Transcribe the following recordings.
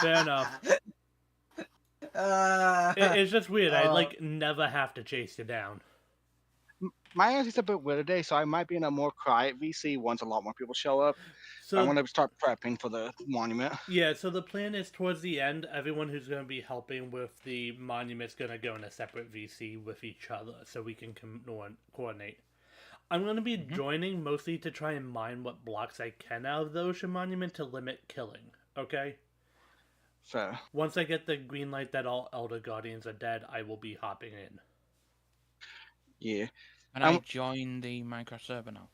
Fair enough. It's just weird. I like never have to chase you down. My answer's a bit weird today, so I might be in a more quiet VC once a lot more people show up. I'm So gonna start prepping for the monument. yeah, so the plan is towards the end, everyone who's going to be helping with the monument's going to go in a separate VC with each other, so we can coordinate. I'm going to be Mm-hmm. joining mostly to try and mine what blocks I can out of the ocean monument to limit killing. Okay. So Once I get the green light that all Elder Guardians are dead, I will be hopping in. yeah, And I join the Minecraft server now.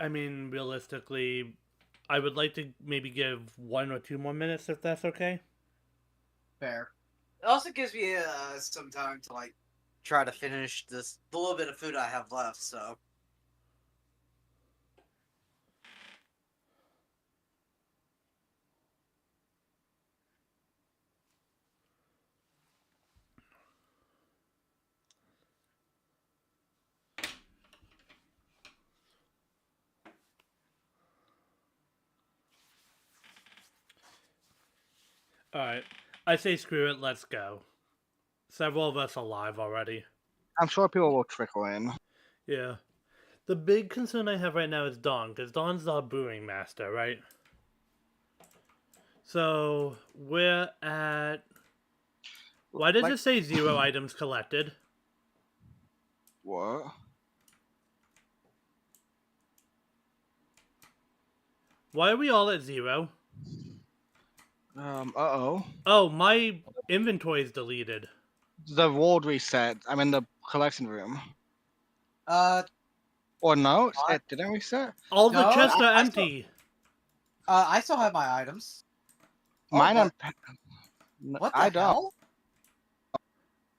I mean, realistically, I would like to maybe give 1 or 2 more minutes if that's okay. Fair. It also gives me some time to like try to finish the little bit of food I have left. So. Alright. I say screw it, let's go. Several of us alive already. I'm sure people will trickle in. Yeah. The big concern I have right now is Dawn, because Dawn's our brewing master, right? So, we're at... Why does Like- it say 0 items collected? What? Why are we all at 0? Uh-oh. Oh, my inventory's deleted. The world reset. I'm in the collection room. Or no? It didn't reset? All the No, chests are I empty. I still have my items. Mine but- What the I don't.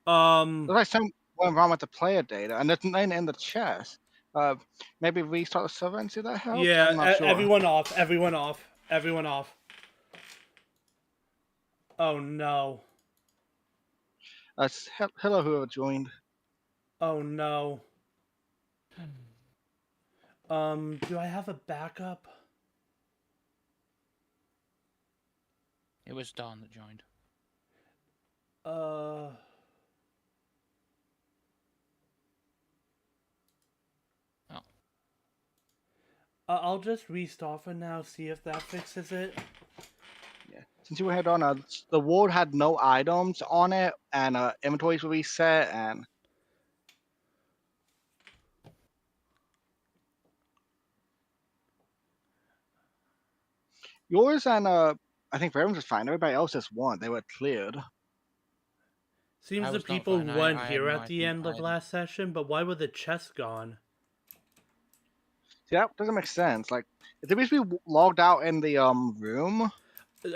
hell? There's like something went wrong with the player data, and there's nothing in the chest. Maybe restart the server and see that helps? Yeah, I'm not sure. everyone off, everyone off, everyone off. Oh no. Hello, whoever joined. Oh no. Do I have a backup? It was Dawn that joined. I'll just restart for now, see if that fixes it. Yeah. Since you had on, the world had no items on it, and inventories were reset, and yours and I think Raven's was fine. Everybody else just won. They were cleared. Seems I the was not people fine. weren't I had here no at the idea end of either. last session, but why were the chests gone? See, that doesn't make sense. Like, if they basically logged out in the room.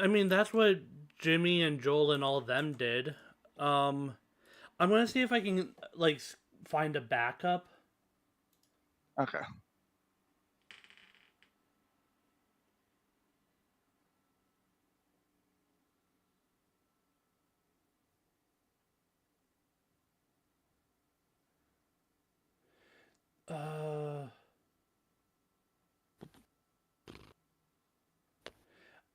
I mean, that's what Jimmy and Joel and all of them did. I'm gonna see if I can like find a backup. Okay.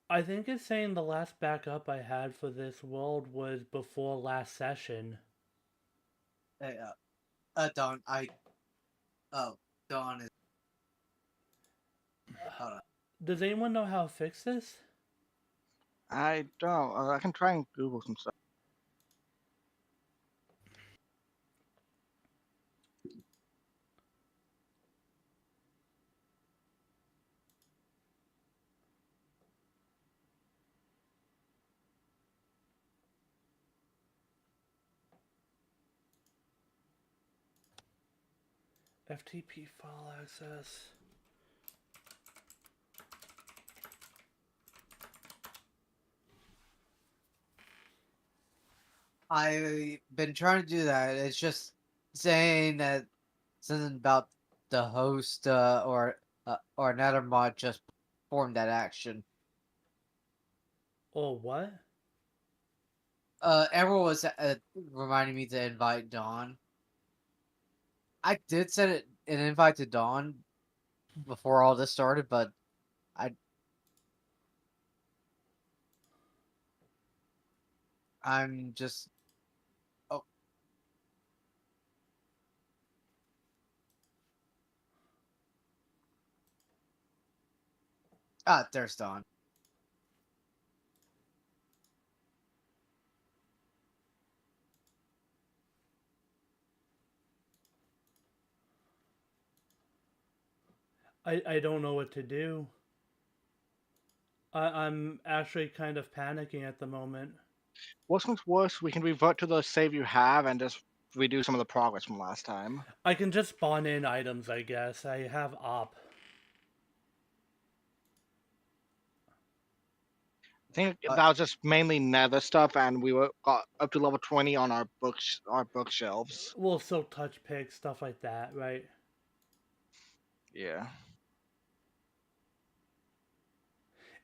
I think it's saying the last backup I had for this world was before last session. Hey, Dawn, Dawn is. Hold on. Does anyone know how to fix this? I don't. I can try and Google some stuff. FTP file access. I've been trying to do that. It's just saying that something about the host or another mod just performed that action. Or what? Everyone was reminding me to invite Dawn. I did send an invite to Dawn before all this started, but I'm just. Oh. Ah, there's Dawn. I don't know what to do. I'm actually kind of panicking at the moment. Worst comes worst, we can revert to the save you have and just redo some of the progress from last time. I can just spawn in items, I guess. I have op. I think Uh, that was just mainly nether stuff, and we got up to level 20 on our bookshelves. Well, silk touch pick, stuff like that, right? Yeah.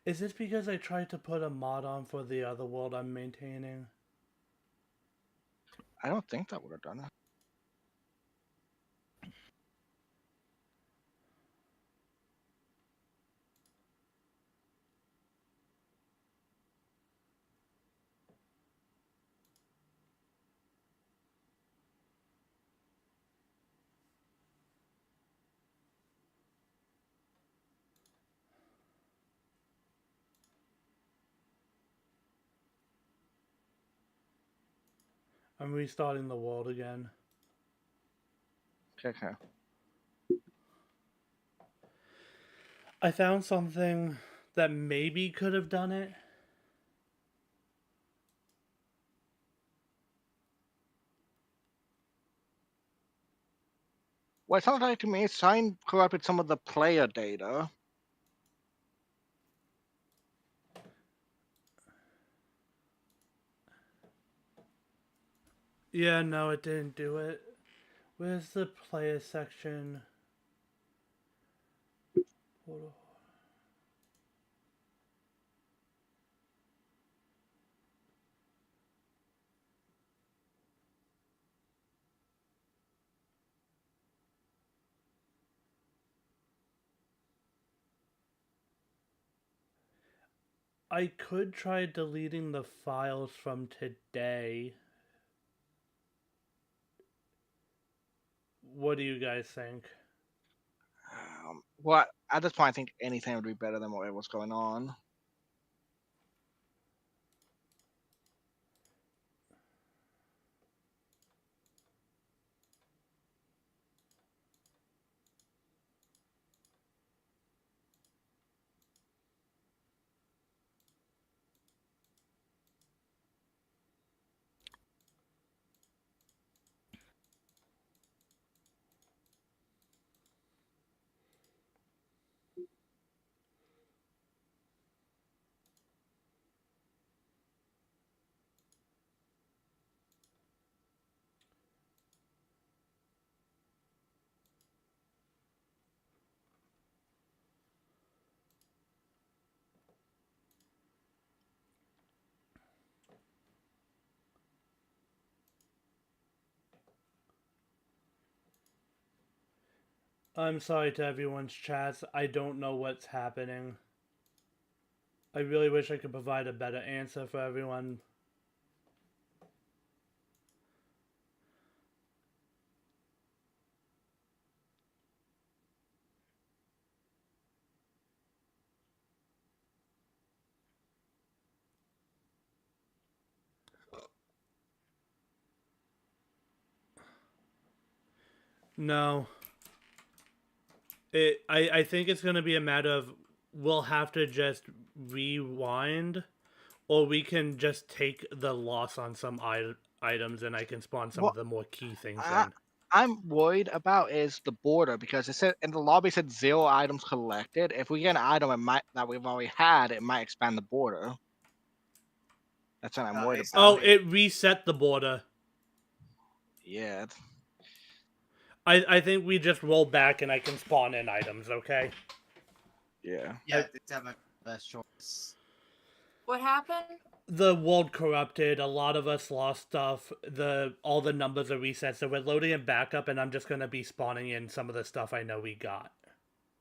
Is this because I tried to put a mod on for the other world I'm maintaining? I don't think that would have done it. I'm restarting the world again. Okay. I found something that maybe could have done it. Well, it sounds like to me Sign corrupted some of the player data. Yeah, no, it didn't do it. Where's the player section? Hold on. I could try deleting the files from today. What do you guys think? Well, at this point, I think anything would be better than what's going on. I'm sorry to everyone's chats. I don't know what's happening. I really wish I could provide a better answer for everyone. No. I think it's going to be a matter of we'll have to just rewind, or we can just take the loss on some items and I can spawn some Well, of the more key things I, in. I'm worried about is the border because it said in the lobby it said 0 items collected. If we get an item that we've already had, it might expand the border. That's what I'm worried it's about. Oh, it reset the border. Yeah. I think we just roll back and I can spawn in items, okay? Yeah. Yeah, I think that might be the best choice. What happened? The world corrupted. A lot of us lost stuff. All the numbers are reset, so we're loading it back up, and I'm just gonna be spawning in some of the stuff I know we got.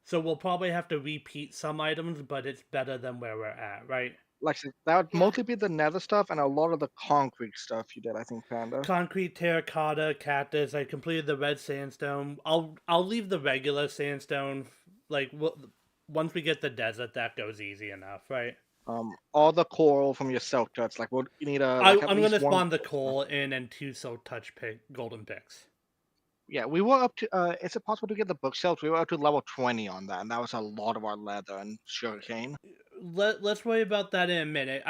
So we'll probably have to repeat some items, but it's better than where we're at, right? Like I said, that would Yeah. mostly be the nether stuff and a lot of the concrete stuff you did, I think, Panda. Concrete, terracotta, cactus. I completed the red sandstone. I'll leave the regular sandstone. Like once we get the desert, that goes easy enough, right? All the coral from your silk touch. Like, you need like at I'm least gonna one. spawn the coal in and 2 silk touch golden picks. Yeah, we were up to. Is it possible to get the bookshelves? We were up to level 20 on that, and that was a lot of our leather and sugarcane. Let's worry about that in a minute.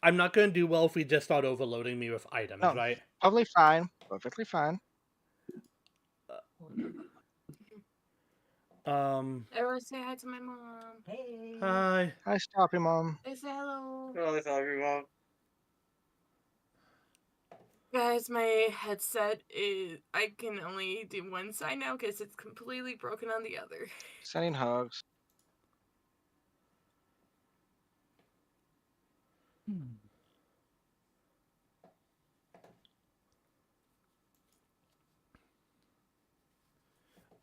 I'm not gonna do well if we just start overloading me with items, No. right? Probably fine. Perfectly fine. Everyone say hi to my mom. Hey. Hi. Hi, stop your mom. They say hello. Oh, sorry, Mom. Guys, my headset is. I can only do one side now because it's completely broken on the other. Sending hugs.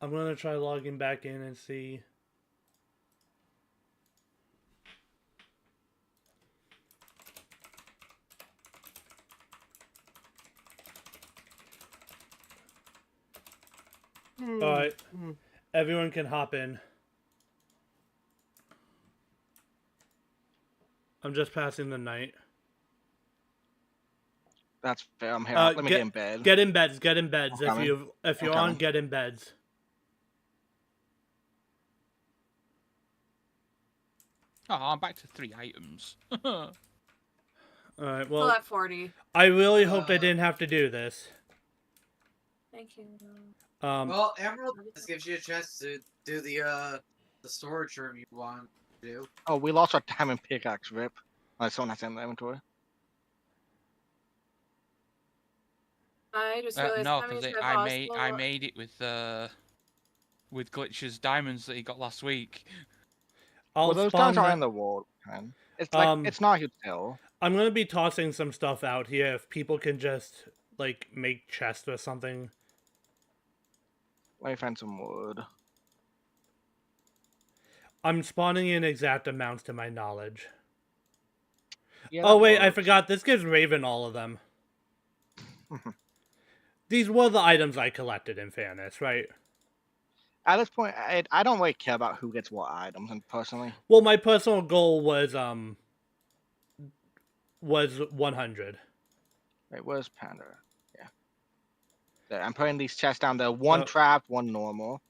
I'm gonna try logging back in and see. Alright. Everyone can hop in. I'm just passing the night. That's fair. I'm here. Uh, Let me get in bed. Get in beds. Get in beds. I'm If you're I'm on, coming. get in beds. Oh, I'm back to 3 items. All right. Still Well, at 40. I really hoped I didn't have to do this. Thank you. Well, Emerald this gives you a chance to do the storage room you want to do. Oh, we lost our diamond pickaxe, Rip. Someone has in the inventory. I just realized No, that means because I've I made it with Glitch's diamonds that he got last week. I'll Well, those spawn diamonds are the- in the wall, man. It's like it's not a huge deal. I'm gonna be tossing some stuff out here. If people can just like make chests or something. Let me find some wood. I'm spawning in exact amounts to my knowledge. Yeah, Oh that wait, I works. forgot. This gives Raven all of them. These were the items I collected. In fairness, right? At this point, I don't really care about who gets what items, and personally. Well, my personal goal was 100. Wait, where's Panda? Yeah. There, I'm putting these chests down there. One Oh. trapped, one normal.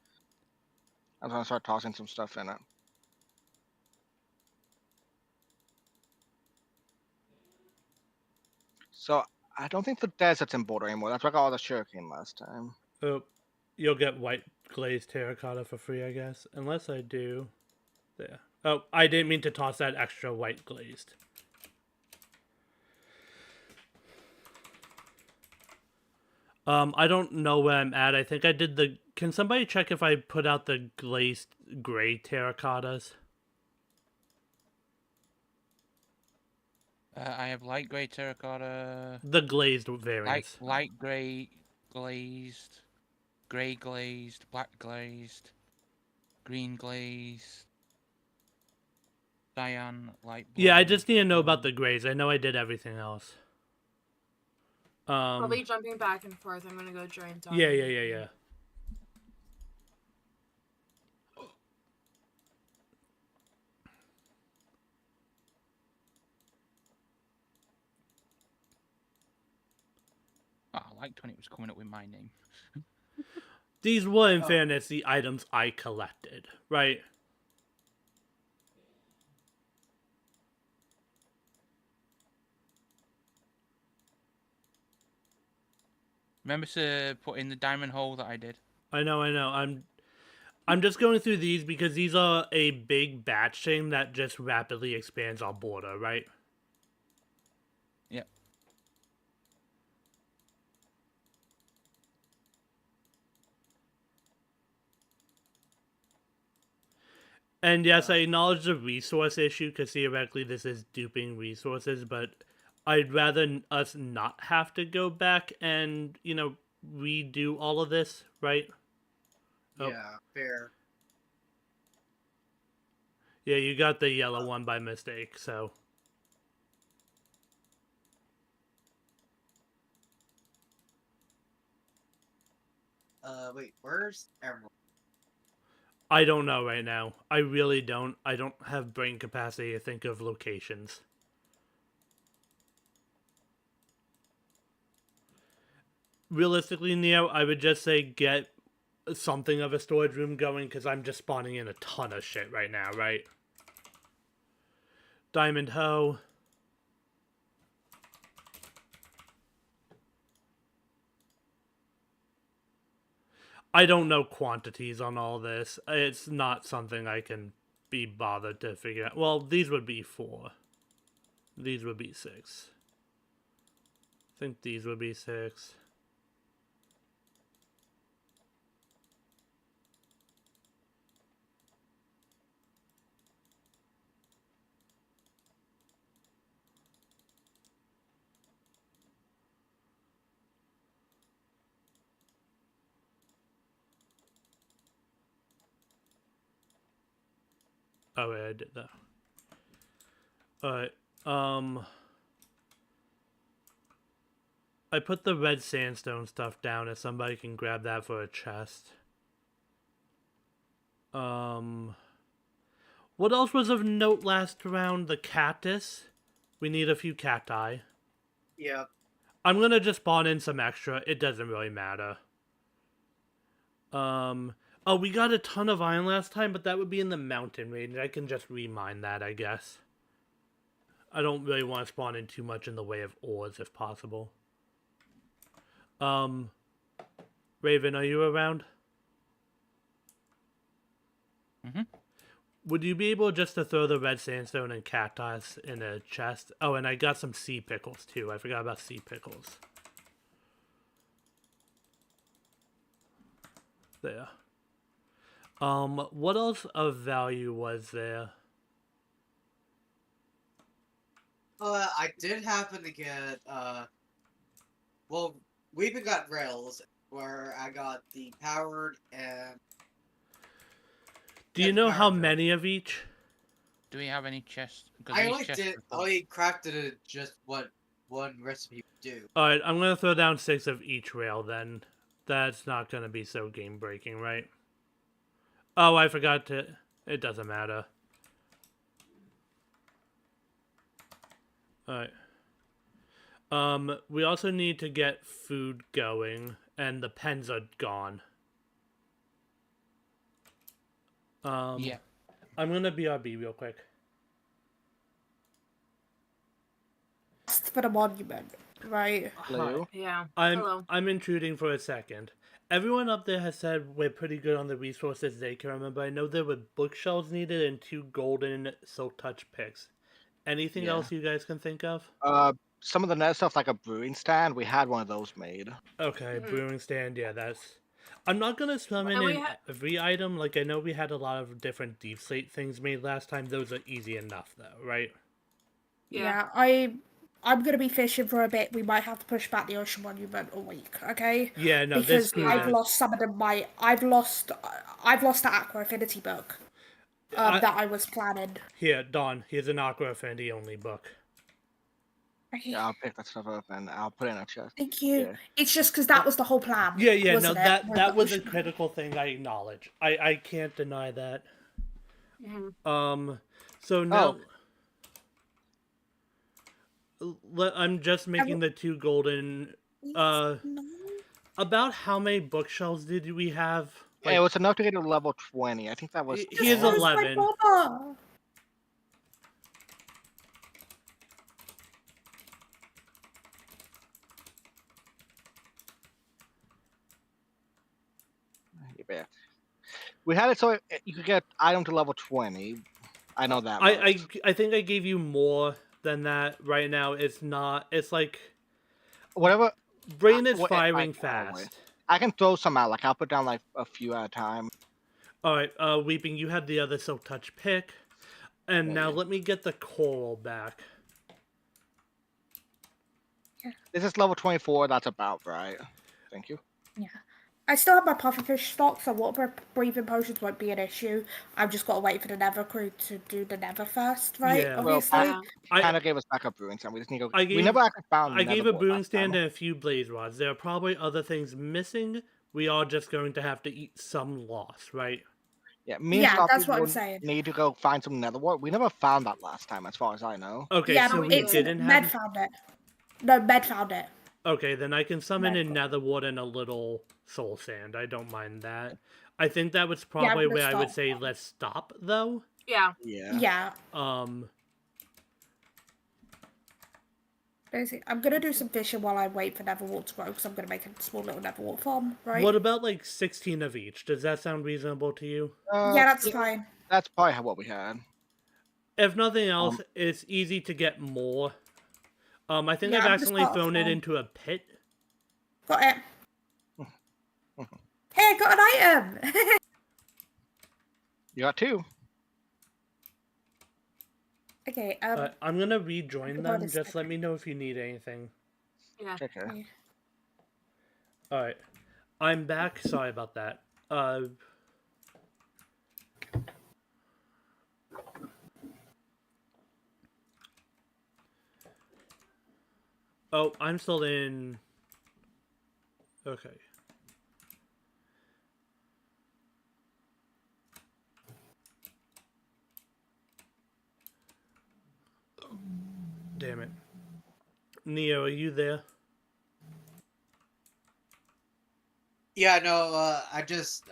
I'm gonna start tossing some stuff in it. So I don't think the desert's in border anymore. That's where I got all the sugarcane last time. Oh, you'll get white glazed terracotta for free, I guess. Unless I do. There. Oh, I didn't mean to toss that extra white glazed. I don't know where I'm at. I think I did the... Can somebody check if I put out the glazed gray terracottas? I have light grey terracotta, The glazed variants. light grey glazed, grey glazed, black glazed, green glazed, cyan, light blue. Yeah, I just need to know about the grays. I know I did everything else. I'll be jumping back and forth. I'm gonna go join Don. Yeah. Oh, I liked when it was coming up with my name. These were, in Oh. fairness, the items I collected, right? Remember to put in the diamond hole that I did? I know. I'm just going through these because these are a big batch thing that just rapidly expands our border, right? Yep. And yes, I acknowledge the resource issue because theoretically this is duping resources, but I'd rather us not have to go back and, redo all of this, right? Oh. Yeah, fair. Yeah, you got the yellow one by mistake, so... Wait, where's Emerald? I don't know right now. I really don't. I don't have brain capacity to think of locations. Realistically, Neo, I would just say get something of a storage room going, because I'm just spawning in a ton of shit right now, right? Diamond Hoe. I don't know quantities on all this. It's not something I can be bothered to figure out. Well, these would be 4. These would be 6. I think these would be 6. Oh, wait, I did that. Alright, I put the red sandstone stuff down if somebody can grab that for a chest. What else was of note last round? The cactus. We need a few cacti. Yeah. I'm gonna just spawn in some extra. It doesn't really matter. Oh, we got a ton of iron last time, but that would be in the mountain range. I can just remine that, I guess. I don't really want to spawn in too much in the way of ores, if possible. Raven, are you around? Mm-hmm. Would you be able just to throw the red sandstone and cactus in a chest? Oh, and I got some sea pickles, too. I forgot about sea pickles. There. What else of value was there? I did happen to get, well, we even got rails, where I got the powered and... Do you know how many of each? Do we have any chests? 'Cause I these only chests did, are full. only crafted it just what one recipe would do. Alright, I'm gonna throw down 6 of each rail then. That's not gonna be so game breaking, right? Oh, I forgot to... It doesn't matter. Alright. We also need to get food going, and the pens are gone. Yeah. I'm gonna BRB real quick. For the monument, right? Hello. Yeah. I'm Hello. I'm intruding for a second. Everyone up there has said we're pretty good on the resources they can remember. I know there were bookshelves needed and 2 golden silk touch picks. Anything Yeah. else you guys can think of? Some of the net stuff, like a brewing stand, we had one of those made. Okay, Mhm. brewing stand, yeah, that's... I'm not gonna summon And we in every item. Like, I know we had a lot of different deep slate things made last time. Those are easy enough, though, right? Yeah. I'm gonna be fishing for a bit. We might have to push back the ocean monument a week, okay? Yeah, no, Because this I've lost some of them. I've lost the Aqua Affinity book that I was planning. Here, Dawn, here's an Aqua Affinity only book. Okay. Yeah, I'll pick that stuff up and I'll put it in a chest. Thank you. Yeah. It's just because that was the whole plan. Yeah, no, wasn't it? that was a Ocean- critical thing I acknowledge. I can't deny that. Mhm. So now... I'm just making the 2 golden... No. About how many bookshelves did we have? Yeah, it was enough to get to level 20. I think that was... He is That was my 11. brother. Yeah. We had it so you could get item to level 20. I know that much. I think I gave you more than that right now. It's not... It's like... Whatever. Brain is Well, firing anyway. fast. I can throw some out. Like, I'll put down, like, a few at a time. Alright, Weeping, you had the other Silk Touch pick. And now let me get the coral back. This is level 24. That's about right. Thank you. Yeah. I still have my pufferfish stock, so water breathing potions won't be an issue. I've just got to wait for the Nether crew to do the Nether first, right? Yeah. Well, Obviously. Yeah. Kind of gave us backup brewing stand. We just need to go. I We gave- never actually found. I gave a Netherboard brewing last time. stand and a few blaze rods. There are probably other things missing. We are just going to have to eat some loss, right? Yeah, me and Yeah, Stoppy that's what I'm would saying. need to go find some netherwort. We never found that last time, as far as I know. Okay, Yeah, so no, we it's didn't Med have. found it. No, Med found it. Okay, then I can summon in Medical. netherwood and a little soul sand. I don't mind that. I think that was Yeah, I'm probably gonna where I would stop. say let's stop, though. Yeah. Yeah. Yeah. Basically, I'm gonna do some fishing while I wait for Netherwort to grow, because I'm gonna make a small little Netherwort farm, right? What about like 16 of each? Does that sound reasonable to you? Yeah, that's fine. That's probably what we had. If nothing else, it's easy to get more. I think Yeah, I've I'm gonna accidentally start a thrown it farm. into a pit. Got it. Hey, I got an item! You got 2. Okay, I'm gonna rejoin Hold on them. a Just let second. me know if you need anything. Yeah. Okay. Alright. I'm back. Sorry about that. Oh, I'm still in. Okay. Damn it. Neo, are you there? Yeah, no,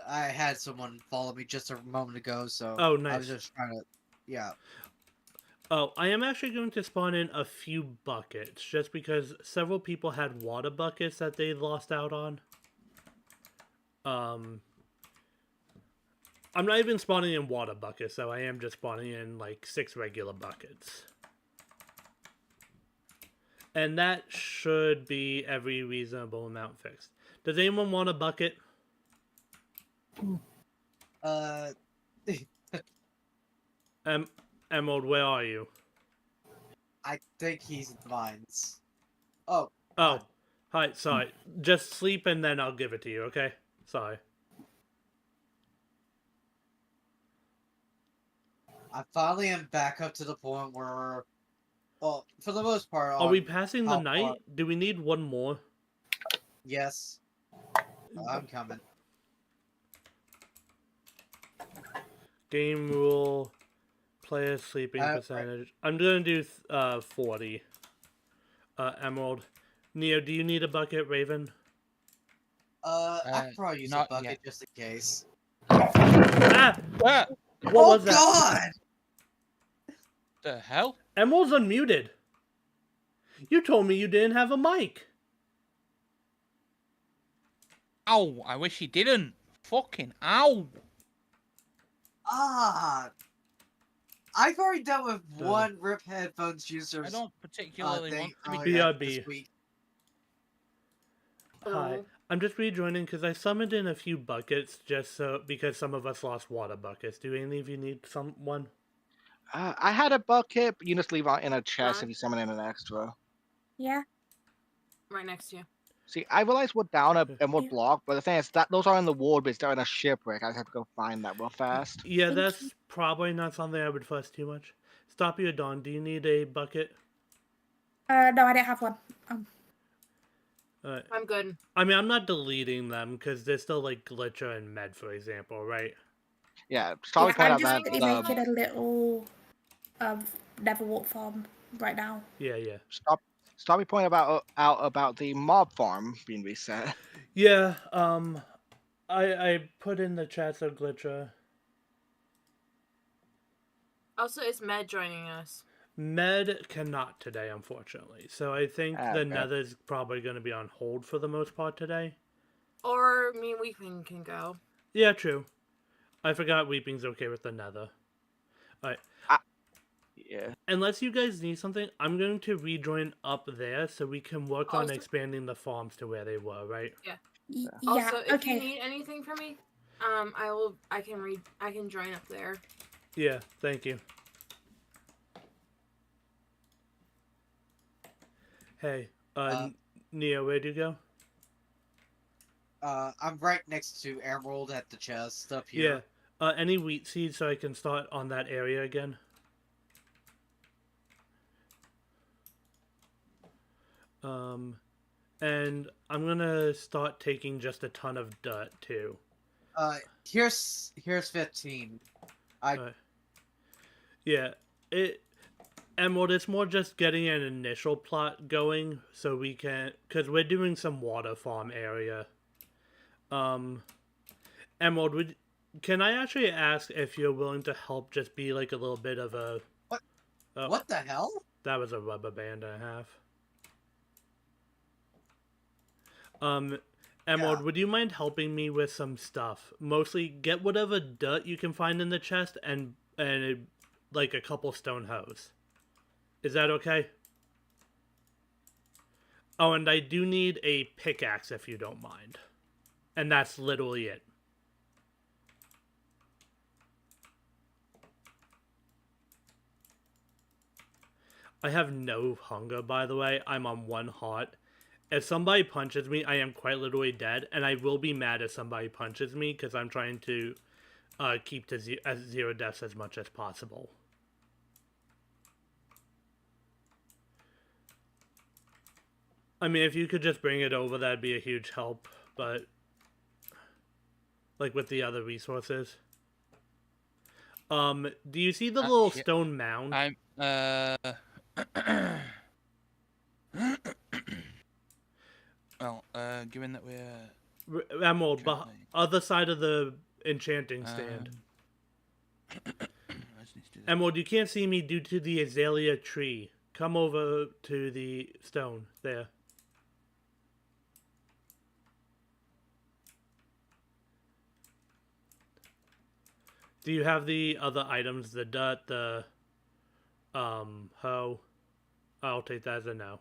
I had someone follow me just a moment ago, so Oh, I nice. was just trying to, yeah. Oh, I am actually going to spawn in a few buckets, just because several people had water buckets that they lost out on. I'm not even spawning in water buckets, so I am just spawning in like 6 regular buckets. And that should be every reasonable amount fixed. Does anyone want a bucket? Emerald, where are you? I think he's in mines. Oh. Oh, hi, sorry. Just sleep and then I'll give it to you, okay? Sorry. I finally am back up to the point where, well, for the most part, Are we on passing the how night? far- Do we need one more? Yes. I'm coming. Game rule, player sleeping Right. percentage. I'm gonna do 40. Emerald. Neo, do you need a bucket, Raven? I could probably use a not bucket yet. just in case. Ah! Ah, What Oh was that? God! the hell? Emerald's unmuted. You told me you didn't have a mic. Ow! I wish he didn't. Fucking ow! Ah! I've already dealt with Duh. one RIP headphones user I don't particularly thing want to be. earlier BRB. this week. Hi. Oh. I'm just rejoining because I summoned in a few buckets just so because some of us lost water buckets. Do any of you need one? I had a bucket, but you just leave it in a chest Huh? if you summon in an extra. yeah. Right next to you. See, I realized we're down a emerald block, but the thing is that those are in the ward base. They're in a shipwreck. I just have to go find that real fast. Yeah, Thank that's you. probably not something I would fuss too much. Stop you, Dawn. Do you need a bucket? No, I didn't have one. I'm good. I mean, I'm not deleting them because they're still like Glitcher and Med, for example, right? Yeah, Starly Yeah, pointed I'm out just that quickly making a little Neverwalk farm right now. Yeah, yeah. Starly pointed out about the mob farm being reset. Yeah, I put in the chat so Glitcher. Also, is Med joining us? Med cannot today, unfortunately. So I think the Okay. Nether's probably going to be on hold for the most part today. Or me and Weeping can go. Yeah, true. I forgot Weeping's okay with the Nether. Alright. Yeah. Unless you guys need something, I'm going to rejoin up there so we can work on Also- expanding the farms to where they were, right? Yeah, Also, if okay. you need anything from me, I can join up there. Yeah, thank you. Hey, Neo, where'd you go? I'm right next to Emerald at the chest up Yeah. here. Any wheat seeds so I can start on that area again? And I'm gonna start taking just a ton of dirt too. Here's 15. Yeah, Emerald, it's more just getting an initial plot going so we can, because we're doing some water farm area. Emerald, can I actually ask if you're willing to help just be like a little bit of a... What? Oh, What the hell? that was a rubber band and a half. Emerald, Yeah. would you mind helping me with some stuff? Mostly get whatever dirt you can find in the chest and like a couple stone hoes. Is that okay? Oh, and I do need a pickaxe if you don't mind. And that's literally it. I have no hunger, by the way. I'm on 1 heart. If somebody punches me, I am quite literally dead, and I will be mad if somebody punches me, because I'm trying to keep to 0 deaths as much as possible. I mean, if you could just bring it over, that'd be a huge help, but... like with the other resources. Do you see the little yeah. stone mound? I'm well, given that we're Emerald, currently, other side of the enchanting stand. I just need to do that. Emerald, you can't see me due to the azalea tree. Come over to the stone there. Do you have the other items? The dirt, the hoe? I'll take that as a no.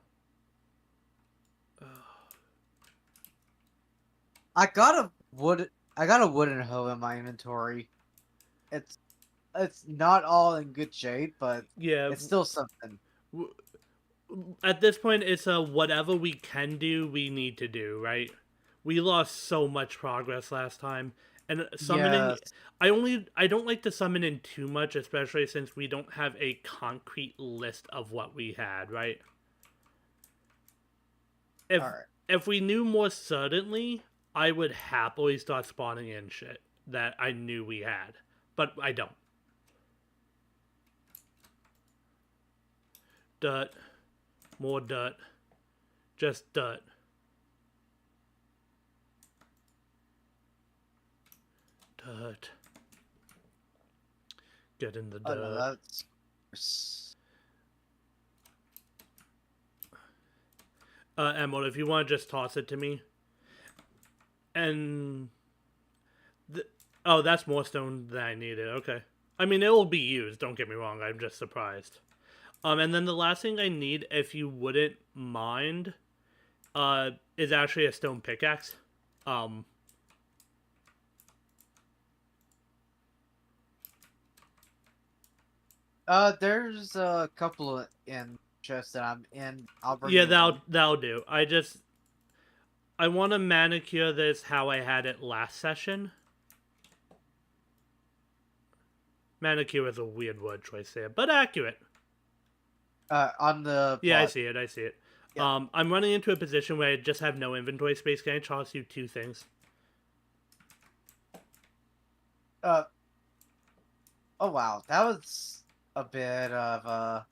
I got a wooden hoe in my inventory. It's not all in good shape, but Yeah. it's still something. At this point, it's a whatever we can do, we need to do, right? We lost so much progress last time. And summoning, Yes. I don't like to summon in too much, especially since we don't have a concrete list of what we had, right? Alright. If we knew more certainly, I would happily start spawning in shit that I knew we had. But I don't. Dirt. More dirt. Just dirt. Dirt. Get in the dirt. Oh, no, that's... Emerald, if you want to just toss it to me. And... oh, that's more stone than I needed. Okay. I mean, it will be used. Don't get me wrong. I'm just surprised. And then the last thing I need, if you wouldn't mind, is actually a stone pickaxe. There's a couple in chests that I'm in. I'll bring Yeah, you one. that'll do. I want to manicure this how I had it last session. Manicure is a weird word choice there, but accurate. On the Yeah, I plot. see it. Yeah. I'm running into a position where I just have no inventory space. Can I toss you 2 things? Oh wow, that was a bit of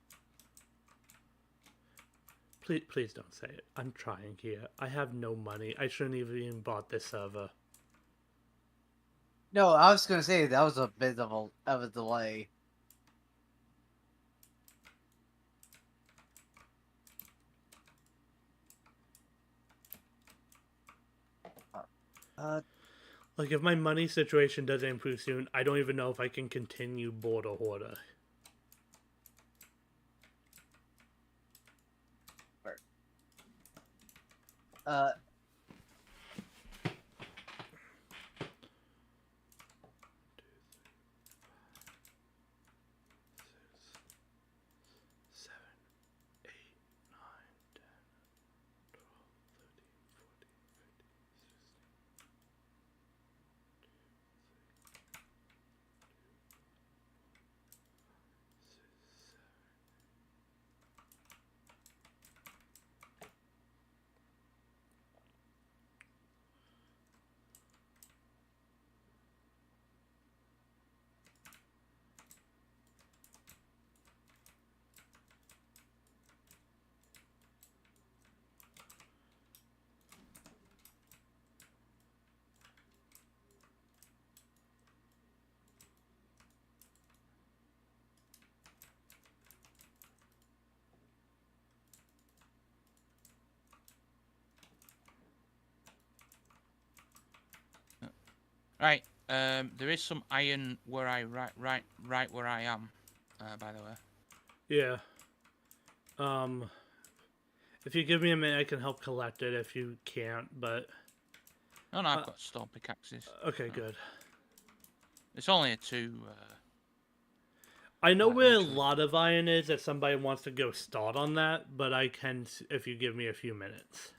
Please don't say it. I'm trying here. I have no money. I shouldn't have even bought this server. No, I was gonna say that was a bit of a delay. Like, if my money situation doesn't improve soon, I don't even know if I can continue Border Hoarder. Uh, Right. There is some iron where I right where I am. By the way. Yeah. If you give me a minute, I can help collect it if you can't, but... No, I've got stone pickaxes. Okay, so. good. It's only a 2. I know where a literally. lot of iron is if somebody wants to go start on that, but I can if you give me a few minutes.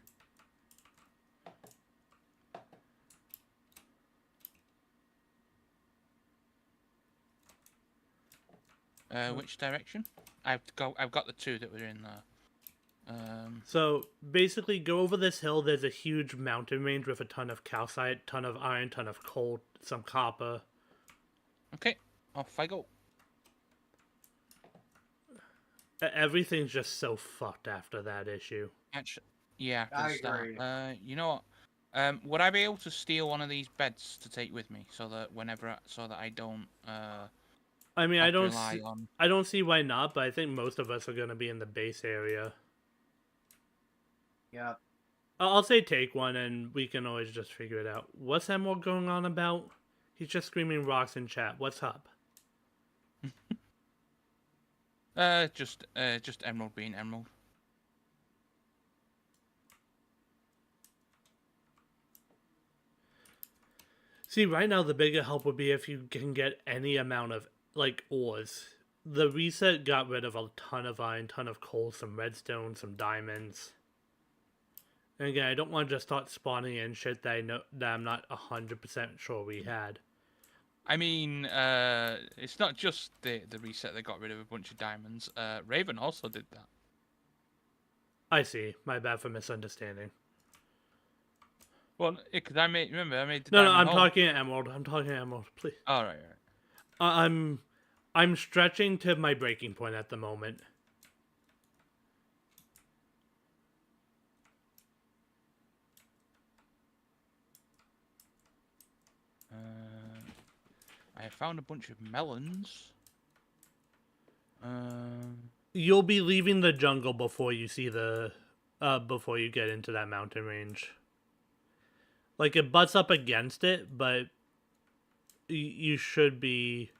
Which direction? I've got the 2 that were in there. So basically, go over this hill. There's a huge mountain range with a ton of calcite, ton of iron, ton of coal, some copper. Okay, off I go. Everything's just so fucked after that issue. Actually, yeah, I can start. agree. You know what? Would I be able to steal one of these beds to take with me so that so that I don't I mean, have to rely on? I don't see why not, but I think most of us are gonna be in the base area. Yep. I'll say take one, and we can always just figure it out. What's Emerald going on about? He's just screaming rocks in chat. What's up? Just emerald being emerald. See, right now the bigger help would be if you can get any amount of, like, ores. The reset got rid of a ton of iron, ton of coal, some redstone, some diamonds. And again, I don't want to just start spawning in shit that I know that I'm not 100% sure we had. I mean, it's not just the reset that got rid of a bunch of diamonds. Raven also did that. I see. My bad for misunderstanding. Well, because I made the No, diamond I'm hole. talking Emerald. I'm talking Emerald, please. All right. I'm stretching to my breaking point at the moment. I found a bunch of melons. You'll be leaving the jungle before you see the before you get into that mountain range. Like, it butts up against it, but you should be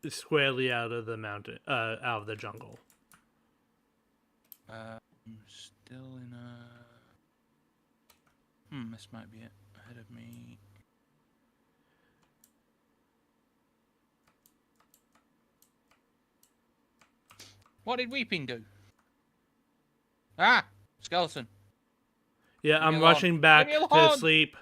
squarely out of the mountain, out of the jungle. I'm still in a. This might be it. Ahead of me. What did Weeping do? Ah! Skeleton. Yeah, Leave me I'm alone. rushing back Leave me to alone. sleep.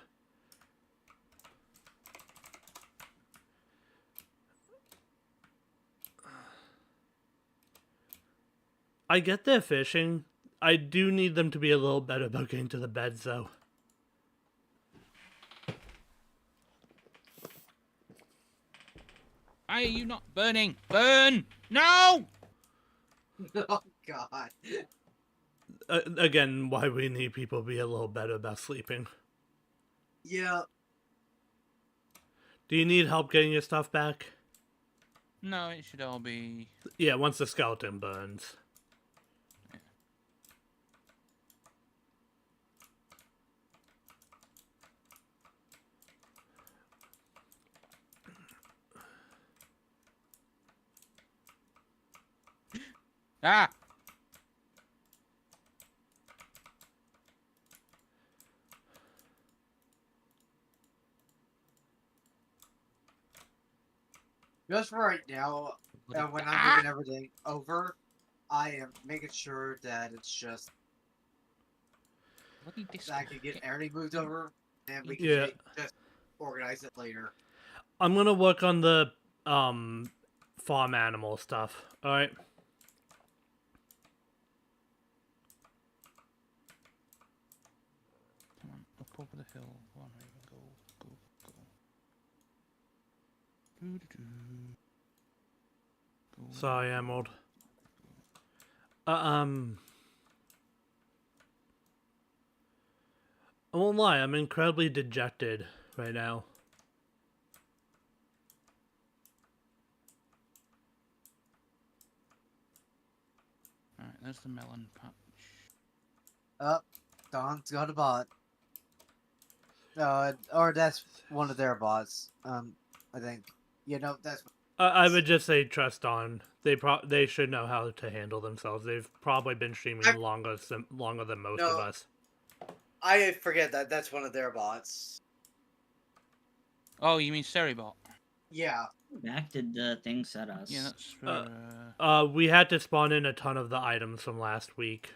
I get they're fishing. I do need them to be a little better about getting to the beds, though. Why are you not burning? Burn! No! Oh God. Again, why we need people to be a little better about sleeping. Yeah. Do you need help getting your stuff back? No, it should all be. Yeah, once the skeleton burns. Ah! Just for right now, when I'm moving everything over, I am making sure that it's just Bloody disco. that I can get everything moved over, and we can Yeah. just organize it later. I'm gonna work on the farm animal stuff. All right. Come on, up over the hill. Go on, Raven. Go, go, go. Doo-doo-doo. Go. Sorry, Emerald. I won't lie, I'm incredibly dejected right now. Alright, there's the melon patch. Dawn's got a bot. Or that's one of their bots. I think. That's. I would just say trust on. They should know how to handle themselves. They've probably been streaming longer than most of us. I forget that that's one of their bots. Oh, you mean Seribot? Yeah. Back did the thing set us? Yeah, that's for. We had to spawn in a ton of the items from last week.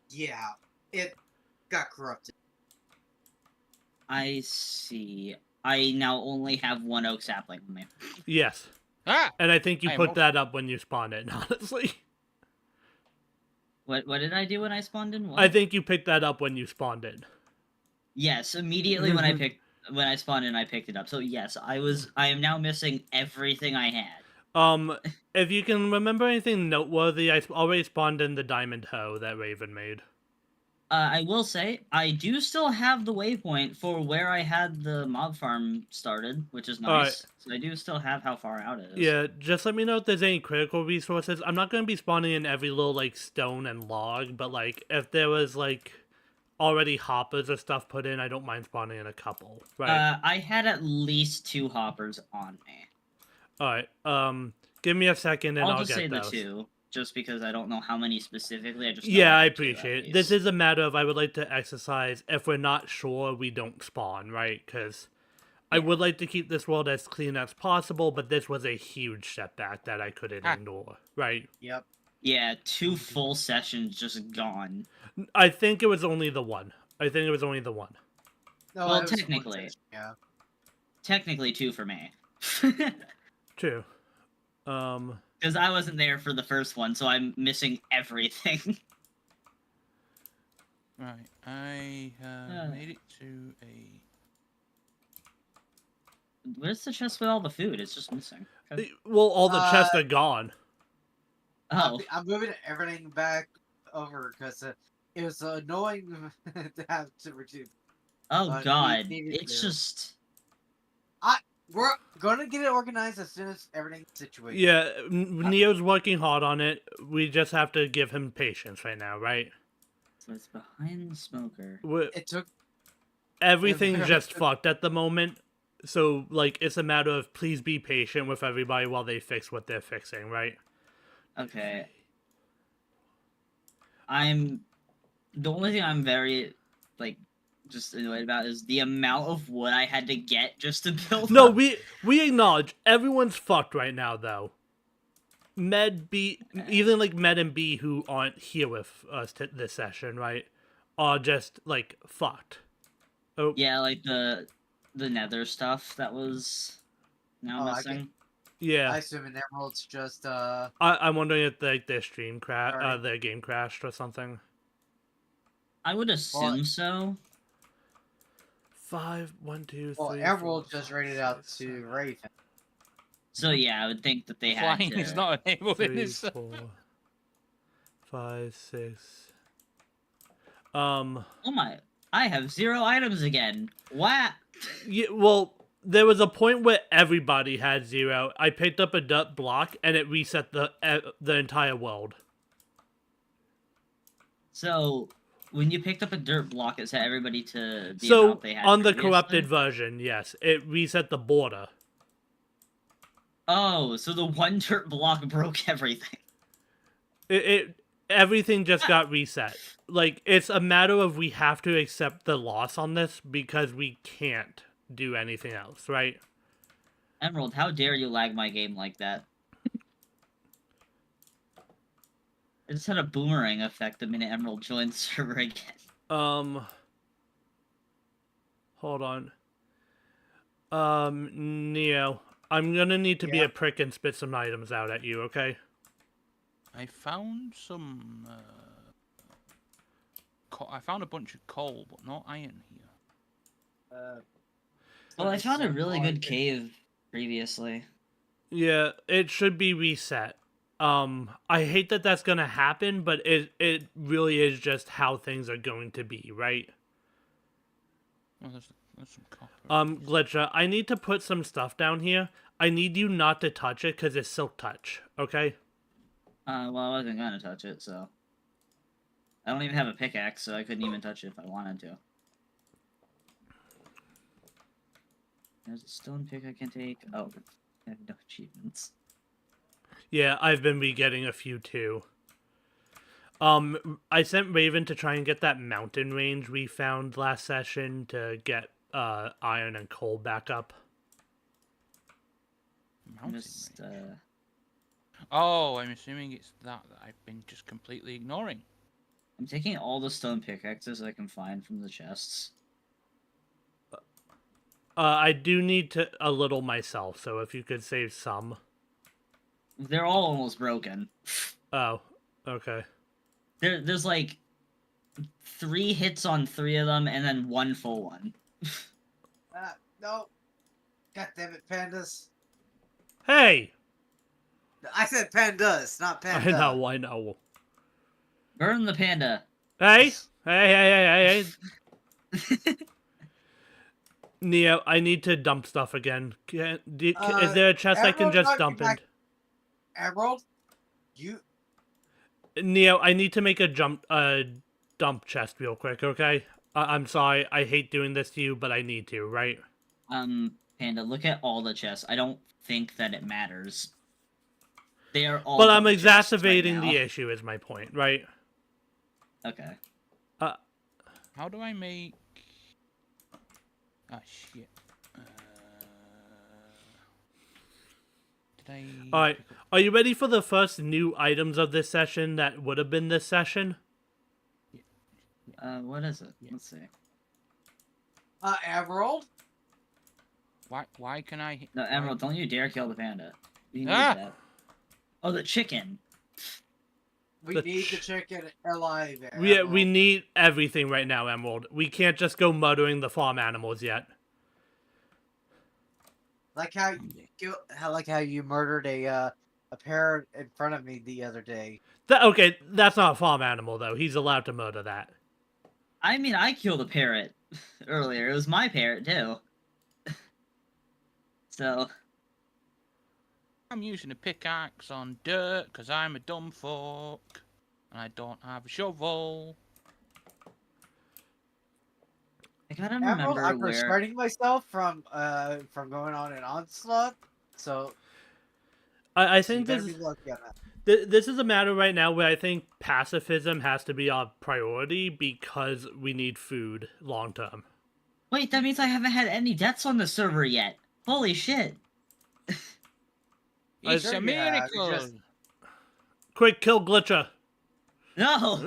Yeah. It got corrupted. I see. I now only have one oak sapling on me. Yes. Ah! And I think you I am put also- that up when you spawned in, honestly. What did I do when I spawned in? What? I think you picked that up when you spawned in. Yes, immediately when I spawned in, I picked it up. So yes, I am now missing everything I had. If you can remember anything noteworthy, I already spawned in the diamond hoe that Raven made. I will say, I do still have the waypoint for where I had the mob farm started, which is nice. Alright. So I do still have how far out it is. Yeah, just let me know if there's any critical resources. I'm not going to be spawning in every little, like, stone and log, but, like, if there was, like, already hoppers or stuff put in, I don't mind spawning in a couple, right? I had at least 2 hoppers on me. Alright, give me a second and I'll just get say those. the 2, just because I don't know how many specifically. I just know Yeah, I have 2 at appreciate it. least. This is a matter of I would like to exercise. If we're not sure, we don't spawn, right? Because I would like to keep this world as clean as possible, but this was a huge setback that I couldn't ignore, right? Yep. Yeah, 2 full sessions just gone. I think it was only the one. I think it was only the one. No, Well, it was one technically. session, yeah. Technically 2 for me. True. Because I wasn't there for the first one, so I'm missing everything. Right, I made it to a. Where's the chest with all the food? It's just missing. Okay. Well, all the chests are gone. Oh, I'm moving everything back over because it was annoying to have to reduce. oh we god. needed It's to. just... We're gonna get it organized as soon as everything's situated. Yeah, Neo's working hard on it. We just have to give him patience right now, right? So it's behind the smoker. It took. Everything's just fucked at the moment. So, like, it's a matter of please be patient with everybody while they fix what they're fixing, right? Okay. The only thing I'm very, like, just annoyed about is the amount of wood I had to get just to build No, up. we acknowledge everyone's fucked right now, though. Even like Med and B, who aren't here with us this session, right, are just like fucked. Oh Yeah, like the nether stuff that was now Oh, I missing. yeah. I assume in Emerald's just I'm wondering if like their stream Sorry. their game crashed or something. I would assume so. 5, 1, 2, 3. well, 4, Emerald just 5, rated out 6, to 7, Raven. So yeah, I would think that they had Flying to... is not enabled in 3, this. 4, 5, 6. Oh my! I have 0 items again. Wow. Yeah, well, there was a point where everybody had 0. I picked up a dirt block and it reset the entire world. So when you picked up a dirt block, it set everybody to the So amount they had on the previously? corrupted version, yes, it reset the border. Oh, so the one dirt block broke everything. Everything just got reset. Like, it's a matter of we have to accept the loss on this because we can't do anything else, right? Emerald, how dare you lag my game like that? It just had a boomerang effect the minute Emerald joined the server again. Hold on. Neo, I'm gonna need to be Yeah. a prick and spit some items out at you, okay? I found some. I found a bunch of coal, but no iron here. Well, I found a really good cave. cave previously. Yeah, it should be reset. I hate that that's gonna happen, but it really is just how things are going to be, right? Oh, there's some copper. Glitcha, I need to put some stuff down here. I need you not to touch it because it's silk touch, okay? Well, I wasn't gonna touch it, so... I don't even have a pickaxe, so I couldn't even touch it if I wanted to. There's a stone pick I can take. Oh, I have no achievements. Yeah, I've been re-getting a few too. I sent Raven to try and get that mountain range we found last session to get iron and coal back up. Mountain Just, range. Oh, I'm assuming it's that I've been just completely ignoring. I'm taking all the stone pickaxes I can find from the chests. I do need a little myself, so if you could save some. They're all almost broken. Oh, okay. There's like 3 hits on 3 of them, and then 1 full one. No. God damn it, pandas. Hey! I said pandas, not panda. I know. Burn the panda. Hey! Hey! Neo, I need to dump stuff again. Is there a chest I can Emerald, just not dump in? back- Emerald? You... Neo, I need to make a dump chest real quick, okay? I'm sorry, I hate doing this to you, but I need to, right? Panda, look at all the chests. I don't think that it matters. They are all. But I'm dump chests exacerbating right the now. issue, is my point, right? Okay. How do I make... Ah, shit. Did I... Alright, are you ready for the first new items of this session that would have been this session? What is it? Yeah. Let's see. Emerald? Why can I... No, Emerald, don't you dare kill the panda. We need Ah! that. Oh, the chicken. We The need the chicken alive. We Emerald. need everything right now, Emerald. We can't just go murdering the farm animals yet. Like how you murdered a parrot in front of me the other day. Okay, that's not a farm animal, though. He's allowed to murder that. I mean, I killed a parrot earlier. It was my parrot, too. So... I'm using a pickaxe on dirt because I'm a dumb fuck. And I don't have a shovel. I gotta Emerald, remember I'm where... restraining myself from going on an onslaught. So I you think better this be lucky on that. this is a matter right now where I think pacifism has to be our priority because we need food long term. Wait, that means I haven't had any deaths on the server yet. Holy shit. It's sure a you have, miracle. it's just- Quick, kill Glitcher! No!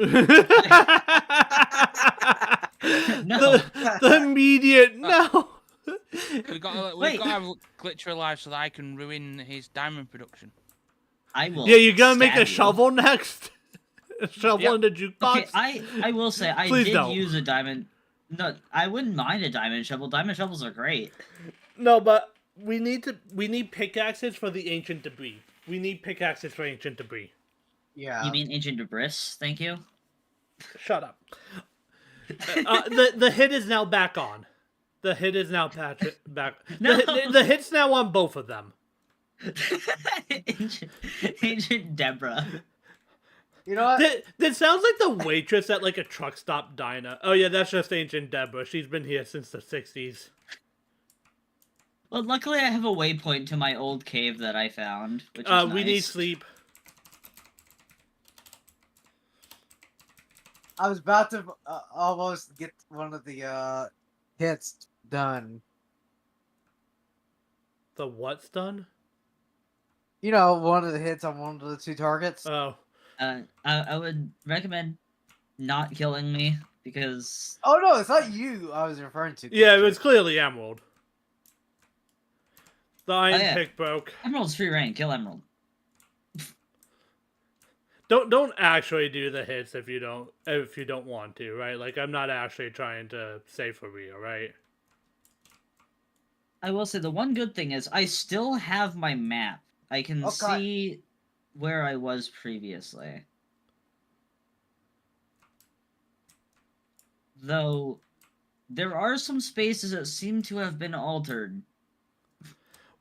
No. The immediate no. We've got to Wait. have Glitcher alive so that I can ruin his diamond production. I will. Yeah, you're gonna make stab a you. shovel next. A shovel Yep. in the jukebox. Okay, I will say I Please did don't. use a diamond. No, I wouldn't mind a diamond shovel. Diamond shovels are great. No, but we need pickaxes for the ancient debris. We need pickaxes for ancient debris. Yeah. You mean ancient debris? Thank you. Shut up. The hit is now back on. The hit is now back. No. The hit's now on both of them. ancient Deborah. You know what? That sounds like the waitress at like a truck stop diner. Oh yeah, that's just Ancient Deborah. She's been here since the 60s. Well, luckily I have a waypoint to my old cave that I found, which is nice. We need sleep. I was about to almost get one of the hits done. The what's done? You know, one of the hits on one of the 2 targets. Oh. I would recommend not killing me because Oh no, it's not you I was referring to. Yeah, it was clearly Emerald. The iron yeah. pick broke. Emerald's free reign. Kill Emerald. Don't actually do the hits if you don't want to, right? Like I'm not actually trying to say for real, right? I will say the one good thing is I still have my map. I can Okay. see where I was previously. Though there are some spaces that seem to have been altered.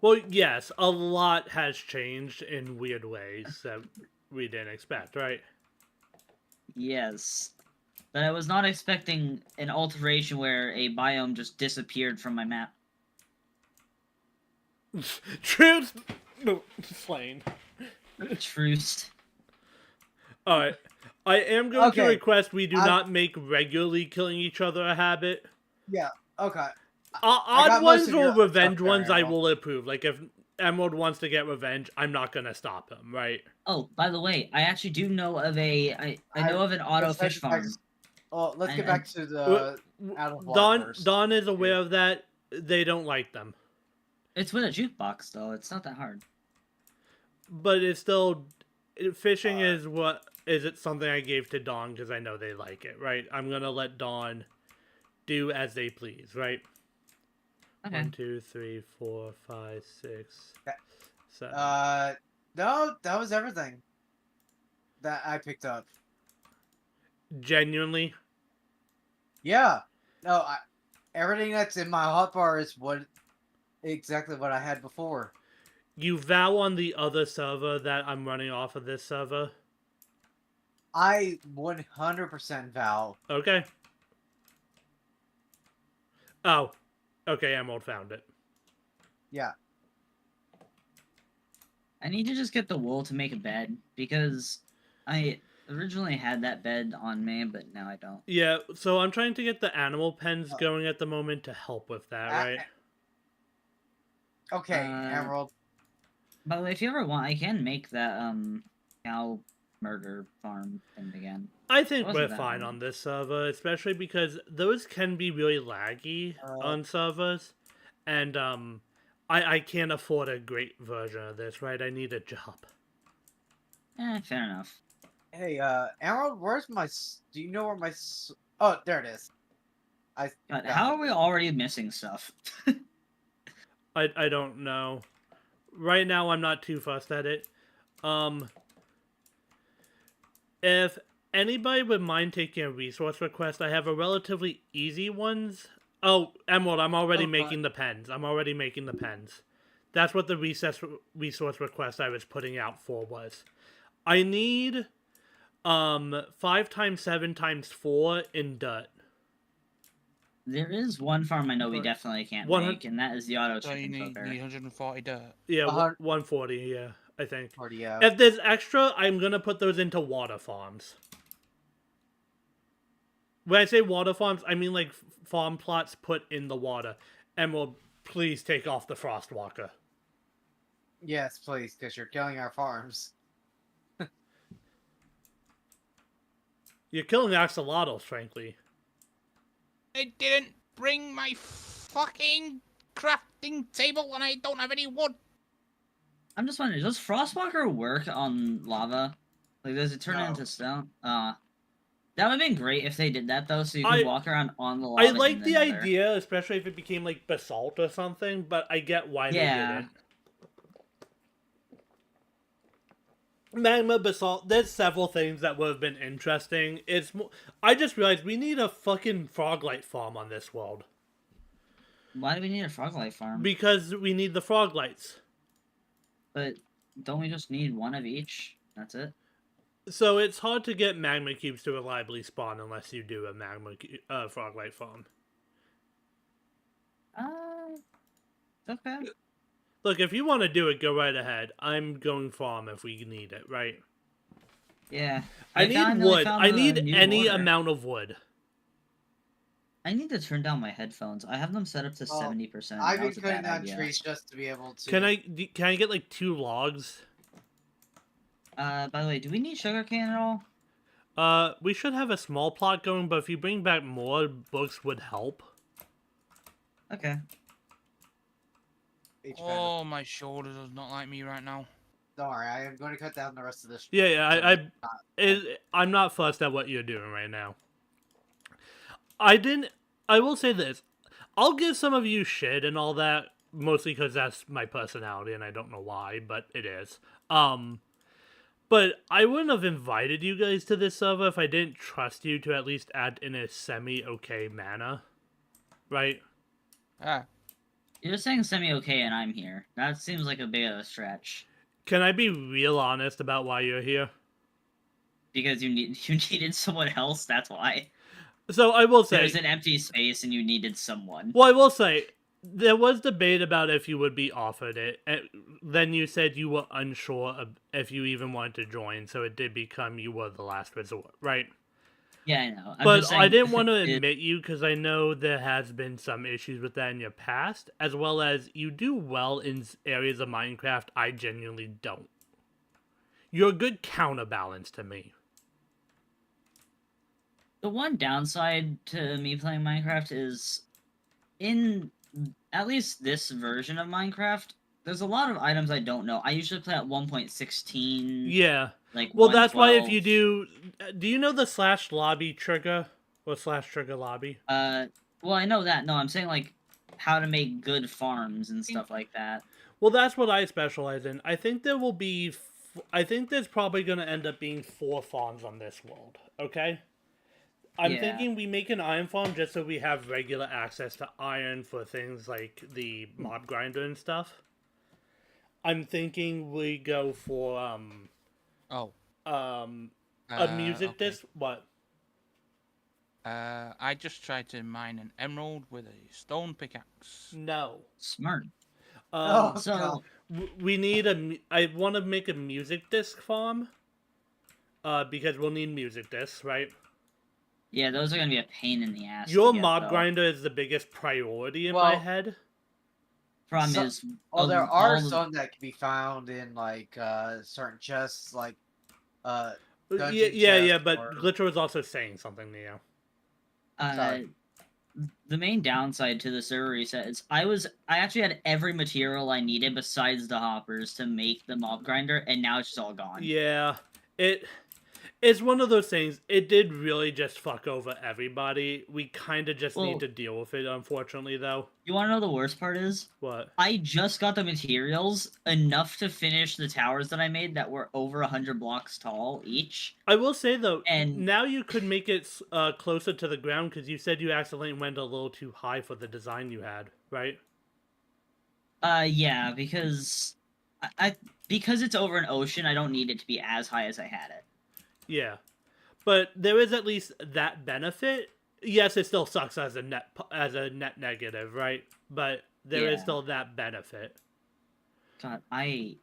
Well, yes, a lot has changed in weird ways that we didn't expect, right? Yes. But I was not expecting an alteration where a biome just disappeared from my map. Truth. No, slain. Truce. All right. I am going to Okay, request we do I'm- not make regularly killing each other a habit. Yeah. Okay. Odd got most ones of or your revenge stuff there, ones I Emerald. will approve. Like if Emerald wants to get revenge, I'm not gonna stop him, right? Oh, by the way, I actually do know of I know of an auto Let's fish head back- farm. Well, let's get I- back to the out of block first. Don is aware of that. They don't like them, It's with a jukebox though. It's not that hard. but it's still fishing is it something I gave to Dawn because I know they like it, right? I'm gonna let Dawn do as they please, right? Okay. 1, 2, 3, 4, 5, 6, Okay. 7. No, that was everything that I picked up. Genuinely, Yeah. No, everything that's in my hotbar is exactly what I had before. you vow on the other server that I'm running off of this server. I 100% vow. Okay. Oh, okay. Emerald found it. Yeah. I need to just get the wool to make a bed because I originally had that bed on me, but now I don't. Yeah, so I'm trying to get the animal pens going at the moment to help with that, Uh, right? Okay, Uh, Emerald. By the way, if you ever want, I can make that cow murder farm thing again. I think wasn't we're that fine hard. on this server, especially because those can be really laggy on servers, and I can't afford a great version of this, right? I need a job. Fair enough. Hey, Emerald, where's my? Do you know where my? Oh, there it is. I. God, got how it. are we already missing stuff? I don't know. Right now, I'm not too fussed at it. If anybody would mind taking a resource request, I have a relatively easy ones. Oh, Emerald, I'm already Okay. making the pens. I'm already making the pens. That's what the resource request I was putting out for was. I need 5 times 7 times 4 in dirt. There is one farm I know we But definitely can't 100 make, and that is the auto So you chicken need cooker. 140 dirt. Yeah, 100 140, yeah, I think. Or, yeah. If there's extra, I'm gonna put those into water farms. When I say water farms, I mean like farm plots put in the water. Emerald, please take off the Frostwalker. Yes, please, because you're killing our farms. You're killing axolotls, frankly. I didn't bring my fucking crafting table and I don't have any wood. I'm just wondering, does Frostwalker work on lava? Like, does it turn No. it into stone? That would have been great if they did that, though, so you could walk around on the lava. I like in the Nether. idea, especially if it became like basalt or something, but I get why they didn't. Magma, basalt, there's several things that would have been interesting. I just realized we need a fucking froglight farm on this world. Why do we need a froglight farm? Because we need the froglights. But don't we just need one of each? That's it? So it's hard to get magma cubes to reliably spawn unless you do a froglight farm. Okay. Look, if you want to do it, go right ahead. I'm going farm if we need it, right? Yeah. I need finally wood. found I a need new any order. amount of wood. I need to turn down my headphones. I have them set up to Well, 70%. I've That been was a cutting bad down idea. trees just to be able to. Can I get like 2 logs? By the way, do we need sugarcane at all? We should have a small plot going, but if you bring back more, books would help. Okay. Oh, my shoulder does not like me right now. Don't worry, I am going to cut down the rest of this. Yeah, I'm not fussed at what you're doing right now. I will say this. I'll give some of you shit and all that, mostly because that's my personality and I don't know why, but it is. But I wouldn't have invited you guys to this server if I didn't trust you to at least act in a semi-okay manner. Right? Ah, You're saying semi-okay and I'm here. That seems like a bit of a stretch. Can I be real honest about why you're here? Because you needed someone else, that's why. So I will say... There's an empty space and you needed someone. Well, I will say, There was debate about if you would be offered it. And then you said you were unsure if you even wanted to join, so it did become you were the last resort, right? Yeah, I know. I'm But just I saying, didn't want to it- admit you because I know there has been some issues with that in your past, as well as you do well in areas of Minecraft I genuinely don't. You're a good counterbalance to me. the one downside to me playing Minecraft is in at least this version of Minecraft, there's a lot of items I don't know. I usually play at 1.16, Yeah. like Well, that's why if 112. you do you know the / lobby trigger or / trigger lobby? Well, I know that. No, I'm saying like how to make good farms and stuff like that. Well, that's what I specialize in. I think there will be. I think there's probably going to end up being 4 farms on this world. Okay. I'm Yeah. thinking we make an iron farm just so we have regular access to iron for things like the mob grinder and stuff. I'm thinking we go for Oh, a music okay. disc. What? I just tried to mine an emerald with a stone pickaxe. No. Smart. Oh, So God. We need I want to make a music disc farm. Because we'll need music discs, right? yeah, those are gonna be a pain in the ass. Your to get, mob though. grinder is the biggest priority in my Well, head. Problem So- is, Well, there all are the- some that can be found in like certain chests, like Yeah, dungeon yeah, chests but or- Glitcher was also saying something, Neo. Sorry. the main downside to the server reset is I actually had every material I needed besides the hoppers to make the mob grinder, and now it's just all gone. Yeah, it's one of those things. It did really just fuck over everybody. We kind of just Well- need to deal with it, unfortunately, though. You want to know the worst part is? What? I just got the materials enough to finish the towers that I made that were over 100 blocks tall each. I will say though, And- now you could make it closer to the ground because you said you accidentally went a little too high for the design you had, right? Yeah, because because it's over an ocean, I don't need it to be as high as I had it. Yeah, but there is at least that benefit. Yes, it still sucks as a net negative, right? But there is Yeah. still that benefit. God, I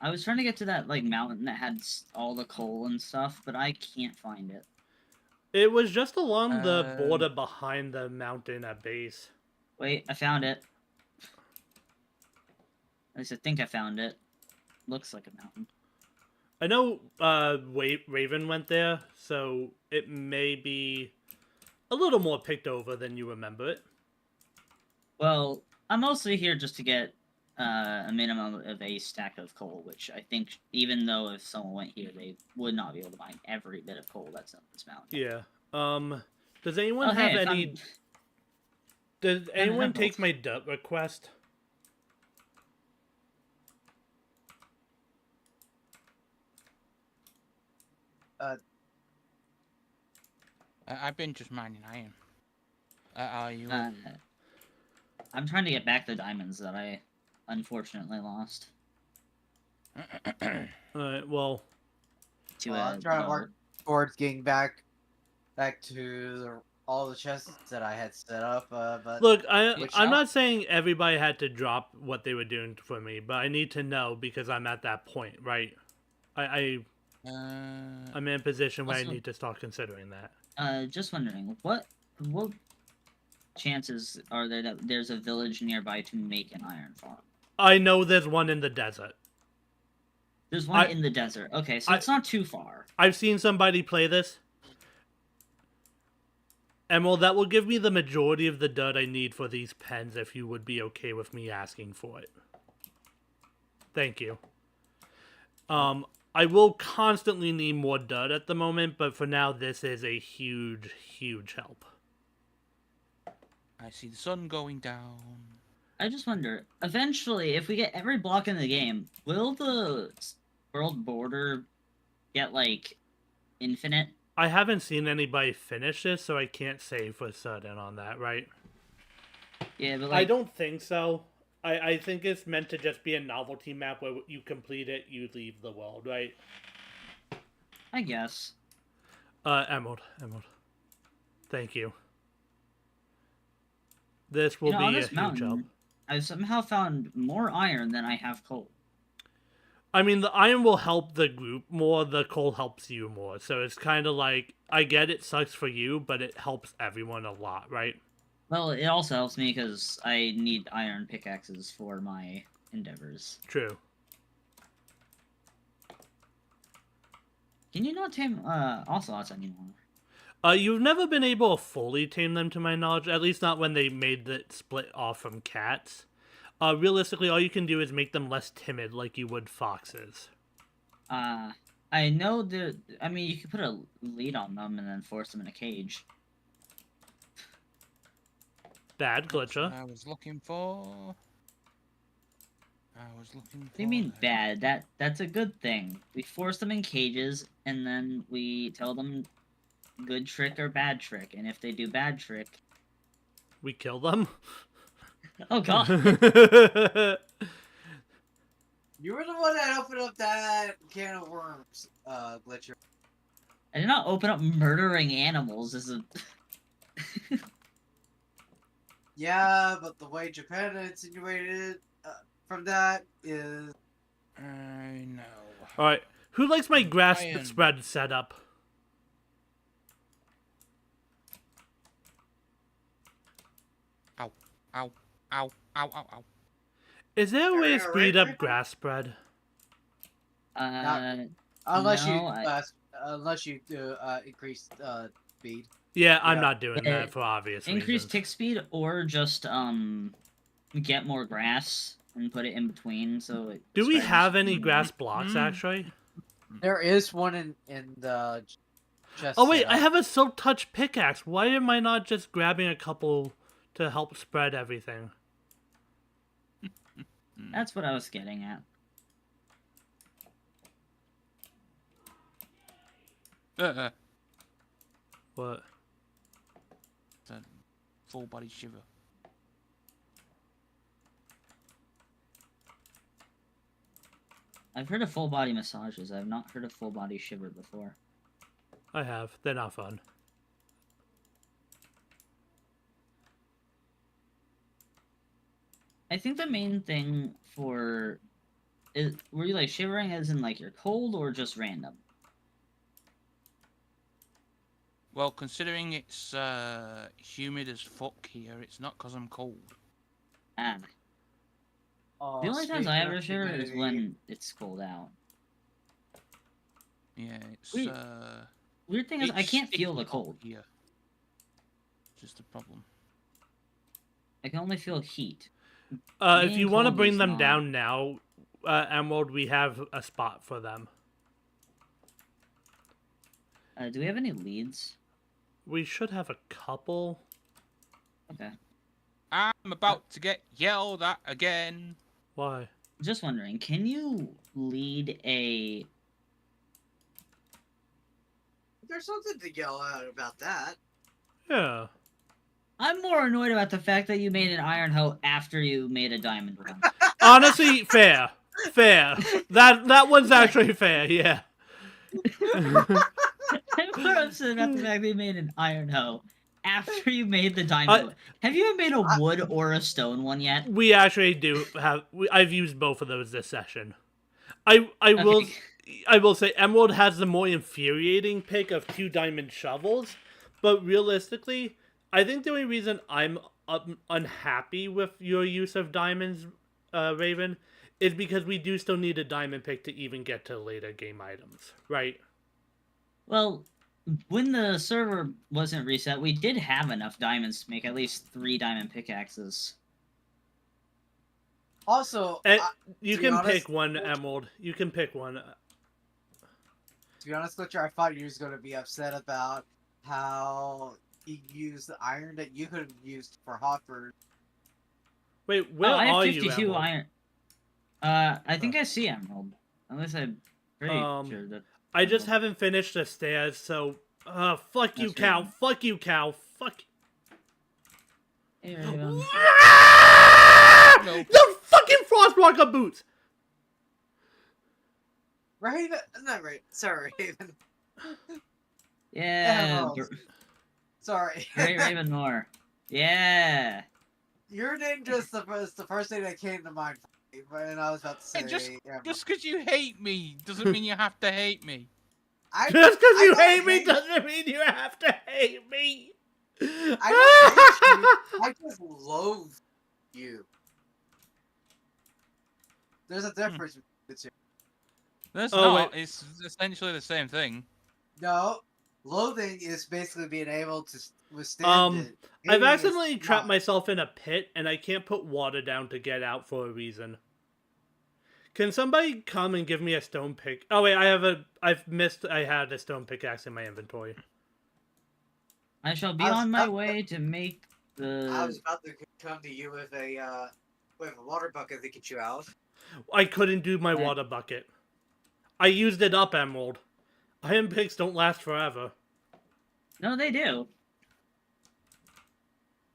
was trying to get to that like mountain that had all the coal and stuff, but I can't find it. It was just along the Um, border behind the mountain at base. Wait, I found it. At least I think I found it. Looks like a mountain. I know Raven went there, so it may be a little more picked over than you remember it. Well, I'm mostly here just to get a minimum of a stack of coal, which I think, even though if someone went here, they would not be able to mine every bit of coal that's on this mountain. Yeah. Does anyone Oh, have hey, I any... found- Did an anyone emerald. take my dirt request? I've been just mining iron. Are you? I'm trying to get back the diamonds that I unfortunately lost. Alright, well... To I'm trying to work towards getting back to all the chests that I had set up. But Look, Which I'm now- not saying everybody had to drop what they were doing for me, but I need to know because I'm at that point, right? I'm in a position where I Also- need to start considering that. Just wondering, what chances are there that there's a village nearby to make an iron farm? I know there's one in the desert. There's one I- in the desert. Okay, so I- it's not too far. I've seen somebody play this. Emerald, that will give me the majority of the dirt I need for these pens if you would be okay with me asking for it. Thank you. I will constantly need more dirt at the moment, but for now this is a huge, huge help. I see the sun going down. I just wonder, eventually, if we get every block in the game, will the world border get, like, infinite? I haven't seen anybody finish this, so I can't say for certain on that, right? Yeah, but, I like, don't think so. I think it's meant to just be a novelty map where you complete it, you leave the world, right? I guess. Emerald. Thank you. This will on be a this huge help. mountain, I've somehow found more iron than I have coal. I mean, the iron will help the group more, the coal helps you more. So it's kind of like, I get it sucks for you, but it helps everyone a lot, right? Well, it also helps me because I need iron pickaxes for my endeavors. True. Can you not tame ocelots anymore? You've never been able to fully tame them, to my knowledge. At least not when they made the split off from cats. Realistically, all you can do is make them less timid, like you would foxes. I know that. I mean, you could put a lead on them and then force them in a cage. Bad That's what glitcher. I was looking for. I was looking for. What do you mean bad? That's a good thing. We force them in cages and then we tell them good trick or bad trick, and if they do bad trick, We kill them. oh god. You were the one that opened up that can of worms, Glitcher. I did not open up murdering animals as a. Yeah, but the way Japan insinuated from that is... I know. Alright, who likes my grass Iron. spread setup? Ow, ow, ow, ow, ow. Is there a way to Area speed right up now? grass spread? Unless No, unless you do increase speed. Yeah, I'm Yeah. not doing Yeah, that for obvious increase reasons. tick speed or just get more grass and put it in between so it. Do we spreads. have any grass blocks, actually? There is one in the chest. Oh wait, I setup. have a silk touch pickaxe. Why am I not just grabbing a couple to help spread everything? That's what I was getting at. What? It's a full body shiver. I've heard of full body massages. I've not heard of full body shiver before. I have. They're not fun. I think the main thing for is were you like shivering as in like you're cold or just random? Well, considering it's humid as fuck here, it's not because I'm cold. Ah. Oh, The only times speaking I of ever shiver is humidity, when it's cold out. Yeah, it's Wait, Weird thing is I it's can't feel sticky the cold. here. Just a problem. I can only feel heat. If Being you want to cold bring is them not- down now, Emerald, we have a spot for them. Do we have any leads? We should have a couple. Okay. I'm about to get yelled at again. Why? Just wondering, can you lead a There's something to yell out about that. Yeah. I'm more annoyed about the fact that you made an iron hoe after you made a diamond one. Honestly, fair. Fair. That one's actually fair, yeah. I'm more upset about the fact that you made an iron hoe after you made the diamond one. Have you ever made a wood or a stone one yet? We actually do have. I've used both of those this session. I will. Okay. I will say Emerald has the more infuriating pick of 2 diamond shovels, but realistically, I think the only reason I'm unhappy with your use of diamonds, Raven, is because we do still need a diamond pick to even get to later game items, right? Well, when the server wasn't reset, we did have enough diamonds to make at least 3 diamond pickaxes. Also, And you to be can honest- pick one, Emerald. You can pick one. to be honest, Glitcher, I thought you was going to be upset about how he used the iron that you could have used for Hopper. Wait, where I have are 52 you, Emerald? iron. I think I see Emerald. Unless I'm pretty sure that. I just haven't finished the stairs, so... fuck you, That's cow. right. Fuck you, cow. Fuck... Hey, Raven. No. The fucking Frostwalker boots! Raven? Not Raven. Sorry, Raven. Yeah. Emerald. Sorry. Great Raven more. Yeah. Your name just the first thing that came to mind for me, and I was about to say. Hey, just Emerald. just because you hate me doesn't mean you have to hate me. Just because you don't hate me doesn't mean you have to hate me. I don't hate you. I just loathe you. There's a difference between the two. There's Oh, not. wait. It's essentially the same thing. No, loathing is basically being able to withstand it. I've Hating is accidentally trapped not. myself in a pit, and I can't put water down to get out for a reason. Can somebody come and give me a stone pick? Oh wait, I've missed. I had a stone pickaxe in my inventory. I shall be I was on my about way to make I was the. about to come to you with a water bucket to get you out. I couldn't do my Right. water bucket. I used it up, Emerald. Iron picks don't last forever. No, they do.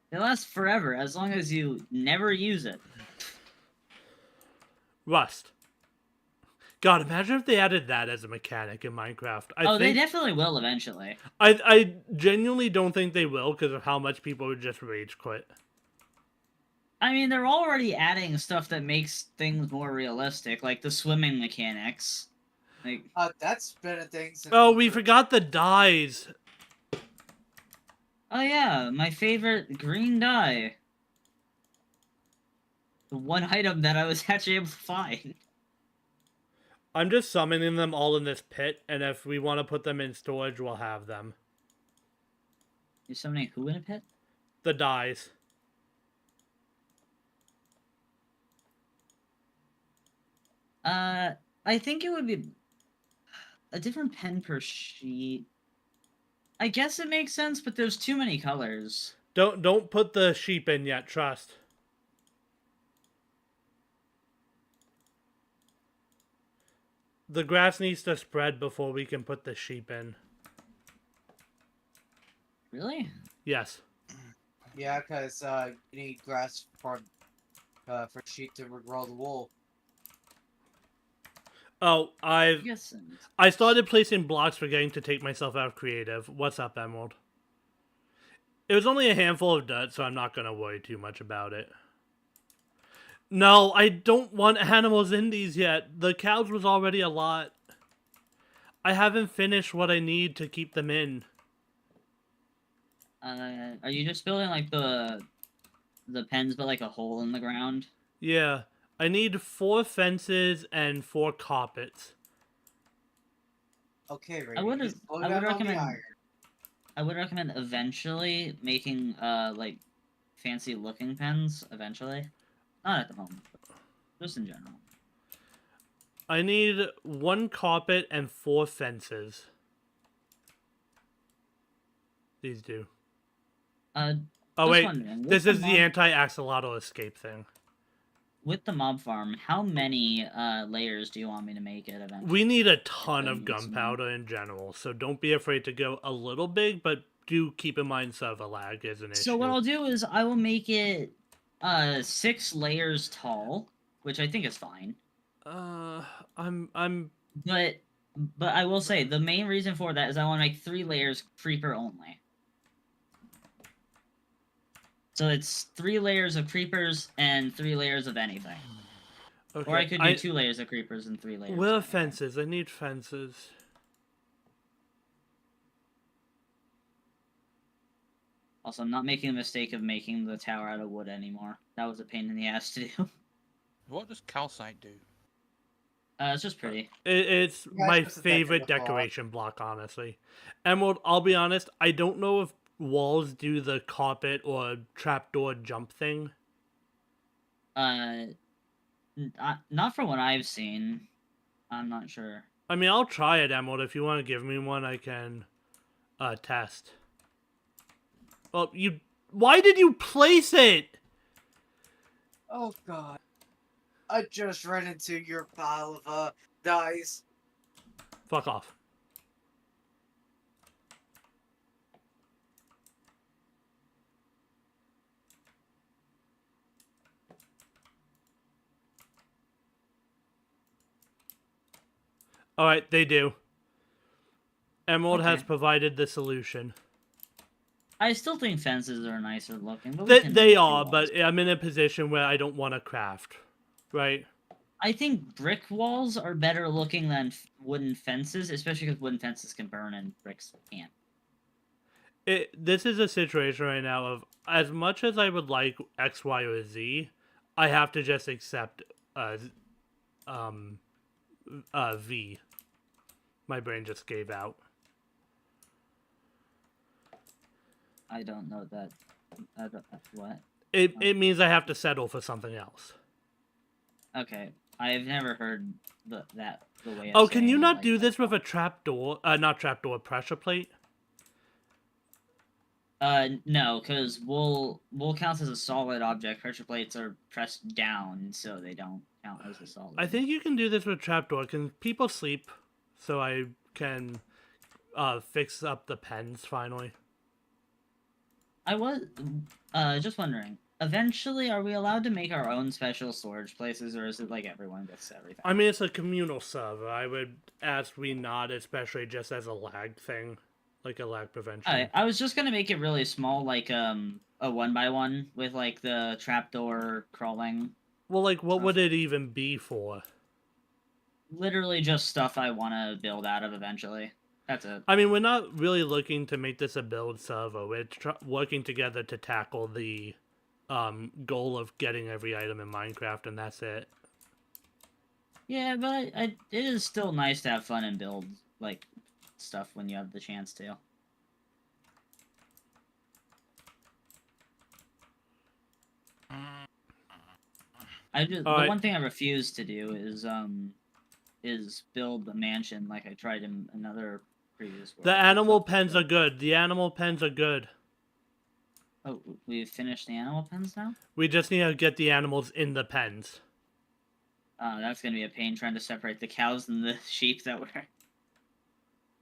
They last forever as long as you never use it. Rust. God, imagine if they added that as a mechanic in Minecraft. They definitely will eventually. I genuinely don't think they will because of how much people would just rage quit. I mean, they're already adding stuff that makes things more realistic, like the swimming mechanics. Like, That's been a thing since. Oh, we forgot the dyes. oh yeah, my favorite green dye. The one item that I was actually able to find. I'm just summoning them all in this pit, and if we want to put them in storage, we'll have them. You're summoning who in a pit? The dyes. I think it would be a different pen per sheet. I guess it makes sense, but there's too many colors. Don't put the sheep in yet, trust. The grass needs to spread before we can put the sheep in. Really? Yes. Yeah, because you need grass for sheep to grow the wool. Oh, Yes. I started placing blocks forgetting to take myself out of creative. What's up, Emerald? It was only a handful of dirt, so I'm not going to worry too much about it. No, I don't want animals in these yet. The cows was already a lot. I haven't finished what I need to keep them in. Are you just building like the pens, but like a hole in the ground? Yeah, I need 4 fences and 4 carpets. Okay, Ray. I would just slow down on the recommend. iron. I would recommend eventually making like fancy looking pens. Eventually, not at the moment, but just in general. I need 1 carpet and 4 fences. These do. Oh Just wait, wondering, this with is the the mob- anti-axolotl escape thing. With the mob farm, how many layers do you want me to make it eventually? We need a ton I of need some- gunpowder in general, so don't be afraid to go a little big, but do keep in mind server lag is an issue. So what I'll do is I will make it 6 layers tall, which I think is fine. I'm But I will say the main reason for that is I want to make 3 layers creeper only. So it's 3 layers of creepers and 3 layers of anything. okay. Or I could do 2 layers of creepers and 3 layers. Where are of anything. fences? I need fences. Also, I'm not making the mistake of making the tower out of wood anymore. That was a pain in the ass to do. What does calcite do? It's just pretty. It's guys my just a favorite decorative block. decoration block, honestly. Emerald, I'll be honest, I don't know if walls do the carpet or trapdoor jump thing. Not from what I've seen. I'm not sure. I mean, I'll try it, Emerald. If you want to give me one, I can test. Well, why did you place it? Oh god. I just ran into your pile of dice. Fuck off. Alright, they do. Emerald has Okay. provided the solution. I still think fences are nicer looking. But we can They do are, walls. but I'm in a position where I don't want to craft, right? I think brick walls are better looking than wooden fences, especially because wooden fences can burn and bricks can't. This is a situation right now of, as much as I would like X, Y, or Z, I have to just accept V. My brain just gave out. I don't know that. What? It means I have to settle for something else. Okay, I've never heard the way. Oh, of can you saying, not like, do that. this with a trapdoor? Not trapdoor, pressure plate? No, because wool counts as a solid object. Pressure plates are pressed down, so they don't count as a solid. I think you can do this with trapdoor. Can people sleep so I can fix up the pens finally? I was just wondering. Eventually, are we allowed to make our own special storage places, or is it like everyone gets everything? I mean, it's a communal server. I would ask we not, especially just as a lag thing, like a lag prevention. I was just gonna make it really small, like a 1x1 with like the trapdoor crawling. Well, like, what stuff. would it even be for? Literally just stuff I want to build out of eventually. That's it. I mean, we're not really looking to make this a build server. We're working together to tackle the goal of getting every item in Minecraft, and that's it. Yeah, but it is still nice to have fun and build like stuff when you have the chance to. The one thing I refuse to do is build a mansion like I tried in another previous world. The animal pens are good. The animal pens are good. Oh, we've finished the animal pens now? We just need to get the animals in the pens. That's gonna be a pain trying to separate the cows and the sheep that were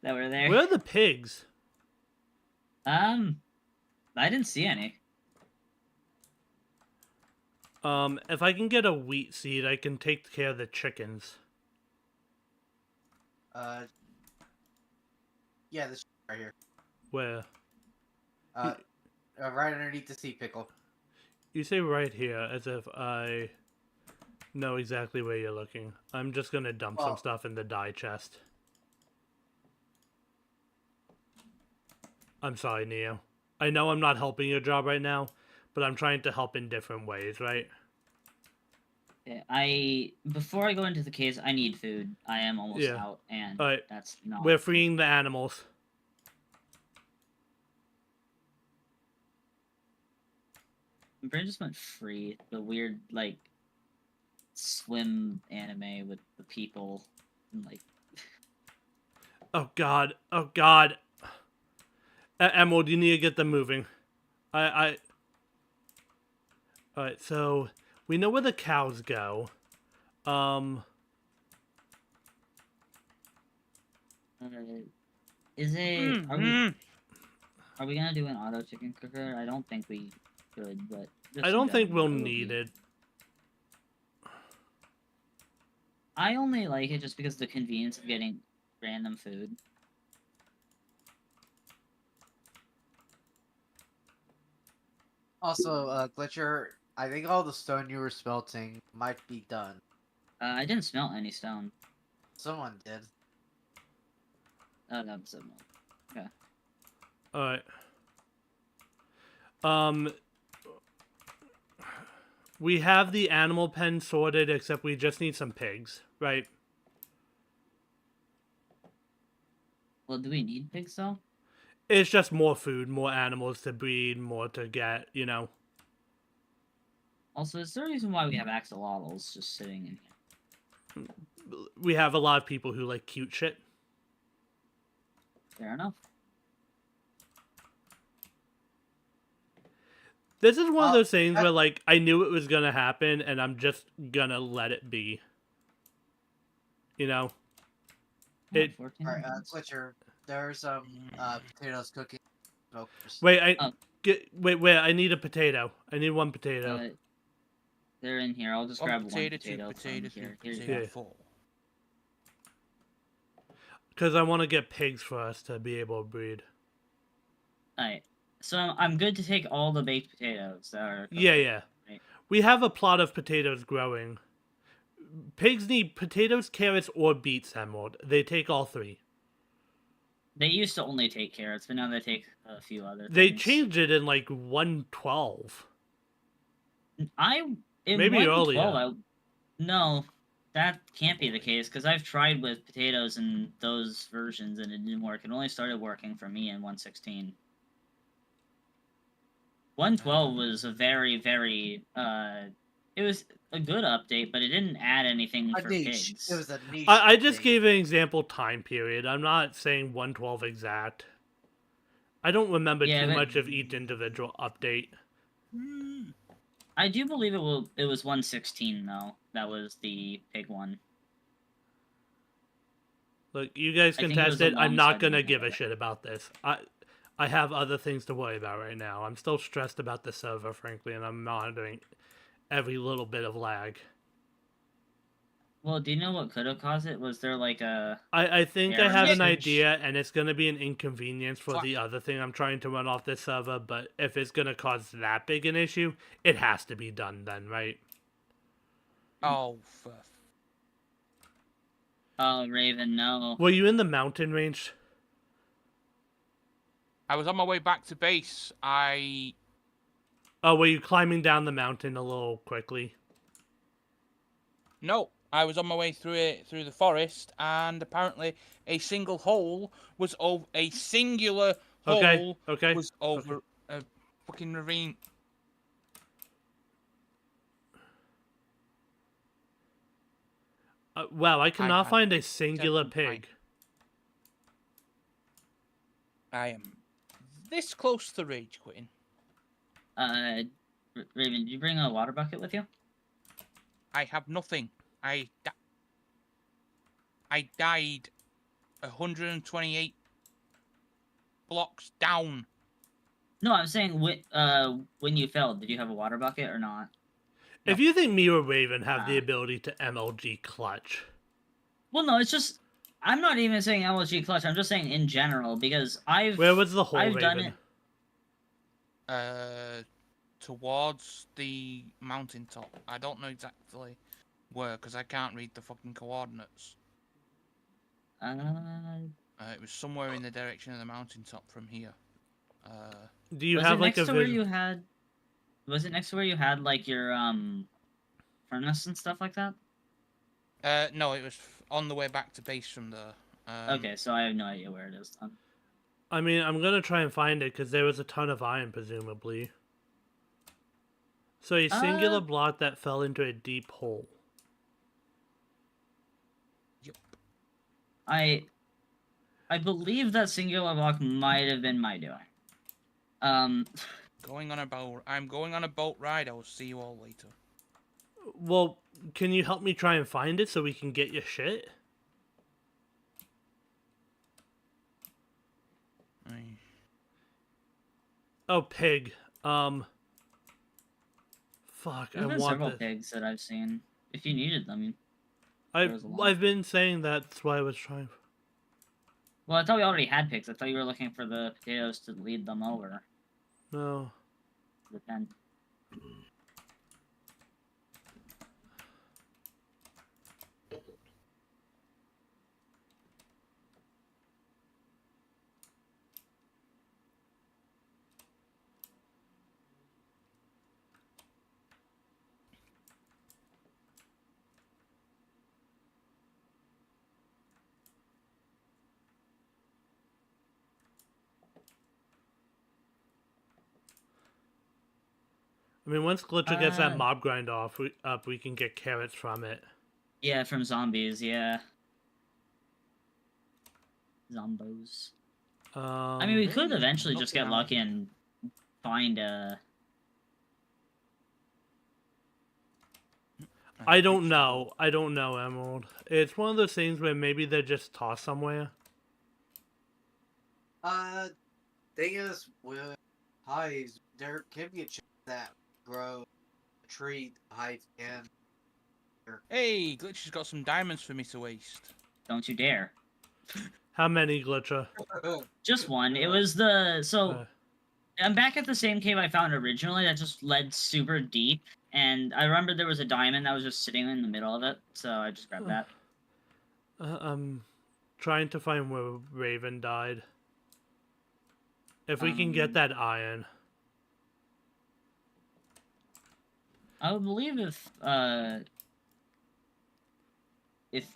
there. Where are the pigs? I didn't see any. If I can get a wheat seed, I can take care of the chickens. Yeah, this right here. Where? Right underneath the sea pickle. You say right here, as if I know exactly where you're looking. I'm just gonna dump some stuff in the dye chest. I'm sorry, Neo. I know I'm not helping your job right now, but I'm trying to help in different ways, right? Yeah, before I go into the case, I need food. I am almost out, and that's not... We're freeing the animals. My brain just went free. The weird, like, swim anime with the people, and, like... Oh god, oh god. Emerald, you need to get them moving. Alright, so we know where the cows go. Is it... Are we gonna do an auto chicken cooker? I don't think we could, but... I don't think we'll need it. I only like it just because of the convenience of getting random food. Also, Glitcher, I think all the stone you were smelting might be done. I didn't smelt any stone. Someone did. Oh, that was someone. Okay. Alright. We have the animal pen sorted, except we just need some pigs, right? Well, do we need pigs, though? It's just more food, more animals to breed, more to get, you know. Also, is there a reason why we have axolotls just sitting in here? We have a lot of people who like cute shit. Fair enough. This is one of those things where, like, I knew it was gonna happen, and I'm just gonna let it be. You know? Alright, Glitcher, there's potatoes cooking. Wait, wait, I need a potato. I need one potato. They're in here. I'll just grab one potato. Here. Because I want to get pigs for us to be able to breed. Alright. So I'm good to take all the baked potatoes that are. Yeah, cooked, yeah. right? We have a plot of potatoes growing. Pigs need potatoes, carrots, or beets, Emerald. They take all three. They used to only take carrots, but now they take a few other They things. changed it in like 112. In Maybe 112, earlier. no, that can't be the case because I've tried with potatoes and those versions and it didn't work. It only started working for me in 116. 112 was a very, very it was a good update, but it didn't add anything A for niche. pigs. It was a niche. I just update. gave an example time period. I'm not saying 112 exact. I don't remember Yeah, too but- much of each individual update. I do believe it was 116 though. That was the pig one. Look, you guys I can think it test was it. I'm not alongside gonna the give a other. shit about this. I have other things to worry about right now. I'm still stressed about the server, frankly, and I'm monitoring every little bit of lag. Well, do you know what could have caused it? Was there like a I think I error have an message? idea, and it's gonna be an inconvenience for Fuck. the other thing I'm trying to run off this server, but if it's gonna cause that big an issue, it has to be done then, right? Oh, Oh, Raven, no. Were you in the mountain range? I was on my way back to base. Oh, were you climbing down the mountain a little quickly? No, I was on my way through the forest, and apparently a single hole was over a singular Okay, hole okay. was over a fucking ravine. Wow, I cannot had find a singular seven pints. pig. I am this close to rage quitting. Raven, did you bring a water bucket with you? I have nothing. I died 128 blocks down. No, I'm saying when you fell, did you have a water bucket or not? If you think me or Raven have the Ah. ability to MLG clutch, Well, no, it's just I'm not even saying LG clutch. I'm just saying in general because where was the hole, I've Raven? done it. Towards the mountaintop. I don't know exactly where, because I can't read the fucking coordinates. It was somewhere in the direction of the mountaintop from here. Do you was have it like next a to where vision? you had? Was it next to where you had like your furnace and stuff like that? No, it was on the way back to base from there. Okay, so I have no idea where it is then. I mean, I'm gonna try and find it because there was a ton of iron, presumably. So a singular block that fell into a deep hole. I believe that singular block might have been my doing. I'm going on a boat ride. I will see you all later. Well, can you help me try and find it so we can get your shit? Oh, pig. Fuck, There's I been want several this. pigs that I've seen. If you needed them. there was a lot. I've been saying that's why I was trying. Well, I thought we already had pigs. I thought you were looking for the potatoes to lead them over No. to the pen. I mean, once Glitcher gets that Uh, mob grind up, we can get carrots from it. Yeah, from zombies, yeah. Zombos. I mean, we could eventually just get lucky and find a... I don't know. I don't know, Emerald. It's one of those things where maybe they're just tossed somewhere. Thing is, with hives, there can be a chance that grow a tree hive can. Hey, Glitch has got some diamonds for me to waste. Don't you dare. How many, Glitcher? Just one. It was the... So, I'm back at the same cave I found originally that just led super deep, and I remember there was a diamond that was just sitting in the middle of it, so I just grabbed that. I'm trying to find where Raven died. If we can get that iron. I would believe if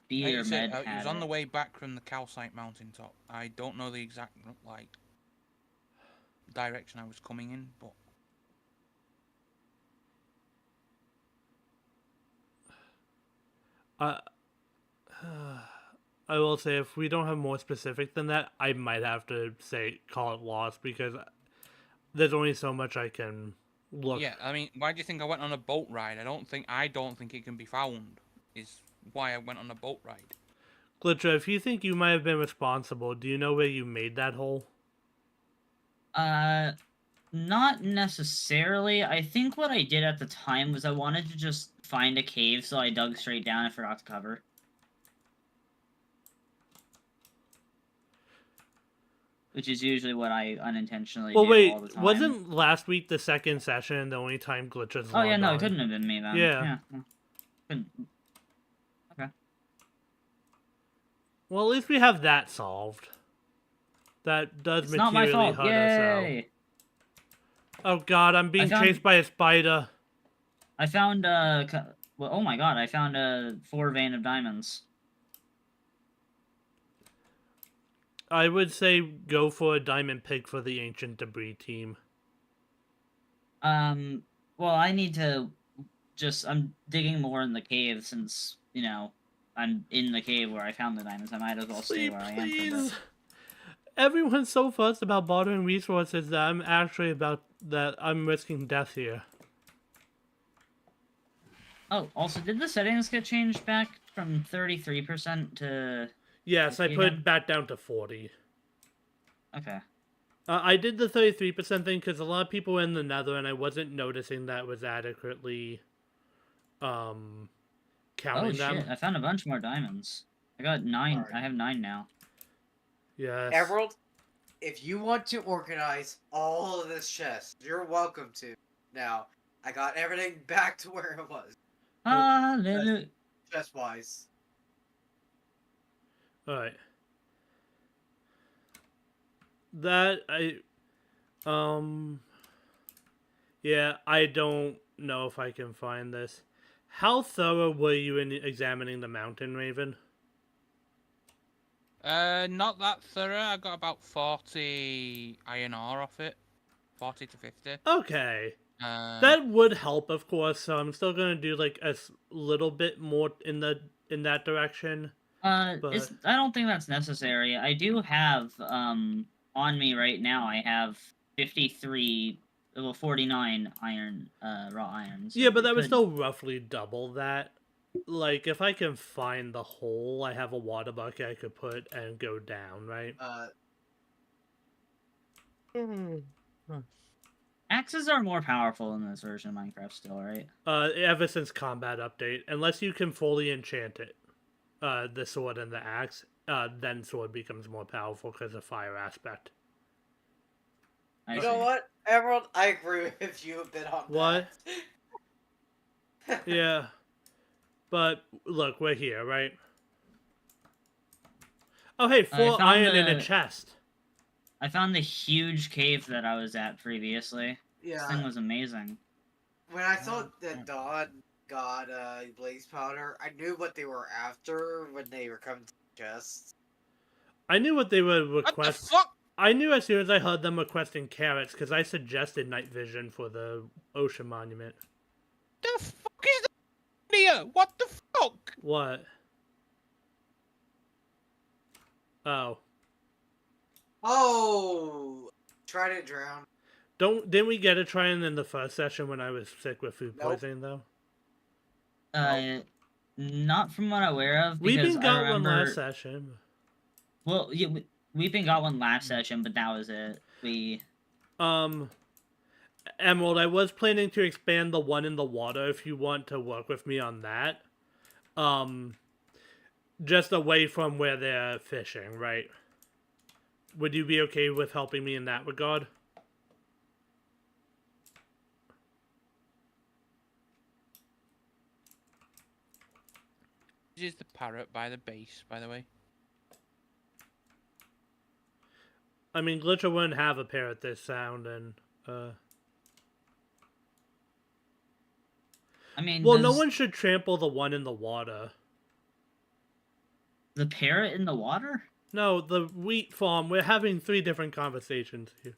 B Like or I said, Med he had was on it. the way back from the calcite mountaintop. I don't know the exact like direction I was coming in, but I will say, if we don't have more specific than that, I might have to say call it lost, because there's only so much I can look. yeah. I mean, why do you think I went on a boat ride? I don't think it can be found. Is why I went on a boat ride. Glitcher, if you think you might have been responsible, do you know where you made that hole? Not necessarily. I think what I did at the time was I wanted to just find a cave, so I dug straight down and forgot to cover. Which is usually what I unintentionally Well, do wait, all the time. wasn't last week the second session the only time Glitcher's Oh yeah, logged no, on? it couldn't have been me then. Yeah. No. Couldn't. Okay. Well, at least we have that solved. That does It's not my materially fault. hurt us out. Yay! Oh god, I'm being chased by a spider. I found well, oh my god, I found a 4 vein of diamonds. I would say go for a diamond pick for the ancient debris team. Well, I need to I'm digging more in the cave since, you know, I'm in the cave where I found the diamonds. I might as well stay where I am for a Please. bit. Everyone's so fussed about bartering resources that I'm risking death here. Oh, also, did the settings get changed back from 33% to... Yes, I 50 put again? it back down to 40. Okay. I did the 33% thing because a lot of people were in the nether and I wasn't noticing that was adequately counting Oh, them. shit, I found a bunch more diamonds. I got 9. Alright. I have 9 now. Yes. Emerald, if you want to organize all of this chest, you're welcome to. Now, I got everything back to where it was, Hallelujah. chest-wise. Alright. Yeah, I don't know if I can find this. How thorough were you in examining the mountain, Raven? Not that thorough. I got about 40 iron ore off it. 40 to 50. Okay. That That would help, of course, so I'm still gonna do like a little bit more in that direction. I don't think that's necessary. I do have, on me right now, I have 49 iron, raw irons. Yeah, but that would still roughly double that. Like, if I can find the hole, I have a water bucket I could put and go down, right? Axes are more powerful in this version of Minecraft still, right? Ever since combat update, unless you can fully enchant it, the sword and the axe, then sword becomes more powerful because of fire aspect. You know what, Emerald? I agree with you a bit on What? that. Yeah. But, look, we're here, right? Oh, hey, 4 iron in a chest. I found the huge cave that I was at previously. This thing Yeah. was amazing. When I saw that Dawn got blaze powder, I knew what they were after when they were coming to the chests. I knew what they would What the request. fuck? I knew as soon as I heard them requesting carrots, because I suggested night vision for the ocean monument. The fuck is that here? What the fuck? What? Oh. Oh! Try to drown. Didn't we get a try-in in the first session when I was sick with food Nope. poisoning, though? Not from what I'm aware of. Because Weeping got one remember... last session. Well, yeah, Weeping got one last session, but that was it. Emerald, I was planning to expand the one in the water if you want to work with me on that. Just away from where they're fishing, right? Would you be okay with helping me in that regard? is the parrot by the base, by the way? I mean, Glitcher wouldn't have a parrot this sound, and I mean, well, no does one should trample the one in the water. the parrot in the water? No, the wheat farm. We're having 3 different conversations here.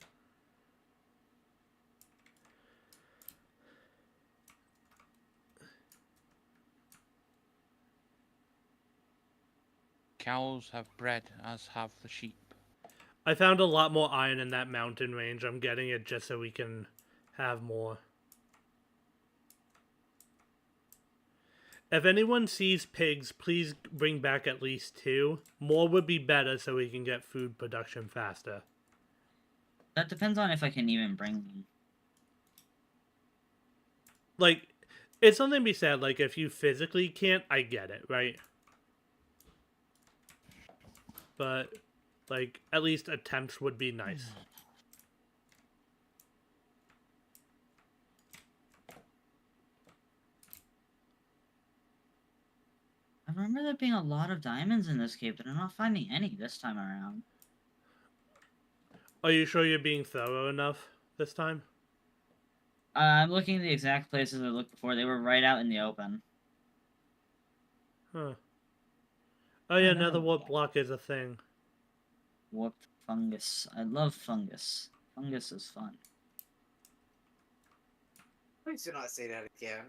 Cows have bread, as have the sheep. I found a lot more iron in that mountain range. I'm getting it just so we can have more. If anyone sees pigs, please bring back at least 2. More would be better so we can get food production faster. That depends on if I can even bring them. Like, it's something to be said, like, if you physically can't, I get it, right? But, like, at least attempts would be nice. I remember there being a lot of diamonds in this cave, but I'm not finding any this time around. Are you sure you're being thorough enough this time? I'm looking at the exact places I looked before. They were right out in the open. Huh. Oh yeah, I know. another warp block is a thing. Warped fungus. I love fungus. Fungus is fun. Please do not say that again.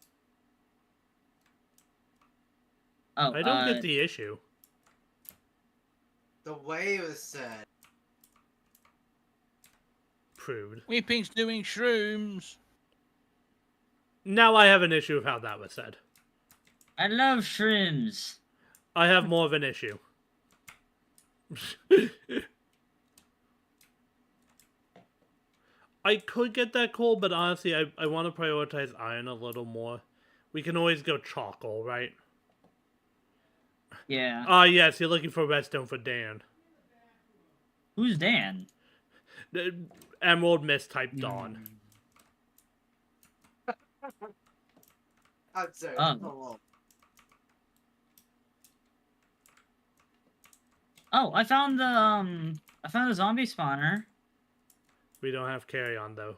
Oh, I don't get the issue. The way it was said. Prude. Weeping's doing shrooms. Now I have an issue of how that was said. I love shrooms. I have more of an issue. I could get that coal, but honestly, I want to prioritize iron a little more. We can always go charcoal, right? Yeah. Ah, yes, you're looking for redstone for Dan. Who's Dan? The Emerald Mist type Dawn. I'm sorry. Oh. Oh, I found the zombie spawner. We don't have carry on though.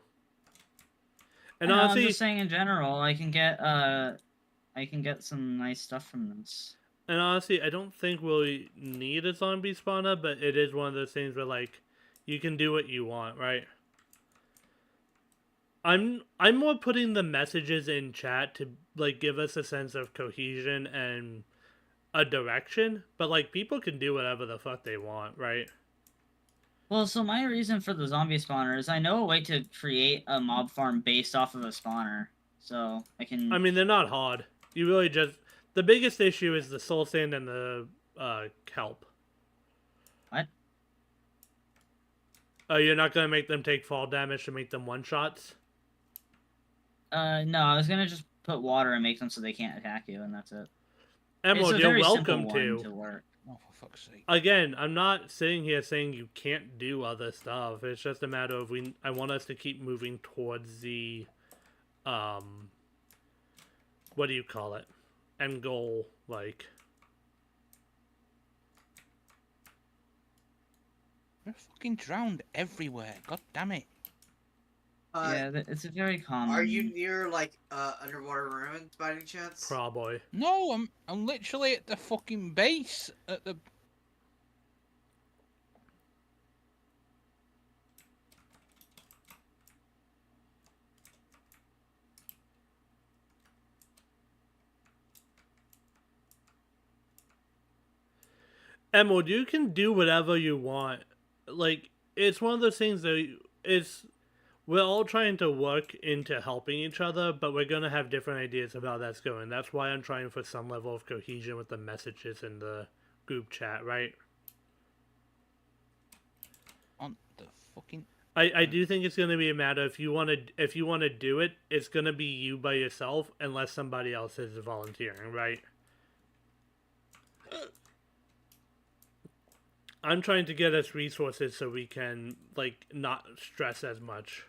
And And honestly, I'm just saying in general, I can get some nice stuff from this. And honestly, I don't think we'll need a zombie spawner, but it is one of those things where, like, you can do what you want, right? I'm more putting the messages in chat to, like, give us a sense of cohesion and a direction, but, like, people can do whatever the fuck they want, right? Well, so my reason for the zombie spawner is I know a way to create a mob farm based off of a spawner. So, I can... I mean, they're not hard. You really just... The biggest issue is the soul sand and the kelp. What? Oh, you're not gonna make them take fall damage to make them one-shots? No, I was gonna just put water and make them so they can't attack you, and that's it. Emerald, It's a you're very welcome simple one to. to work. Oh, for fuck's sake. Again, I'm not sitting here saying you can't do other stuff. It's just a matter of I want us to keep moving towards the, what do you call it? End goal, like. We're fucking drowned everywhere. God damn it. Yeah, it's a very common... Are you near like underwater ruins by any chance? Probably. No, I'm literally at the fucking base at the. Emerald, you can do whatever you want. Like, it's one of those things that we're all trying to work into helping each other, but we're going to have different ideas of how that's going. That's why I'm trying for some level of cohesion with the messages in the group chat, right? On the fucking. I do think it's going to be a matter if you want to do it, it's going to be you by yourself unless somebody else is volunteering, right? I'm trying to get us resources so we can, like, not stress as much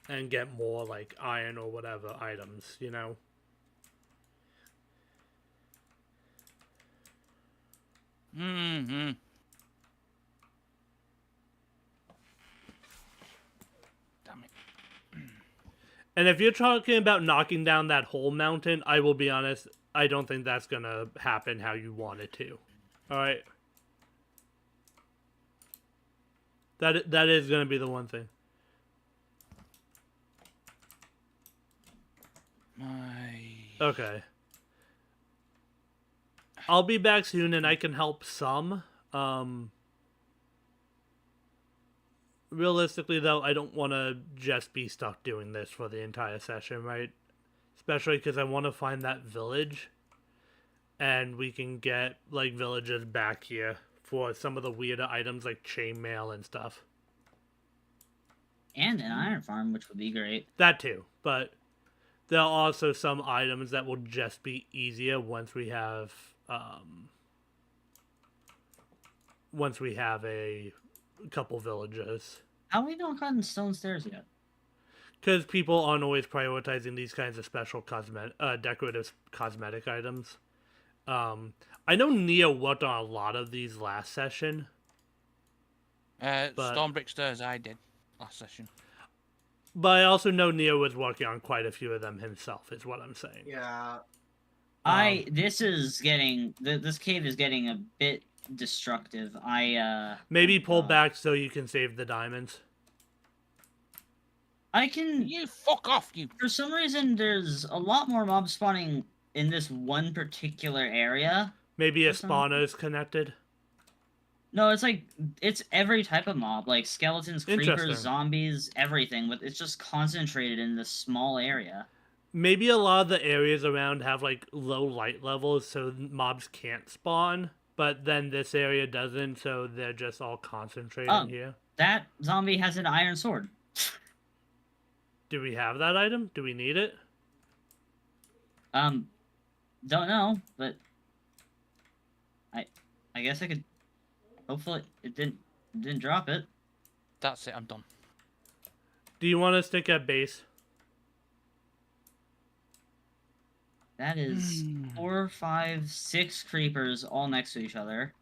and get more, like, iron or whatever items, you know? Mm-hmm. Damn it. And if you're talking about knocking down that whole mountain, I will be honest, I don't think that's gonna happen how you want it to. Alright? That is gonna be the one thing. Okay. I'll be back soon and I can help some. Realistically, though, I don't want to just be stuck doing this for the entire session, right? Especially because I want to find that village. And we can get, like, villagers back here for some of the weirder items like chainmail and stuff. And an iron farm, which would be great. That too, but there are also some items that will just be easier once we have a couple villagers. How have we not gotten stone stairs yet? Because people aren't always prioritizing these kinds of special decorative cosmetic items. I know Nia worked on a lot of these last session. Stone brick stairs I did last session. But I also know Nia was working on quite a few of them himself, is what I'm saying. Yeah. This cave is getting a bit destructive. Maybe pull back so you can save the diamonds. I can. You fuck off, you. For some reason, there's a lot more mobs spawning in this one particular area. Maybe a spawner is connected. No, it's every type of mob, like skeletons, creepers, zombies, everything. But it's just concentrated in this small area. Maybe a lot of the areas around have like low light levels, so mobs can't spawn. But then this area doesn't, so they're just all concentrated here. That zombie has an iron sword. Do we have that item? Do we need it? Don't know, but I guess I could. Hopefully, it didn't drop it. That's it. I'm done. Do you want to stick at base? That is 4, 5, 6 creepers all next to each other.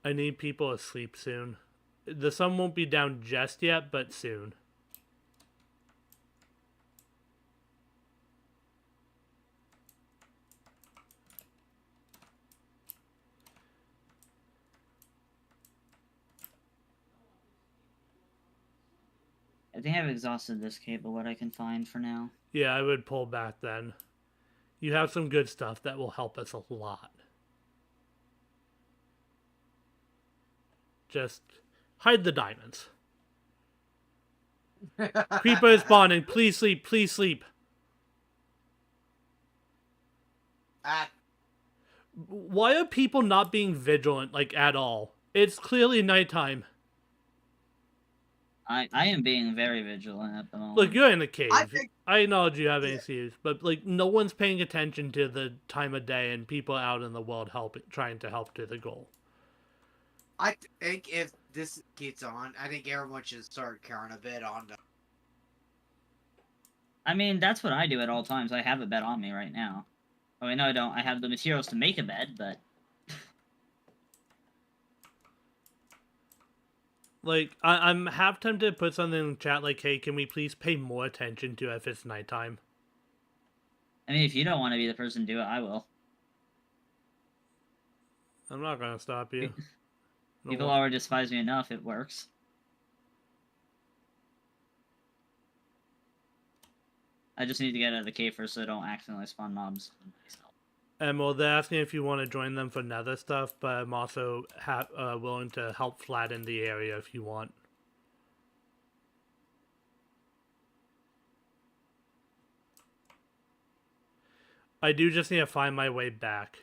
I need people asleep soon. The sun won't be down just yet, but soon. I think I've exhausted this cable, what I can find for now. Yeah, I would pull back then. You have some good stuff that will help us a lot. Just hide the diamonds. Creeper is spawning. Please sleep. Please sleep. Why are people not being vigilant, like, at all? It's clearly nighttime. I am being very vigilant at the moment. Look, you're in the cave. I think- acknowledge you have issues, but, like, no one's paying attention to the time of day and people out in the world trying to help to the goal. I think if this keeps on, I think everyone should start caring a bit on the... I mean, that's what I do at all times. I have a bed on me right now. Oh, I know I don't. I have the materials to make a bed, but... Like, I'm half tempted to put something in the chat like, hey, can we please pay more attention to if it's nighttime? I mean, if you don't want to be the person to do it, I will. I'm not gonna stop you. People already despise me enough, it works. I just need to get out of the cave first so I don't accidentally spawn mobs on myself. And well, they're asking if you want to join them for nether stuff, but I'm also willing to help flatten the area if you want. I do just need to find my way back.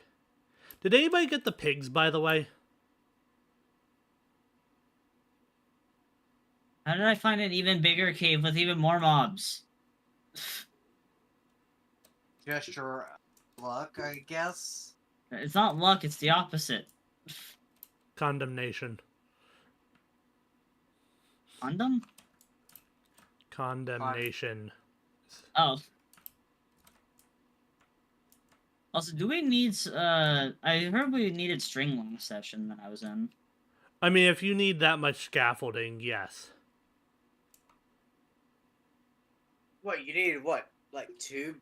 Did anybody get the pigs, by the way? How did I find an even bigger cave with even more mobs? Just your luck, I guess. It's not luck, it's the opposite. Condemnation. Condom? Condemnation. Oh. Also, do we need, I heard we needed string last session that I was in. I mean, if you need that much scaffolding, yes. What, you needed what? Like 2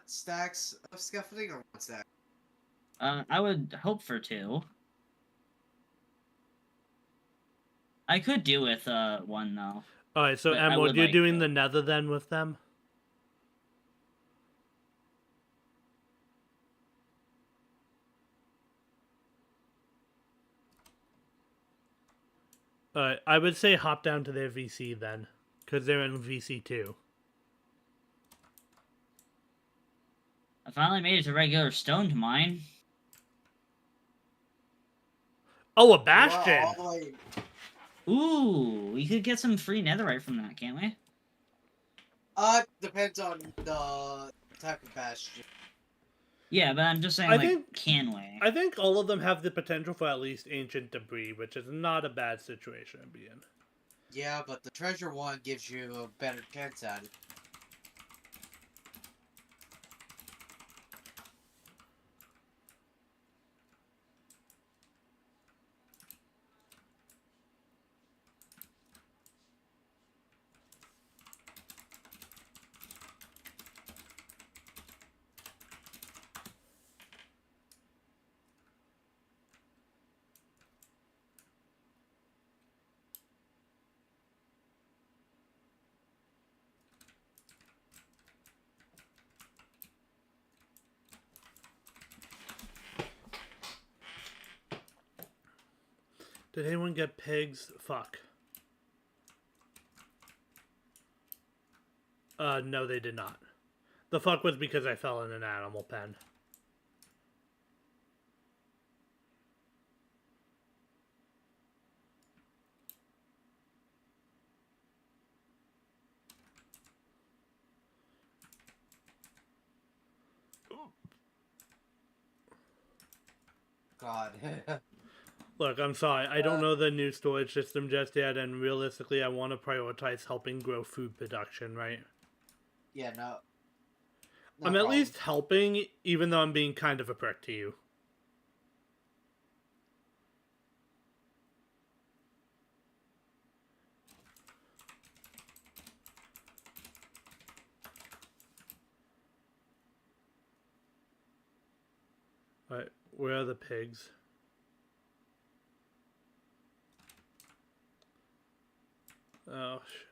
stacks of scaffolding or 1 stack? I would hope for 2. I could do with, 1, though. Alright, so But I Emerald, would you're like doing to. the nether then with them? Alright, I would say hop down to their VC then. Because they're in VC 2. I finally made it to regular stone to mine. Oh, a You are bastion! all the way... Ooh, we could get some free netherite from that, can't we? Depends on the type of bastion. Yeah, but I'm just saying, I like, think- can we? I think all of them have the potential for at least ancient debris, which is not a bad situation to be in. Yeah, but the treasure one gives you a better chance at it. Did anyone get pigs? Fuck. No, they did not. The fuck was because I fell in an animal pen. God. Look, I'm sorry. I don't know the new storage system just yet, and realistically, I want to prioritize helping grow food production, right? Yeah, no. I'm at least helping, even though I'm being kind of a prick to you. Alright, where are the pigs? Oh, shit.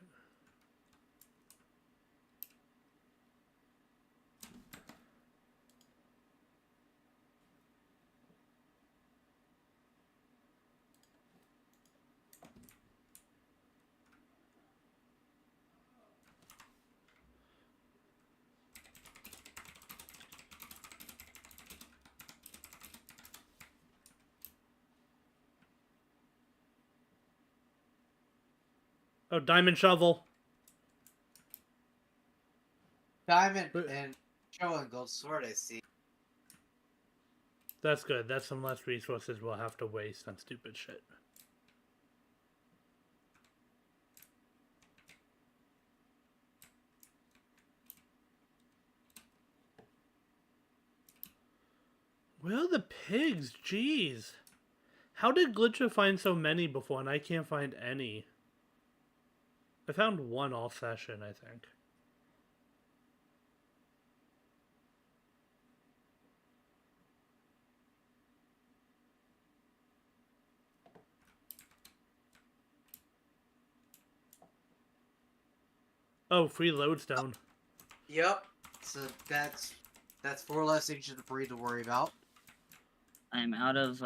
Oh, diamond shovel. Diamond But- and shovel and gold sword, I see. That's good. That's some less resources we'll have to waste on stupid shit. Where are the pigs? Jeez. How did Glitcher find so many before and I can't find any? I found one all session, I think. Oh, free lodestone. Yep. So that's 4 less ancient debris to worry about. I'm out of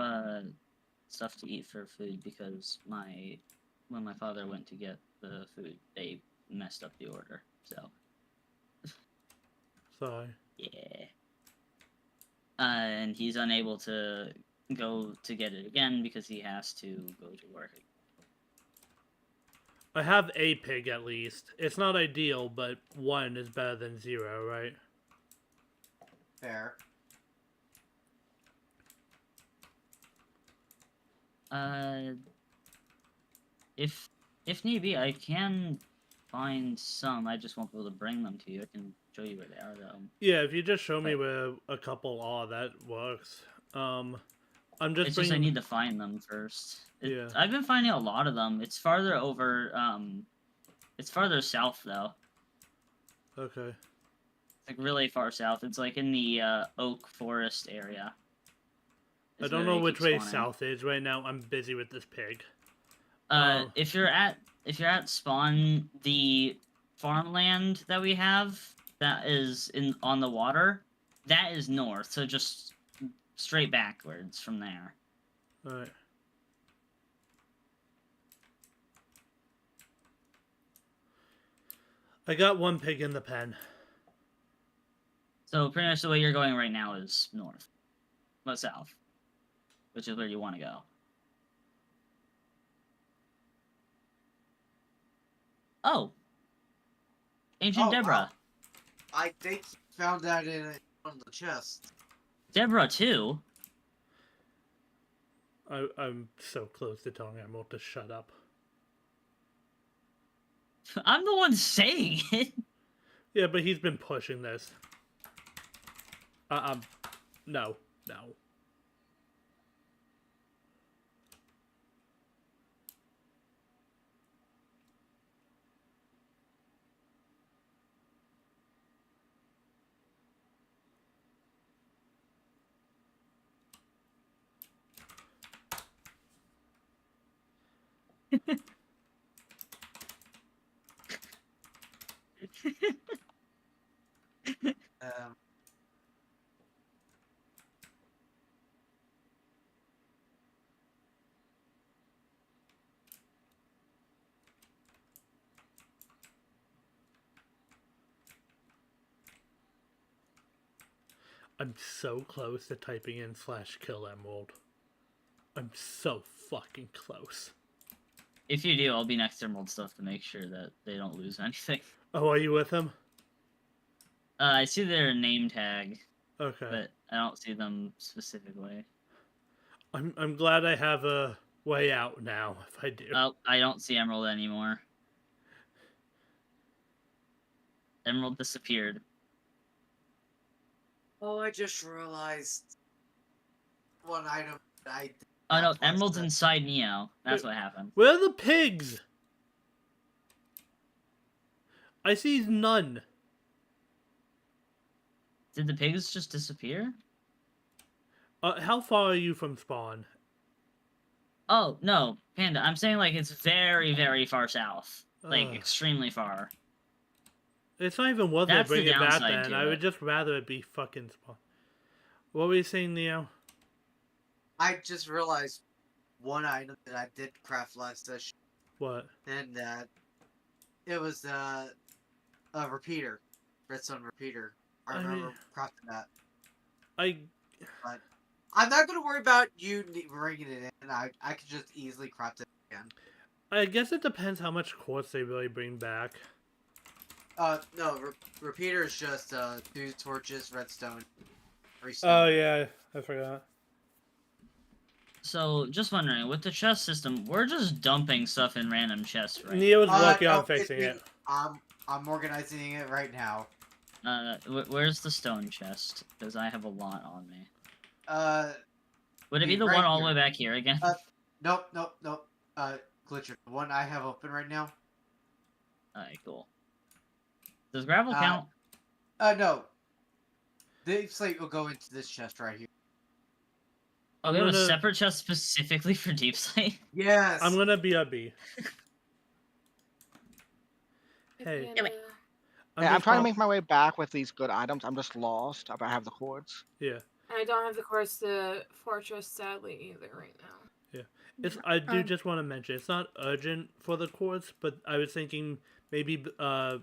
stuff to eat for food because when my father went to get the food, they messed up the order. So Sorry. yeah, and he's unable to go to get it again because he has to go to work. I have a pig at least. It's not ideal, but 1 is better than 0, right? Fair. If if need be, I can find some. I just won't be able to bring them to you. I can show you where they are, though. Yeah, if you just show me But- where a couple are, that works. I'm just It's bringing. just I need to find them first. Yeah. I've been finding a lot of them. It's farther over. It's farther south though. Okay. Like really far south. It's like in the oak forest area. I is don't where know they which keep way spawning. south is right now. I'm busy with this pig. If you're at spawn, the farmland that we have that is on the water, that is north. So just straight backwards from there. Alright. I got one pig in the pen. So pretty much the way you're going right now is north, but south, which is where you want to go. Oh, Ancient Oh, Deborah. I think you found that in one of the chests. Deborah too. I'm so close to telling Emerald to shut up. I'm the one saying it. Yeah, but he's been pushing this. No. Um, I'm so close to typing in /kill Emerald. I'm so fucking close. If you do, I'll be next to Emerald stuff to make sure that they don't lose anything. Oh, are you with him? I see their name tag, Okay. but I don't see them specifically. I'm glad I have a way out now, if I do. Oh, I don't see Emerald anymore. Emerald disappeared. oh, I just realized one item that I. Oh no, was Emerald's the- inside Neo. That's Wait. what happened. Where are the pigs? I see none. Did the pigs just disappear? How far are you from spawn? Oh, no, Panda, I'm saying like it's very, very far south. Like Ugh. extremely far. It's not even worth That's it the bringing it back downside then. to I it. would just rather it be fucking spawn. What were you saying, Neo? I just realized one item that I did craft last session, What? and that it was a repeater, redstone repeater. I I remember mean- crafting that. I I'm not gonna worry about you bringing it in. I could just easily craft it again. guess it depends how much quartz they really bring back. No, repeater is just 2 torches, redstone, 3 Oh stone. yeah, I forgot. So, just wondering, with the chest system, we're just dumping stuff in random chests, right? Neo was working no, on fixing it. I'm organizing it right now. Where's the stone chest? Because I have a lot on me. Would it be be the right one all the here. way back here again? Nope. Glitcher, the one I have open right now. Alright, cool. Does gravel Uh, count? No. The slate will go into this chest right here. Oh, we have a gonna- separate chest specifically for deep slate? Yes. I'm gonna BRB. Hey. Panda. Yeah, I'm just trying to pop- make my way back with these good items. I'm just lost. I have the cords. Yeah, I don't have the course to Fortress, sadly, either right now. I do Um, just want to mention it's not urgent for the quartz, but I was thinking maybe of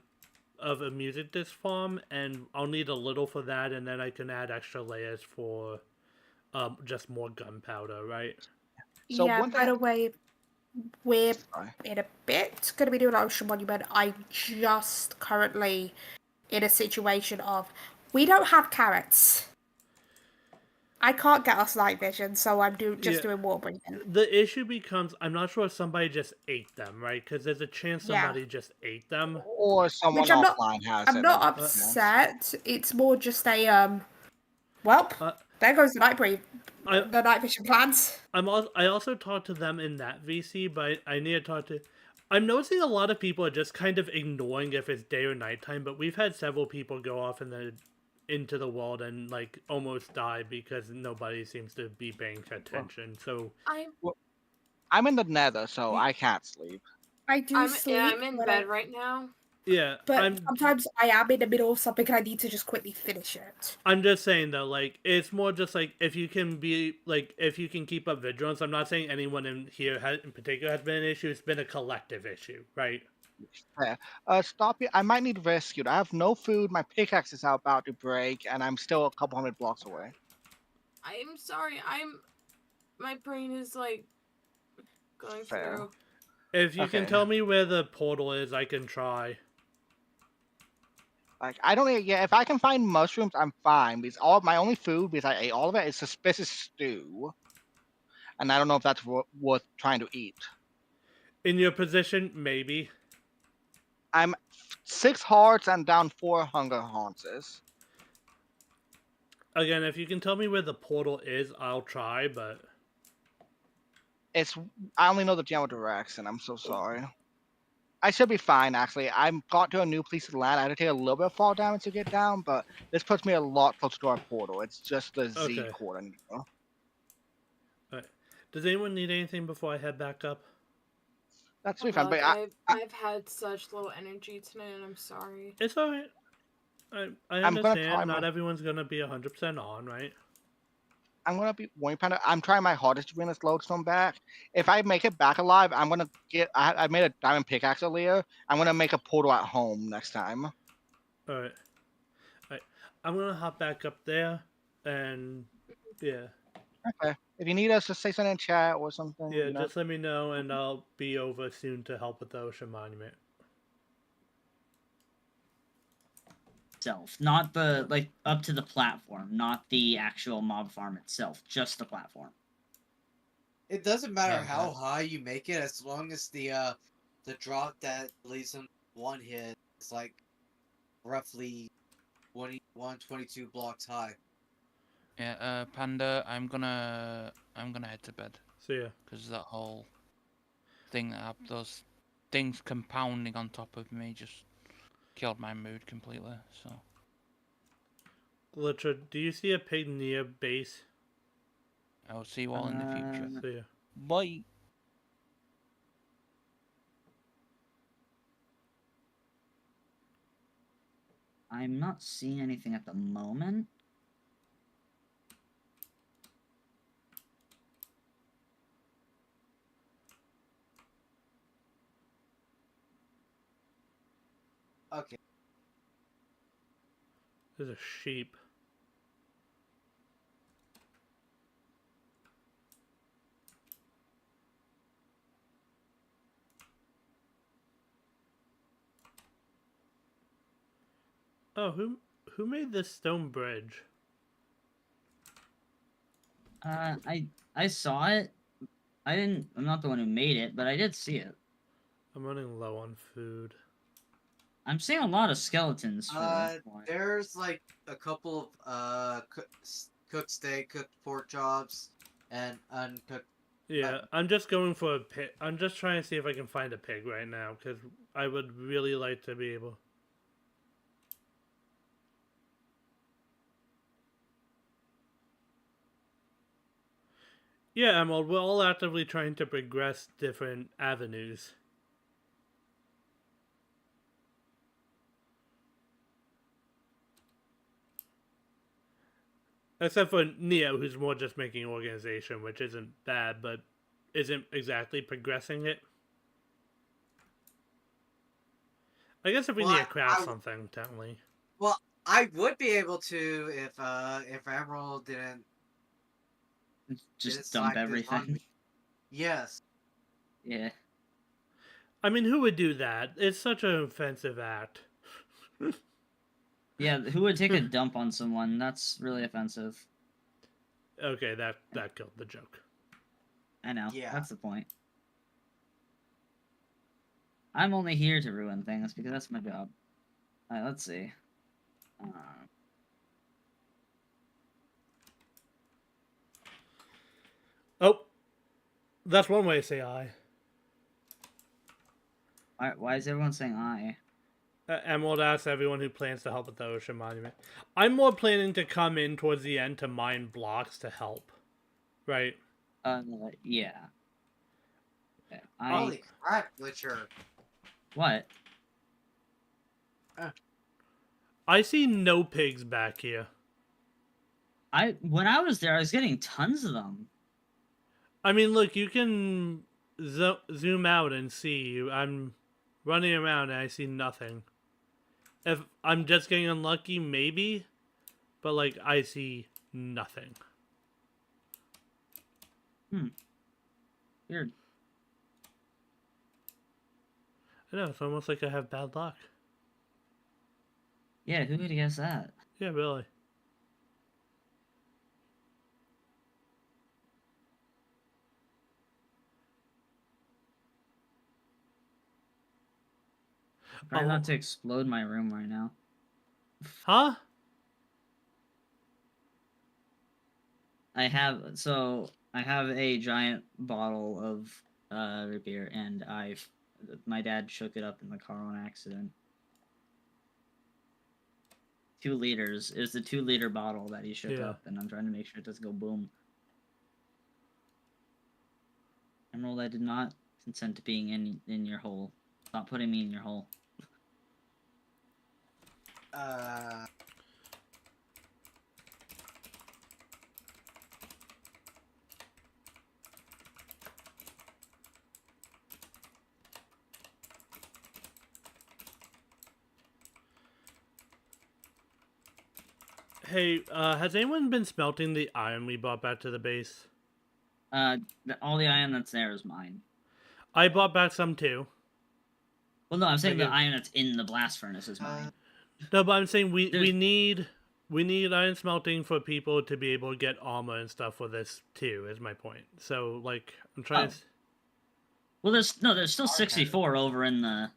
a music disc farm, and I'll need a little for that, and then I can add extra layers for just more gunpowder, right? So yeah, one by thing- the way, we're Sorry. in a bit going to be doing Ocean Monument. I'm just currently in a situation of we don't have carrots. I can't get us night vision, so I'm just Yeah. doing water breathing. The issue becomes I'm not sure if somebody just ate them, right? Because there's a chance Yeah. somebody just ate them. Or someone Which I'm not. offline has I'm it. not that's- upset. It's more just a Well, Uh, there goes the night I the night vision plans. I also talked to them in that VC, but I need to talk to. I'm noticing a lot of people are just kind of ignoring if it's day or nighttime, but we've had several people go off into the world and like almost die because nobody seems to be paying attention. So I'm in the nether, so I can't sleep. I do sleep. I'm in but bed right now. yeah, But sometimes I am in the middle of something and I need to just quickly finish it. I'm just saying though, like it's more just like if you can be like if you can keep up vigilance. I'm not saying anyone in here in particular has been an issue. It's been a collective issue, right? Yeah. Stop it. I might need rescued. I have no food. My pickaxe is about to break, and I'm still a couple hundred blocks away. I'm sorry. My brain is like going Fair. through. If you can Okay. tell me where the portal is, I can try. Like I don't. Yeah, if I can find mushrooms, I'm fine. Because all my only food, because I ate all of it, is suspicious stew, and I don't know if that's worth trying to eat. In your position, maybe. I'm 6 hearts and down 4 hunger haunches. Again, if you can tell me where the portal is, I'll try, but I only know the general direction. I'm so sorry. I should be fine actually. I'm got to a new piece of land. I had to take a little bit of fall damage to get down, but this puts me a lot closer to our portal. It's just the Z Okay. coordinate. Alright. Does anyone need anything before I head back up? That's Oh really fun. God, But I've had such low energy tonight, and I'm sorry. It's alright. I I'm gonna try understand. Not my- everyone's gonna be 100% on, right? I'm gonna be Warning Panda. I'm trying my hardest to bring this lodestone back. If I make it back alive, I'm gonna get. I made a diamond pickaxe earlier. I'm gonna make a portal at home next time. Alright. Alright. I'm gonna hop back up there, and yeah. Okay. If you need us, just say something in chat or something. Yeah, you know? just let me know, and I'll be over soon to help with the Ocean Monument. Itself, not the like up to the platform, not the actual mob farm itself, just the platform. It doesn't matter Yeah, how that- high you make it, as long as the drop that leads them one hit is like roughly 21, 22 blocks high. Yeah, Panda, I'm gonna head to bed So yeah. because that whole thing that happened, those things compounding on top of me just killed my mood completely. So Glitcher, do you see a pig near base? I'll see you all in the future. So yeah. Bye. I'm not seeing anything at the moment. Okay. There's a sheep. Oh, who made this stone bridge? I saw it. I'm not the one who made it, but I did see it. I'm running low on food. I'm seeing a lot of skeletons. For one. There's like a couple of cooked steak, cooked pork chops, and uncooked. Yeah, I'm just going for a pig. I'm just trying to see if I can find a pig right now, because I would really like to be able... Yeah, Emerald, we're all actively trying to progress different avenues. Except for Neo, who's more just making organization, which isn't bad, but isn't exactly progressing it. I guess if we Well, need to craft I- something, technically. Well, I would be able to if Emerald didn't Just dump dislike this on everything. me. Yes. Yeah. I mean, who would do that? It's such an offensive act. Yeah, who would take a dump on someone? That's really offensive. Okay, that killed the joke. I know. Yeah. That's the point. I'm only here to ruin things because that's my job. Alright, let's see. Oh, that's one way to say I. Why is everyone saying I? Emerald asks everyone who plans to help with the ocean monument. I'm more planning to come in towards the end to mine blocks to help. Right? Yeah. Okay, Holy crap, Witcher. What? I see no pigs back here. When I was there, I was getting tons of them. I mean, look, you can zoom out and see. I'm running around and I see nothing. If I'm just getting unlucky, maybe. But, like, I see nothing. Weird. I know, it's almost like I have bad luck. Yeah, who would have guessed that? Yeah, really. Try not to explode my room right now. Huh? I have a giant bottle of root beer, and my dad shook it up in the car on accident. 2 liters. It was the 2-liter bottle that he shook up, and I'm trying to make sure it doesn't go boom. Emerald, I did not consent to being in your hole. Stop putting me in your hole. Hey, has anyone been smelting the iron we brought back to the base? All the iron that's there is mine. I brought back some too. Well, no, I'm saying Okay. the iron that's in the blast furnace is mine. No, but I'm saying we need iron smelting for people to be able to get armor and stuff for this too. Is my point. So like I'm trying. To... Well, there's still 64 over in the.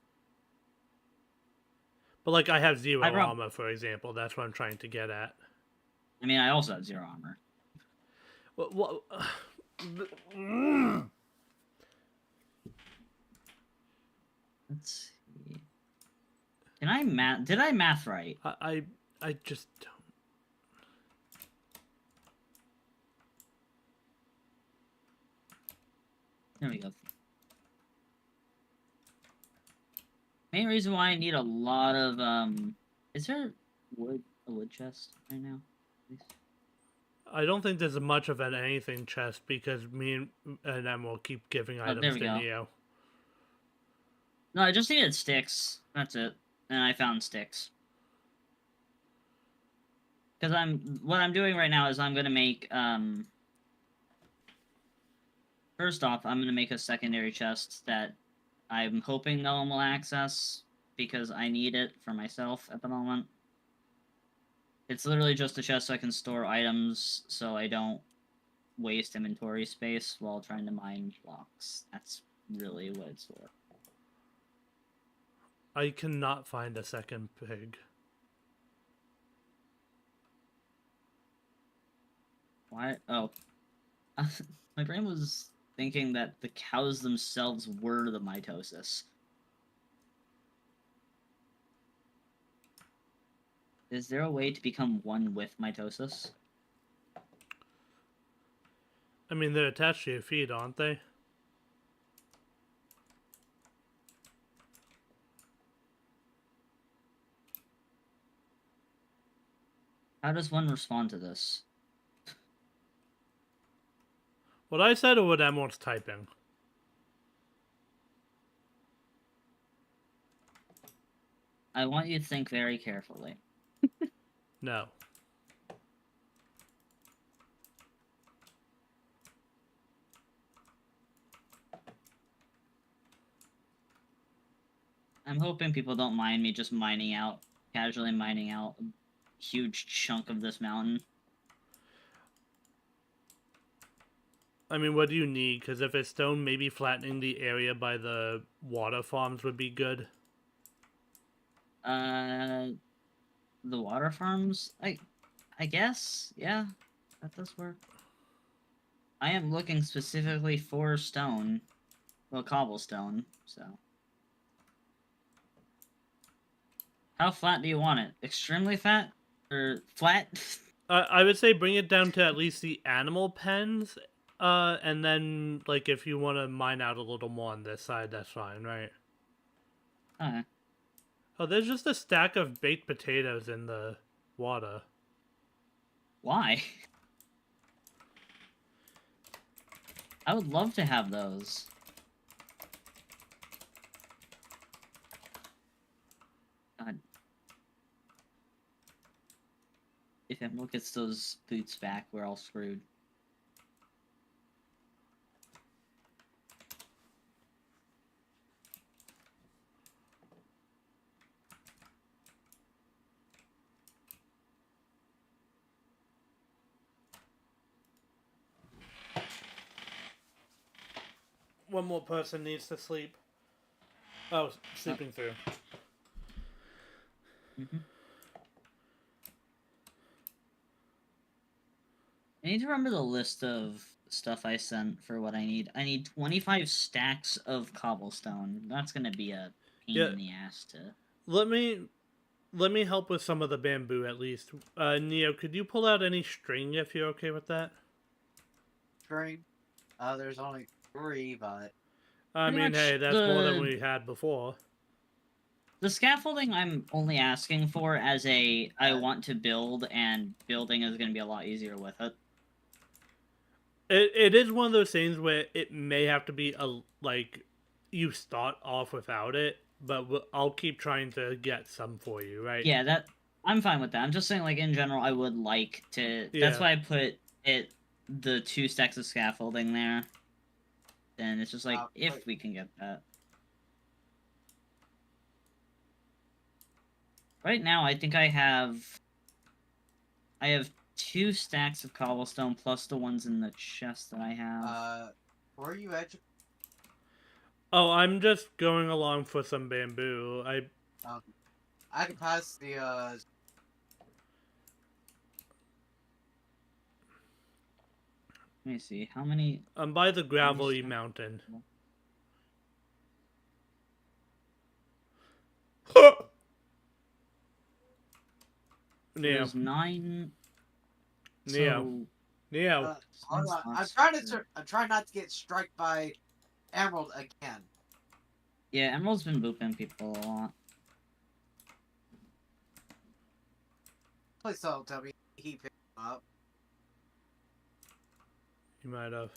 But like I have 0 armor, for example. That's what I'm trying to get at. I mean, I also have 0 armor. Well, Let's see. Can I math? Did I math right? I just don't. There we go. Main reason why I need a lot of is there a wood chest right now? I don't think there's much of an anything chest because me and Em will keep giving items to Neo. No, I just needed sticks. That's it. And I found sticks. Because what I'm doing right now is I'm gonna make first off, I'm gonna make a secondary chest that I'm hoping no one will access because I need it for myself at the moment. It's literally just a chest so I can store items so I don't waste inventory space while trying to mine blocks. That's really what it's for. I cannot find a second pig. Why? Oh. My brain was thinking that the cows themselves were the mitosis. Is there a way to become one with mitosis? I mean, they're attached to your feet, aren't they? How does one respond to this? What I said or what Emerald's typing? I want you to think very carefully. No. I'm hoping people don't mind me just casually mining out a huge chunk of this mountain. I mean, what do you need? Because if it's stone, maybe flattening the area by the water farms would be good. The water farms, I guess, yeah, that does work. I am looking specifically for stone, well, cobblestone. So, how flat do you want it? Extremely fat or flat? I would say bring it down to at least the animal pens, and then like if you want to mine out a little more on this side, that's fine, right? Okay. Oh, there's just a stack of baked potatoes in the water. Why? I would love to have those. God. If Emerald gets those boots back, we're all screwed. One more person needs to sleep. Oh, sleeping through. Mm-hmm. I need to remember the list of stuff I sent for what I need. I need 25 stacks of cobblestone. That's gonna be a pain Yeah. in the ass to... Let me help with some of the bamboo at least. Neo, could you pull out any string if you're okay with that? String. There's only 3, but I Pretty mean, much hey, that's more than the- we had before. The scaffolding I'm only asking for as a I want to build, and building is gonna be a lot easier with it. It is one of those things where it may have to be like you start off without it, but I'll keep trying to get some for you, right? Yeah, I'm fine with that. I'm just saying, like, in general, I would like to... That's Yeah. why I put the 2 stacks of scaffolding there. Then it's just like, if we can get that. Right now, I think I have 2 stacks of cobblestone plus the ones in the chest that I have. where are you at? Oh, I'm just going along for some bamboo. I can pass the Let me see, how many... I'm by the gravelly mountain. Neo. There's 9... Neo. So... Neo. hold on. I'm trying not to get struck by Emerald again. Yeah, Emerald's been booping people a lot. Please don't tell me he picked him up. You might have.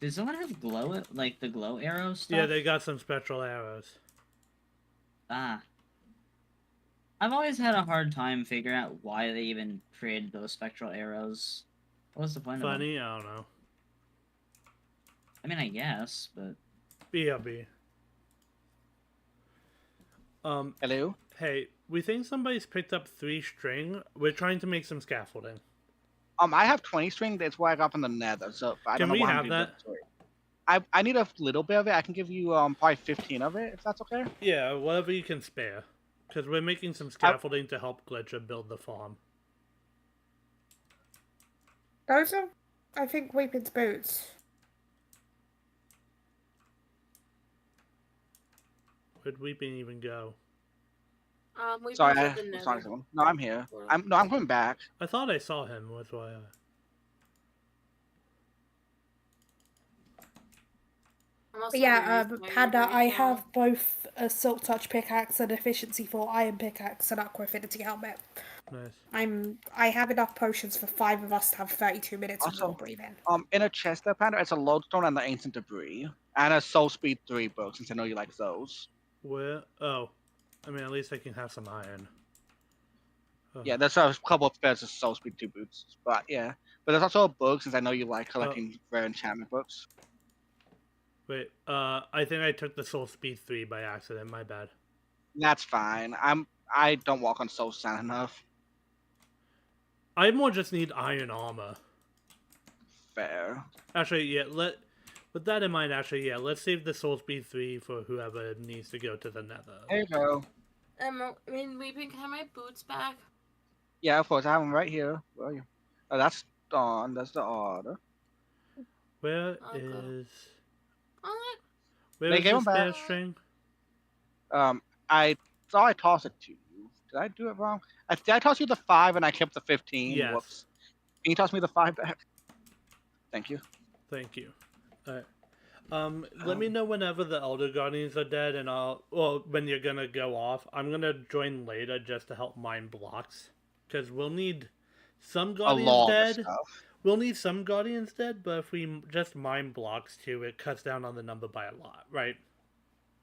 Does someone have glow, like the glow arrow stuff? Yeah, they got some spectral arrows. Ah. I've always had a hard time figuring out why they even created those spectral arrows. What was the point of them? Funny, I don't know. I mean, I guess, but... BRB. Hello? Hey, we think somebody's picked up 3 string. We're trying to make some scaffolding. I have 20 string. That's what I got from the Nether. So I Can don't know we why I'm have doing that? I need a little bit of it. I can give you probably 15 of it if that's okay. Yeah, whatever you can spare. Because we're making some scaffolding to help Glitcher build the farm. Those are, I think, Weepin's boots. Where'd Weeping even go? We Sorry, both have the sorry, nether. someone. No, I'm here. I'm coming back. I thought I saw him. That's why I'm also But yeah, gonna use my Panda, right I now. have both a Silk Touch pickaxe and Efficiency 4 Iron pickaxe and Aqua Affinity helmet. Nice. I have enough potions for 5 of us to have 32 minutes of Also, more breathing. In a chest there, Panda, it's a lodestone and the ancient debris. And a soul speed 3 book, since I know you like those. Where? Oh. I mean, at least I can have some iron. Oh. Yeah, there's a couple of pairs of soul speed 2 boots. But yeah. But there's also a book, since I know you like collecting rare enchantment books. Wait, I think I took the Soul Speed 3 by accident, my bad. That's fine. I don't walk on soul sand enough. I more just need iron armor. Fair. Actually, yeah, with that in mind, actually, yeah, let's save the Soul Speed 3 for whoever needs to go to the Nether. There you go. I mean, Weeping, can I have my boots back? Yeah, of course. I have them right here. Where are you? Oh, that's Dawn. That's the order. Where Okay. is... Alright. Where They is gave the 'em back. spare string? I thought I tossed it to you. Did I do it wrong? Did I toss you the 5 and I kept the 15? Yes. Whoops. Can you toss me the 5 back? Thank you. Thank you. Alright. Let me know whenever the Elder Guardians are dead, and when you're gonna go off. I'm gonna join later just to help mine blocks. Because we'll need some A Guardians lot of dead. stuff. We'll need some Guardians dead, but if we just mine blocks too, it cuts down on the number by a lot, right?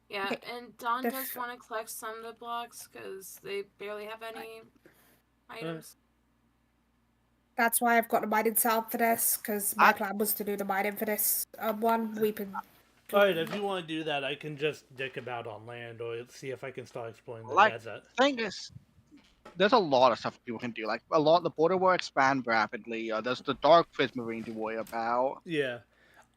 Yeah, Okay, and Dawn the does want to collect some of the blocks because they barely have any items. That's why I've got the mining set up for this, because my I- plan was to do the mining for this one. Weeping. Alright, if you want to do that, I can just dick about on land, or see if I can start exploring the Like- desert. Thing is, there's a lot of stuff people can do. Like the border will expand rapidly. There's the dark prismarine to worry about. Yeah.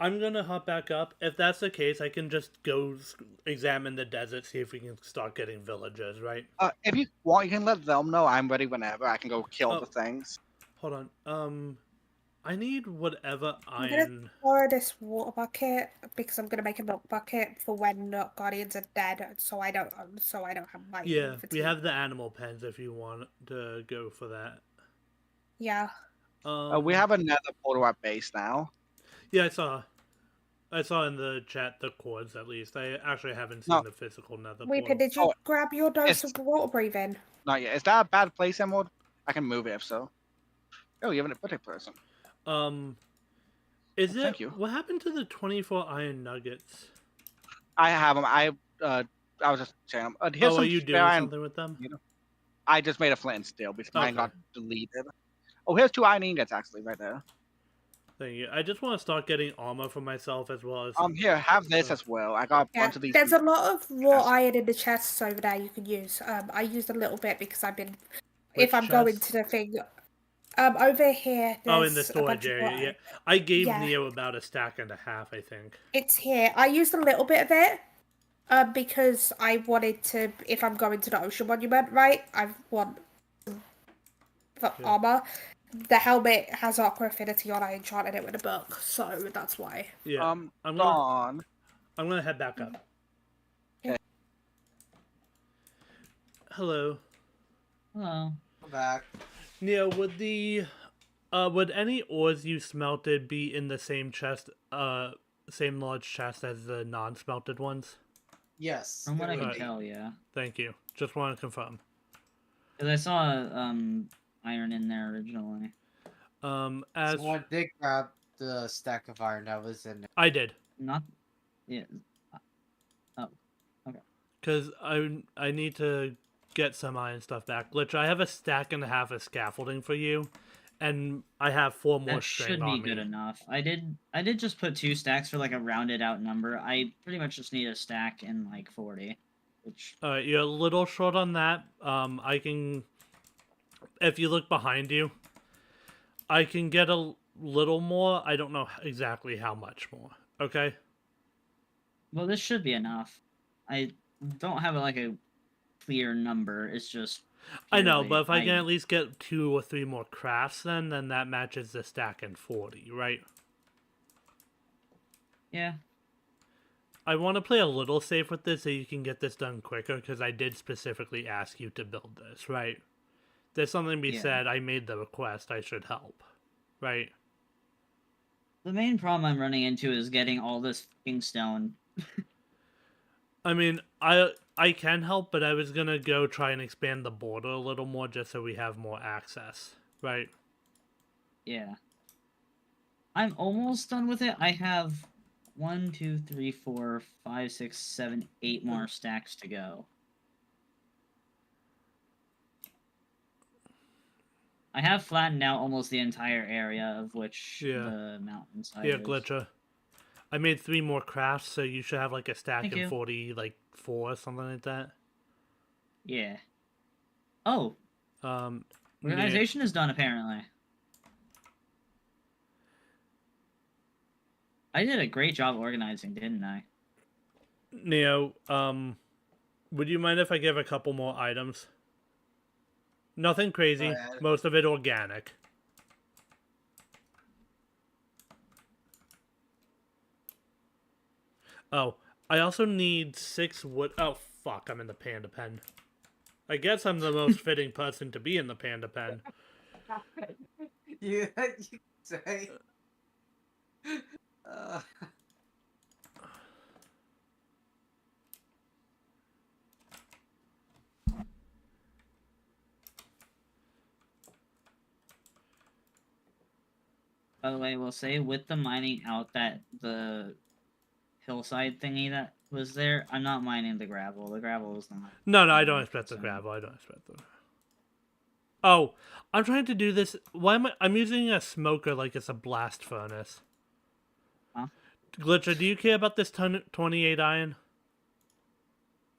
I'm gonna hop back up. If that's the case, I can just go examine the desert, see if we can start getting villagers, right? If you want, you can let them know. I'm ready whenever. I can go kill Oh. the things. Hold on. I need whatever I'm gonna iron... borrow this water bucket because I'm gonna make a milk bucket for when Guardians are dead, so I don't have my Yeah, we have the animal pens if you want to go for that. Yeah. We have another portal at base now. Yeah, I saw in the chat the cords, at least. I actually haven't seen No. the physical nether Weeping, portal. did you Oh, grab your dose it's- of water breathing? Not yet. Is that a bad place, Emerald? I can move it if so. Oh, you have a birthday person. Is Well, it... thank you. What happened to the 24 iron nuggets? I have them. I was just saying. Here's Oh, some are you spare doing iron. something with them? I just made a flint and steel because mine Okay. got deleted. Oh, here's 2 iron ingots actually right there. Thank you. I just want to start getting armor for myself as well as... Here, have this as well. I got a Yeah, bunch of these. there's a lot of raw Yes. iron in the chests over there you can use. I used a little bit because I've been. Which If I'm going chest? to the thing, over here. Oh, in the there's a bunch storage of area, raw yeah. iron. I gave Yeah. Neo about a stack and a half, I think. It's here. I used a little bit of it, because I wanted to. If I'm going to the Ocean Monument, right? I want the Yeah. armor. The helmet has Aqua Affinity on. I enchanted it with a book, so that's why. Yeah. I'm gonna Dawn. head back up. Okay. Hello. Hello. I'm back. Neo, would any ores you smelted be in the same chest, same large chest as the non-smelted ones? Yes. From what I it can would be. tell, yeah. Thank you. Just want to confirm. Because I saw iron in there originally. As Someone did grab the stack of iron that was in there. I did, Not. Yeah. because I need to get some iron stuff back. Glitch, I have a stack and a half of scaffolding for you, and I have 4 more That string should be on good me. enough. I did just put 2 stacks for like a rounded out number. I pretty much just need a stack and like 40, which Alright, you're a little short on that. I can... If you look behind you, I can get a little more. I don't know exactly how much more. Okay? well, this should be enough. I don't have like a clear number. It's just. I know, purely- but if I can at least get 2 or 3 more crafts then that matches the stack and 40, right? Yeah. I want to play a little safe with this so you can get this done quicker, because I did specifically ask you to build this, right? There's something to be Yeah. said, I made the request, I should help, right? The main problem I'm running into is getting all this fucking stone. I mean, I can help, but I was gonna go try and expand the border a little more just so we have more access, right? Yeah. I'm almost done with it. I have 1, 2, 3, 4, 5, 6, 7, 8 more stacks to go. I have flattened out almost the entire area of which Yeah. the mountainside Yeah, is. Glitcher. I made 3 more crafts, so you should have like a stack Thank and you. 40, like 4 or something like that. Yeah. Oh, Um, Organization is done, apparently. I did a great job organizing, didn't I? Neo, would you mind if I give a couple more items? Nothing crazy. ahead. Most of it organic. Oh, I also need 6 wood. Oh, fuck, I'm in the panda pen. I guess I'm the most fitting person to be in the panda pen. You say. Uh, By the way, we'll say with the mining out the hillside thingy that was there, I'm not mining the gravel. The gravel is not. No, I I'm don't not expect the concerned. gravel. I don't expect the. Oh, I'm trying to do this. Why am I? I'm using a smoker like it's a blast furnace. Huh? Glitcher, do you care about this 28 iron?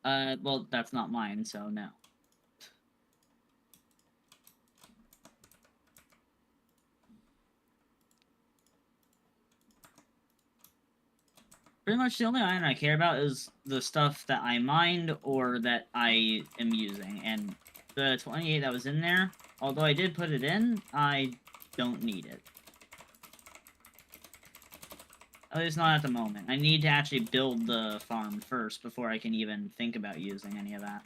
Well, that's not mine, so no. Pretty much the only iron I care about is the stuff that I mined or that I am using. And the 28 that was in there, although I did put it in, I don't need it. At least not at the moment. I need to actually build the farm first before I can even think about using any of that.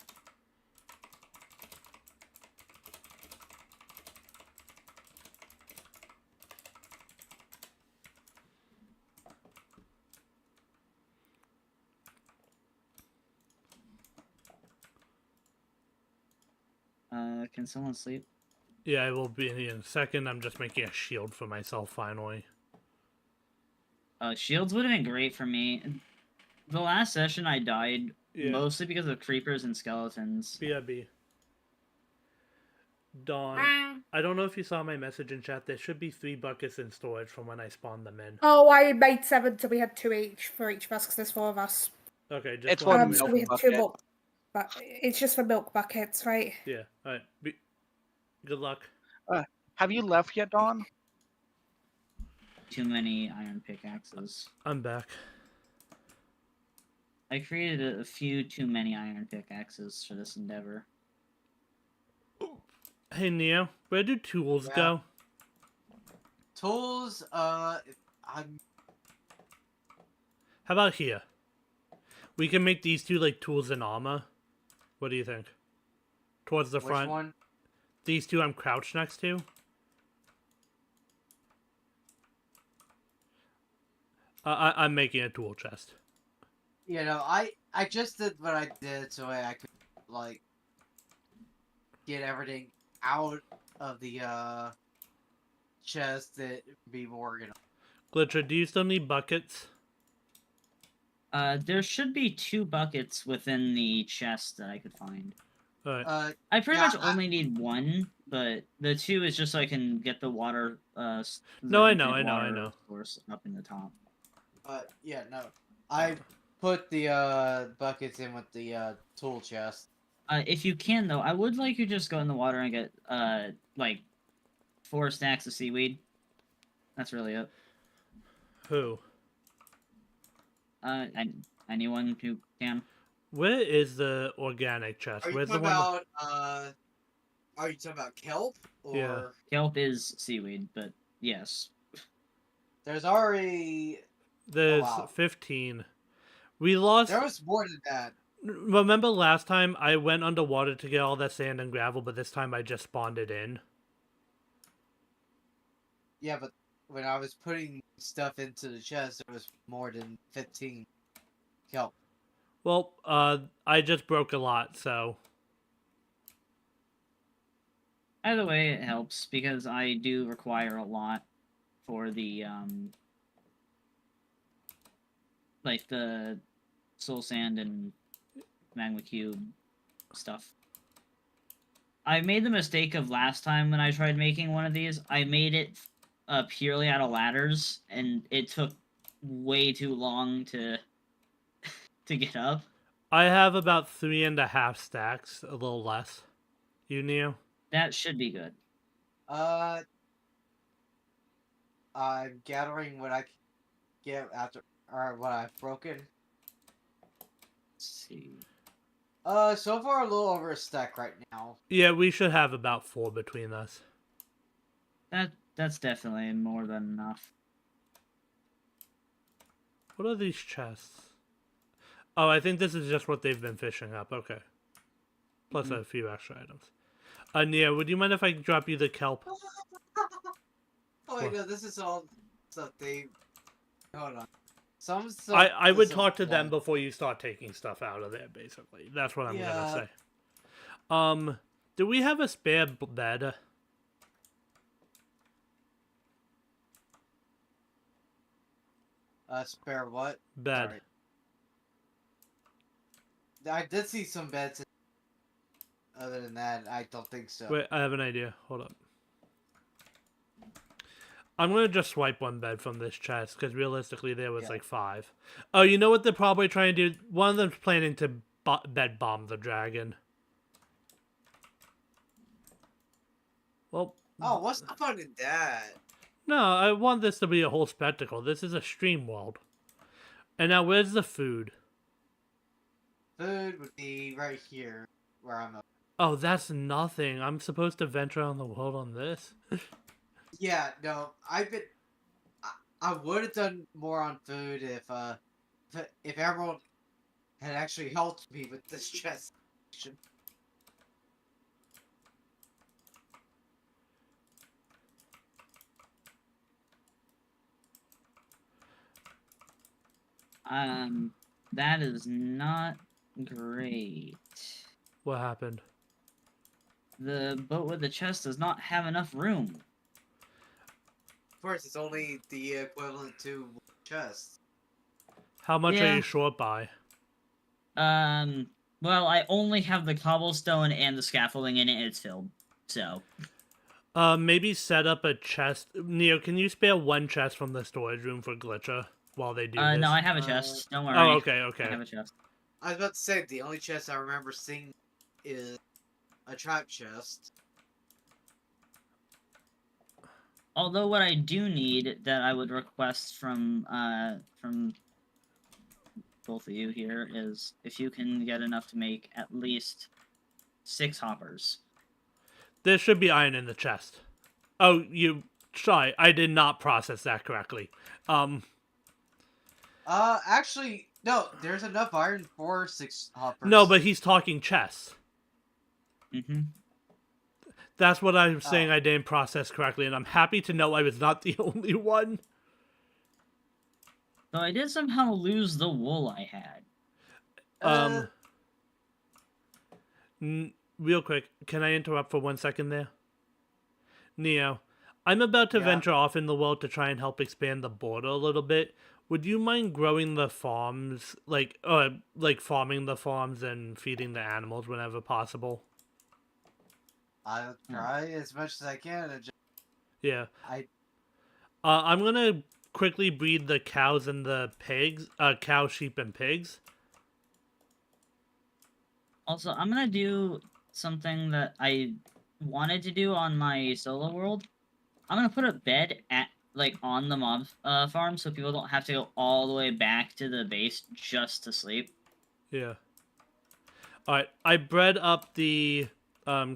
Can someone sleep? Yeah, I will be in a second. I'm just making a shield for myself finally. Shields would have been great for me. The last session I died Yeah. mostly because of creepers and skeletons. BRB. Dawn, Ah. I don't know if you saw my message in chat. There should be 3 buckets in storage from when I spawned them in. Oh, I made 7, so we had 2 each for each of us because there's 4 of us. Okay, just It's wanted one to So make we milk had 2 bucket. more. But it's just for milk buckets, right? Yeah, alright. Good luck. Have you left yet, Dawn? Too many iron pickaxes. I'm back. I created a few too many iron pickaxes for this endeavor. Hey, Neo, where do tools Yeah. go? tools. I'm. How about here? We can make these 2 like tools and armor. What do you think? Towards the Which front. one? These 2 I'm crouched next to. I'm making a tool chest. You know, I just did what I did so I could like get everything out of the chest that be more organized. Glitcher, do you still need buckets? There should be 2 buckets within the chest that I could find. Alright. I pretty Yeah, much only need 1, but the 2 is just so I can get the water. No, I know, infinite I water know. source up in the top. Yeah, no. I put the buckets in with the tool chest. If you can though, I would like you to just go in the water and get like 4 stacks of seaweed. That's really it. Who? Anyone who can. Where is the organic chest? Are you Where's the talking one? about Are you talking about kelp? Or Yeah. Kelp is seaweed, but yes. there's already There's wow. 15. We lost. there was more than that. Remember last time I went underwater to get all that sand and gravel, but this time I just spawned it in. Yeah, but when I was putting stuff into the chest, there was more than 15 kelp. Well, I just broke a lot, so Either way, it helps because I do require a lot for the like the soul sand and magma cube stuff. I made the mistake of last time when I tried making one of these. I made it purely out of ladders, and it took way too long to to get up. I have about 3.5 stacks, a little less. You, Neo? That should be good. Uh, I'm gathering what I can get after, or what I've broken. Let's see. So far a little over a stack right now. Yeah, we should have about 4 between us. That's definitely more than enough. What are these chests? Oh, I think this is just what they've been fishing up. Okay. Plus a few extra items. Nia, would you mind if I drop you the kelp? Oh my What? god, this is all stuff they. Hold on. Some stuff. I would some talk to them one- before you start taking stuff out of there, basically. That's what I'm Yeah. gonna say. Do we have a spare bed? Spare what? Bed. Sorry. I did see some beds. Other than that, I don't think so. Wait, I have an idea. Hold up. I'm gonna just swipe one bed from this chest, because realistically there was Yeah. like 5. Oh, you know what they're probably trying to do? One of them's planning to bed bomb the dragon. Well, Oh, what's the fun in that? no, I want this to be a whole spectacle. This is a stream world. And now where's the food? Food would be right here, where I'm at. Oh, that's nothing. I'm supposed to venture around the world on this? Yeah, no, I've been. I would have done more on food if everyone had actually helped me with this chest. That is not great. What happened? The boat with the chest does not have enough room. Of course, it's only the equivalent to chest. How much are Yeah. you short by? Well, I only have the cobblestone and the scaffolding in it, and it's filled. So, Maybe set up a chest. Neo, can you spare one chest from the storage room for Glitcher while they do this? no, I have a chest. Don't worry. Oh, okay, I okay. have a chest. I was about to say the only chest I remember seeing is a trap chest. Although what I do need that I would request from both of you here is if you can get enough to make at least 6 hoppers. There should be iron in the chest. Oh, sorry, I did not process that correctly. Actually, no, there's enough iron for 6 hoppers. No, but he's talking chests. Mm-hmm. That's what I'm saying Oh. I didn't process correctly, and I'm happy to know I was not the only one. So I did somehow lose the wool I had. Real quick, can I interrupt for 1 second there? Neo, I'm about to Yeah. venture off in the world to try and help expand the border a little bit. Would you mind growing the farms, like farming the farms and feeding the animals whenever possible? I'll try as much as I can. And Yeah. I I'm gonna quickly breed the cows and the pigs, cow, sheep, and pigs. Also, I'm gonna do something that I wanted to do on my solo world. I'm gonna put a bed on the mob farm so people don't have to go all the way back to the base just to sleep. Yeah. Alright, I bred up the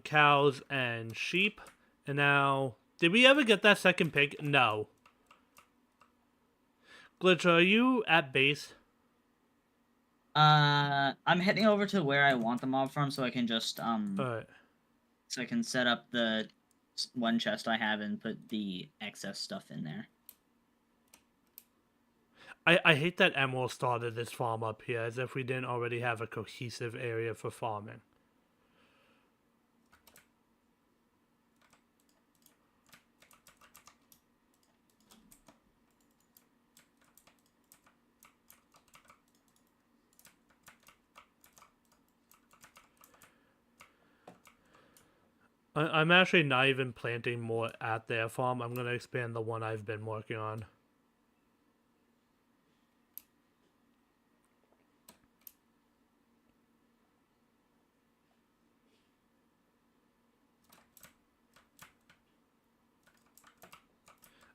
cows and sheep, and now... Did we ever get that second pig? No. Glitch, are you at base? I'm heading over to where I want the mob farm so I can just, Alright. so I can set up the one chest I have and put the excess stuff in there. I hate that Emerald started this farm up here, as if we didn't already have a cohesive area for farming. I'm actually not even planting more at their farm. I'm going to expand the one I've been working on.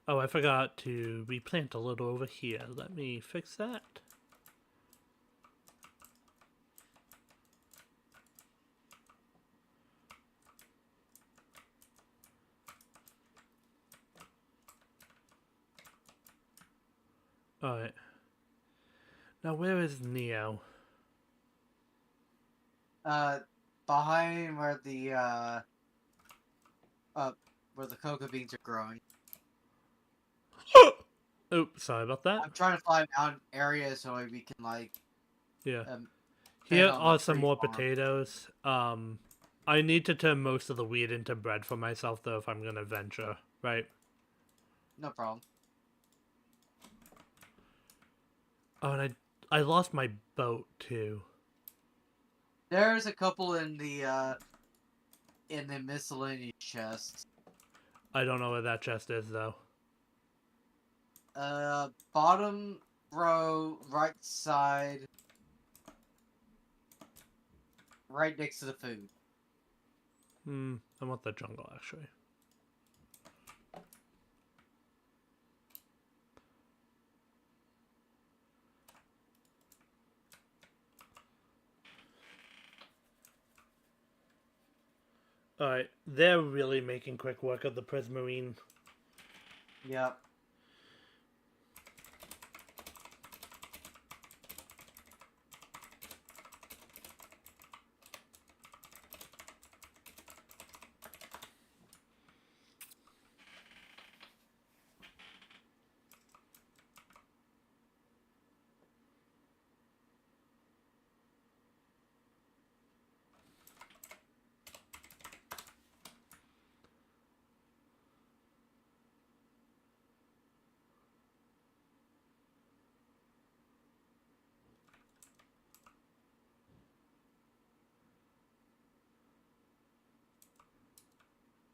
Oh, I forgot to replant a little over here. Let me fix that. Alright. Now where is Neo? Behind where the cocoa beans are growing. Oops, sorry about that. I'm trying to find out areas so we can like Yeah. um, Here on the are some tree more farm. potatoes. I need to turn most of the wheat into bread for myself, though, if I'm gonna venture, right? No problem. Oh, and I lost my boat, too. There's a couple in the miscellaneous chest. I don't know where that chest is, though. Bottom row, right side, right next to the food. I want the jungle, actually. Alright, they're really making quick work of the Prismarine. Yep.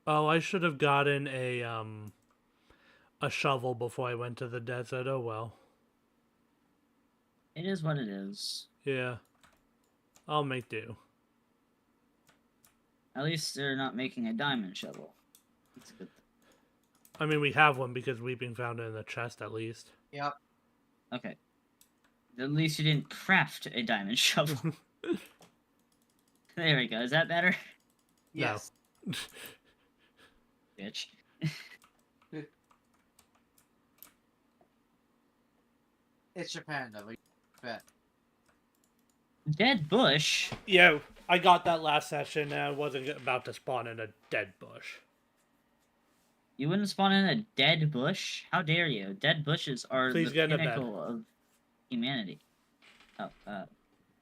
Oh, I should have gotten a shovel before I went to the desert. Oh well. It is what it is. Yeah. I'll make do. At least they're not making a diamond shovel. That's a good thing. I mean, we have one because Weeping found it in the chest, at least. Yep. Okay. At least you didn't craft a diamond shovel. There we go. Is that better? Yes. Bitch. It's Japan though. We bet. Dead bush? Yeah, I got that last session and I wasn't about to spawn in a dead bush. You wouldn't spawn in a dead bush? How dare you? Dead bushes are Please the get in a bed. pinnacle of humanity. Oh,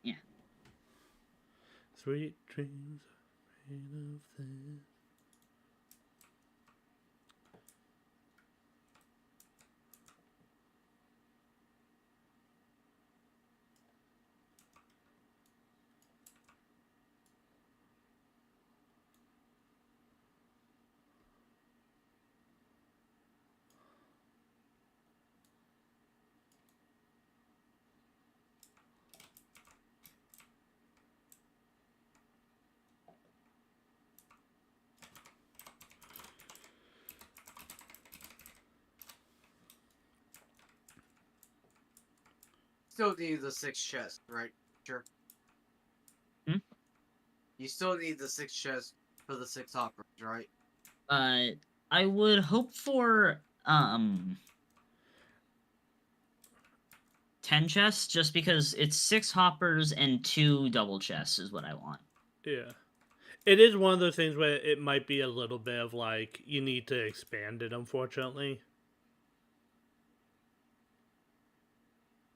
yeah. Sweet dreams are made of this. Still need the 6 chest, right? Sure. Hmm? You still need the 6 chest for the 6 hoppers, right? I would hope for, 10 chests, just because it's 6 hoppers and 2 double chests is what I want. Yeah. It is one of those things where it might be a little bit of like, you need to expand it, unfortunately.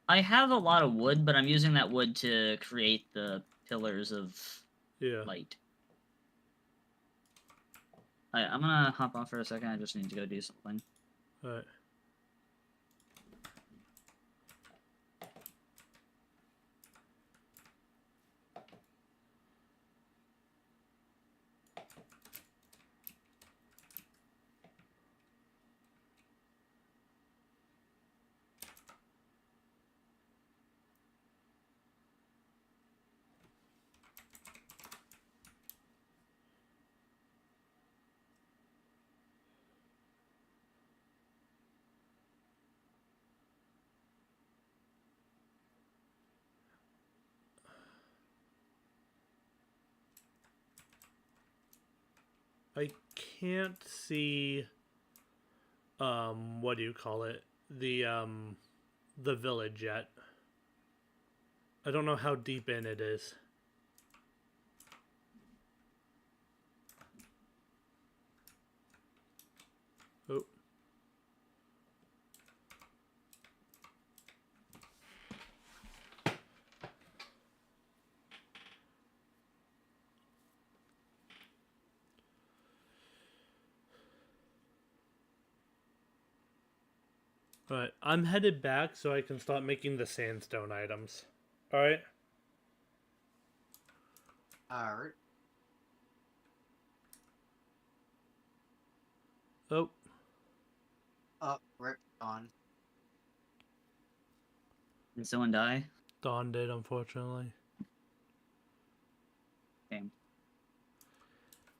I have a lot of wood, but I'm using that wood to create the pillars of light. I'm gonna hop off for a second. I just need to go do something. Alright. I can't see what do you call it? The village yet. I don't know how deep in it is. Oh. Alright, I'm headed back so I can start making the sandstone items. Alright? Alright. Oh, Oh, rip on. Did someone die? Dawn did, unfortunately. Damn.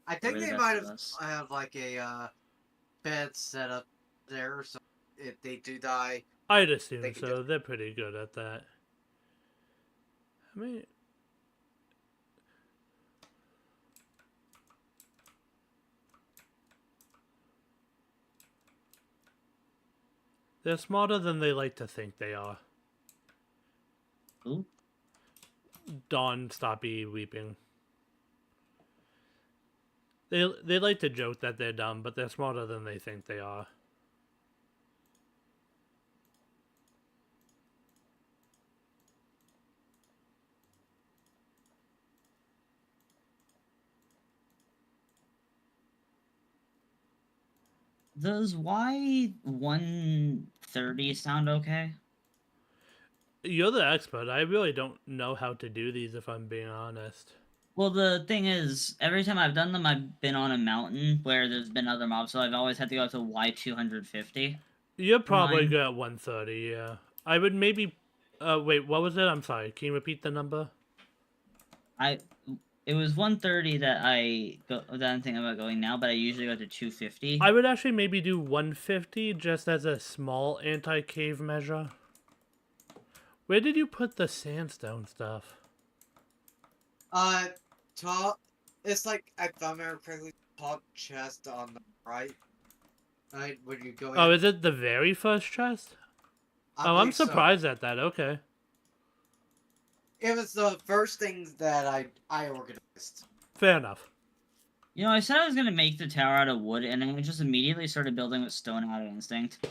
I think We're the they best might of us. have like a bed set up there, so if they do die, I'd assume They could so. They're pretty good at that. I mean, they're smarter than they like to think they are. Ooh. Dawn, stop weeping. They like to joke that they're dumb, but they're smarter than they think they are. Does Y130 sound okay? You're the expert. I really don't know how to do these, if I'm being honest. Well, the thing is, every time I've done them, I've been on a mountain where there's been other mobs, so I've always had to go to Y250. You're probably Mine. good at 130, yeah. I would maybe... wait, what was it? I'm sorry. Can you repeat the number? It was 130 that I'm thinking about going now, but I usually go to 250. I would actually maybe do 150 just as a small anti-cave measure. Where did you put the sandstone stuff? top. It's like, if I remember correctly, top chest on the right. Right when you go in. Oh, is it the very first chest? I Oh, I'm believe so. surprised at that. Okay. It was the first things that I organized. Fair enough. You know, I said I was gonna make the tower out of wood, and then I just immediately started building with stone out of instinct.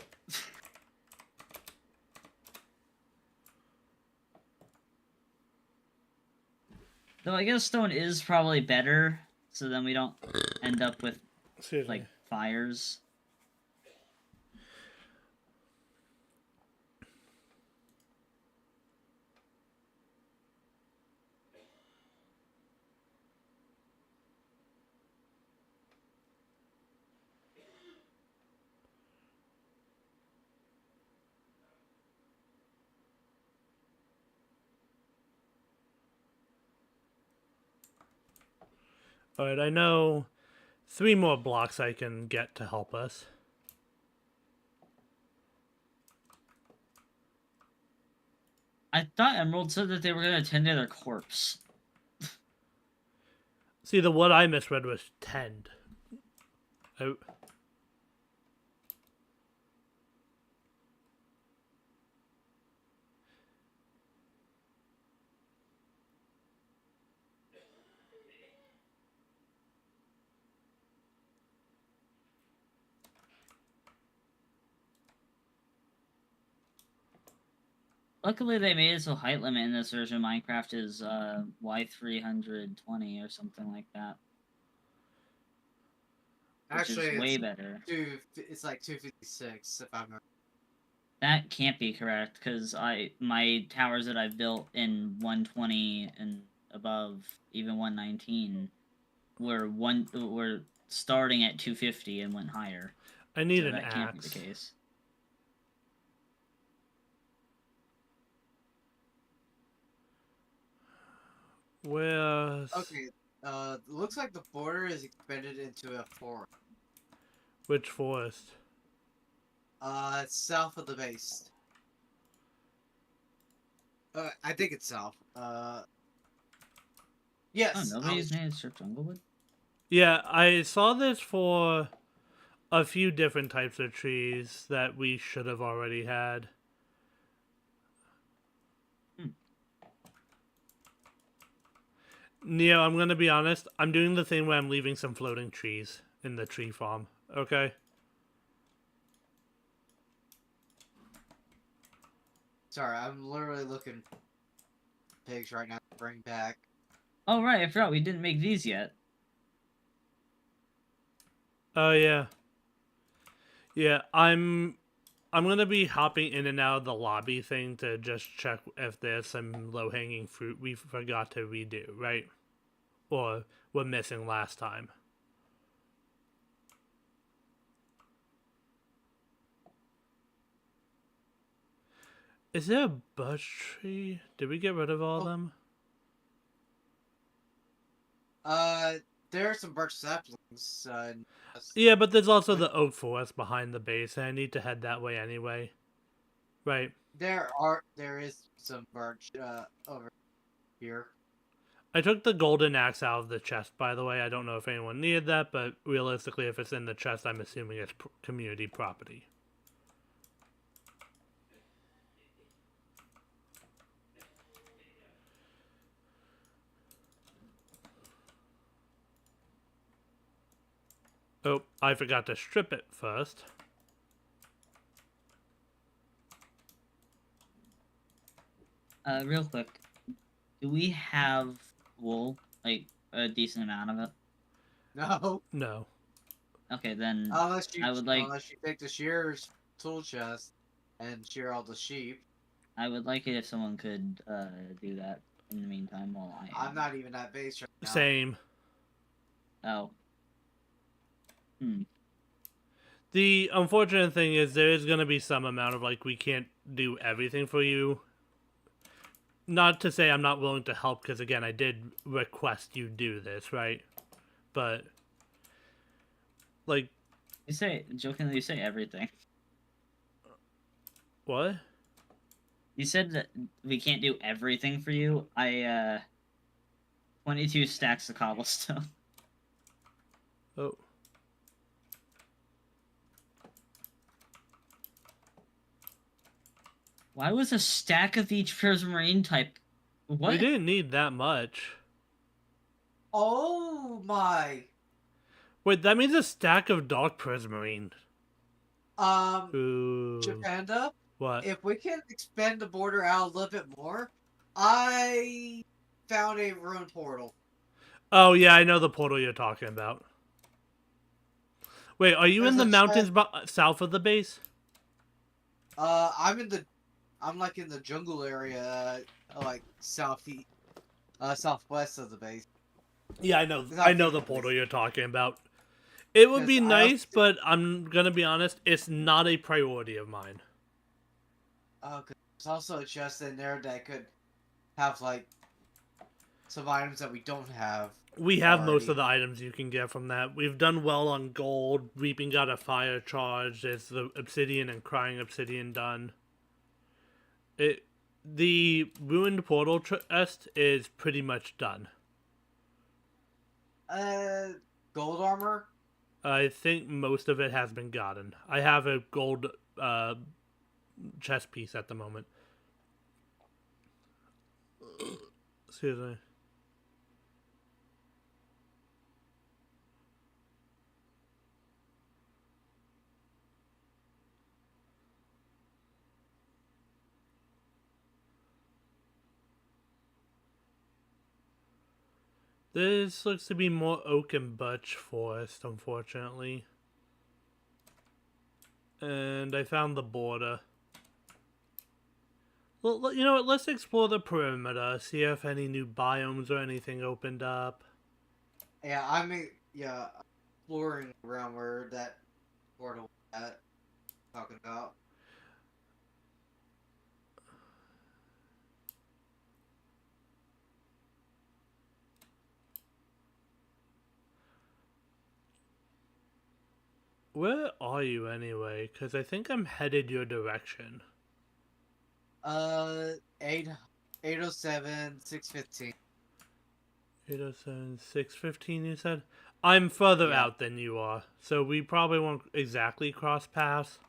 Though I guess stone is probably better, so then we don't end up with, Excuse like, me. fires. Alright, I know 3 more blocks I can get to help us. I thought Emerald said that they were gonna tend to their corpse. See, the one I misread was tend. Oh. Luckily, they made it so height limit in this version of Minecraft is Y320 or something like that. Which Actually, is way it's better. It's like 256 if I remember. That can't be correct because my towers that I've built in 120 and above, even 119, were starting at 250 and went higher. I need So an that can't be axe. the case. Where? Okay. Looks like the border is expanded into a forest. Which forest? It's south of the base. I think it's south. Yes. Oh, nobody's made a strip junglewood? Yeah, I saw this for a few different types of trees that we should have already had. Neo, I'm gonna be honest. I'm doing the thing where I'm leaving some floating trees in the tree farm. Okay. Sorry, I'm literally looking for pigs right now to bring back. Oh right, I forgot we didn't make these yet. Oh yeah. Yeah, I'm gonna be hopping in and out of the lobby thing to just check if there's some low hanging fruit we forgot to redo, right? Or were missing last time. Is there a birch tree? Did we get rid of all of them? There are some birch saplings. Yeah, but there's also the oak forest behind the base, and I need to head that way anyway. Right. There is some birch over here. I took the golden axe out of the chest, by the way. I don't know if anyone needed that, but realistically, if it's in the chest, I'm assuming it's community property. Oh, I forgot to strip it first. Real quick, do we have wool? Like a decent amount of it? No, No. Okay, then unless you I would like take the shearer's tool chest and shear all the sheep. I would like it if someone could do that in the meantime while I am. I'm not even at base right now. Same. Oh. The unfortunate thing is there is going to be some amount of, like, we can't do everything for you. Not to say I'm not willing to help, because, again, I did request you do this, right? But, like... You say, jokingly, you say everything. What? You said that we can't do everything for you. 22 stacks of cobblestone. Oh. Why was a stack of each prismarine type? What? We didn't need that much. Oh my! Wait, that means a stack of dark prismarine. Ooh. Japanda, What? if we can expand the border out a little bit more, I found a ruin portal. Oh, yeah, I know the portal you're talking about. Wait, are you in There's the a mountains south of the base? I'm like in the jungle area, like southwest of the base. Yeah, I know. It's I not know the people. portal you're talking about. It would be Because I nice, but I'm gonna be honest. It's not a priority of mine. Cause there's also a chest in there that could have like some items that we don't have. We have most already. of the items you can get from that. We've done well on gold. Reaping got a fire charge. There's the obsidian and crying obsidian done. The ruined portal chest is pretty much done. Gold armor. I think most of it has been gotten. I have a gold chest piece at the moment. Excuse me. This looks to be more oak and birch forest, unfortunately. And I found the border. Well, you know what? Let's explore the perimeter, see if any new biomes or anything opened up. Yeah, exploring around where that portal was at. Talking about. Where are you anyway? Because I think I'm headed your direction. 807, 615. 807, 615, you said? I'm further Yeah. out than you are, so we probably won't exactly cross paths.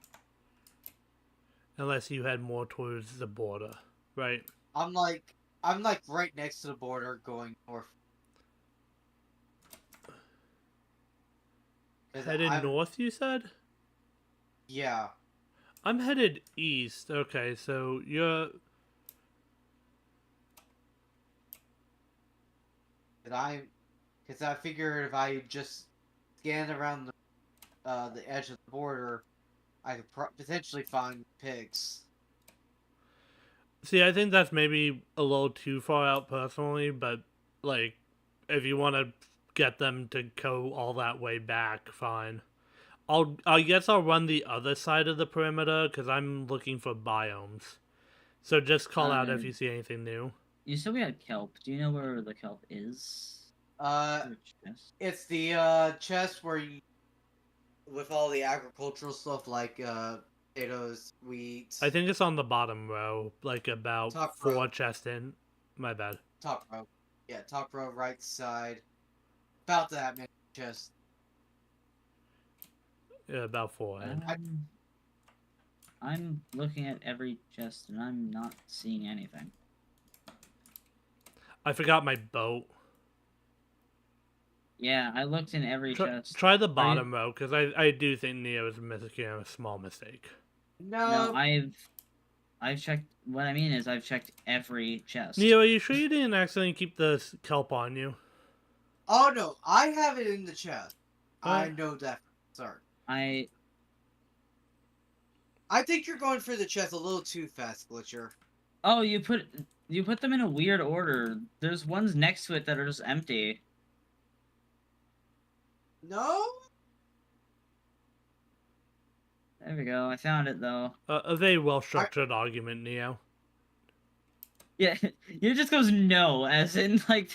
Unless you head more towards the border, right? I'm like right next to the border going north. 'Cause Headed north, you said? Yeah. I'm headed east. Okay, so you're... Because I figured if I just scan around the edge of the border, I could potentially find pigs. See, I think that's maybe a little too far out personally, but, like, if you want to get them to go all that way back, fine. I guess I'll run the other side of the perimeter, because I'm looking for biomes. So just call out if you see anything new. You said we had kelp. Do you know where the kelp is? Yes. It's the chest where you, with all the agricultural stuff like potatoes, wheat. I think it's on the bottom row, like about Top 4 row. chests in. My bad. Top row. Yeah, top row, right side. About that many chests. Yeah, about 4 in. I'm looking at every chest and I'm not seeing anything. I forgot my boat. Yeah, I looked in every chest. Try the Are you- bottom row, because I do think Neo is making a small mistake. No, I've checked. What I mean is, I've checked every chest. Neo, are you sure you didn't accidentally keep the kelp on you? Oh no, I have it in the chest. I What? know that. Sorry. I think you're going for the chest a little too fast, Glitcher. Oh, you put them in a weird order. There's ones next to it that are just empty. No? There we go. I found it though. A very well-structured argument, Neo. Yeah, it just goes no, as in like,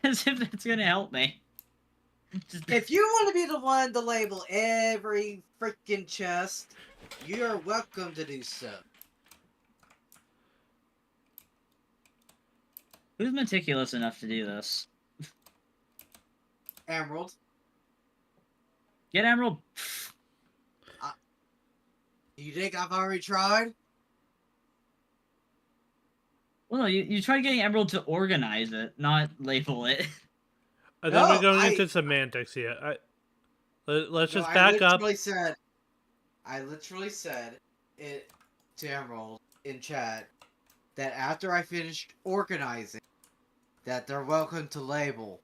as if that's gonna help me. Just, If you want to be the one to label every freaking chest, you're welcome to do so. who's meticulous enough to do this? Emerald, Get Emerald. you think I've already tried? Well, no, you tried getting Emerald to organize it, not label it. I think we're No, going into semantics here. Let's just back up. I literally said it to Emerald in chat that after I finished organizing, that they're welcome to label.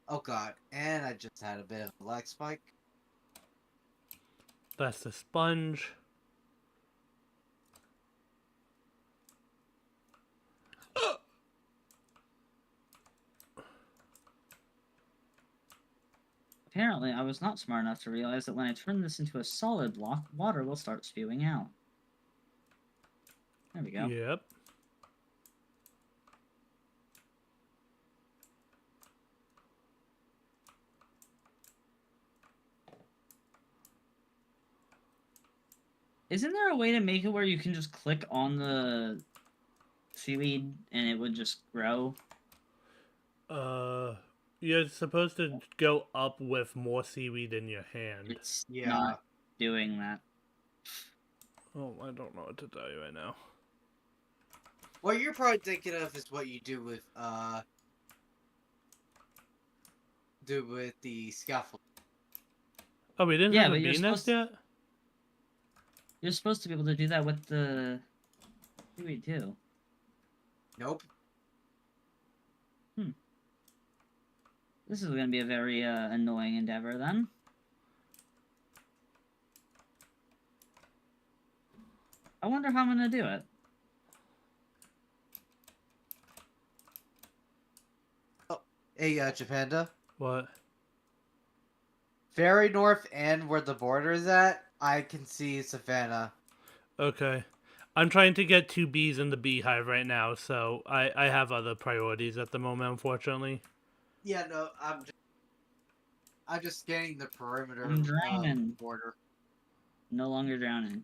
Oh god, and I just had a bit of a lag spike. That's the sponge. Apparently, I was not smart enough to realize that when I turn this into a solid block, water will start spewing out. There we go. Yep. Isn't there a way to make it where you can just click on the seaweed and it would just grow? You're supposed to go up with more seaweed in your hand. It's Yeah. not doing that. Oh, I don't know what to tell you right now. What you're probably thinking of is what you do with the scaffold. Oh, we didn't Yeah, have but a you're bee nest supposed yet? You're supposed to be able to do that with the seaweed too. Nope. This is going to be a very annoying endeavor then. I wonder how I'm going to do it. Hey, Japanda. What? Very north end where the border is at, I can see Savannah. Okay. I'm trying to get 2 bees in the beehive right now, so I have other priorities at the moment, unfortunately. Yeah, no, I'm just scanning the perimeter I'm drowning. border. No longer drowning.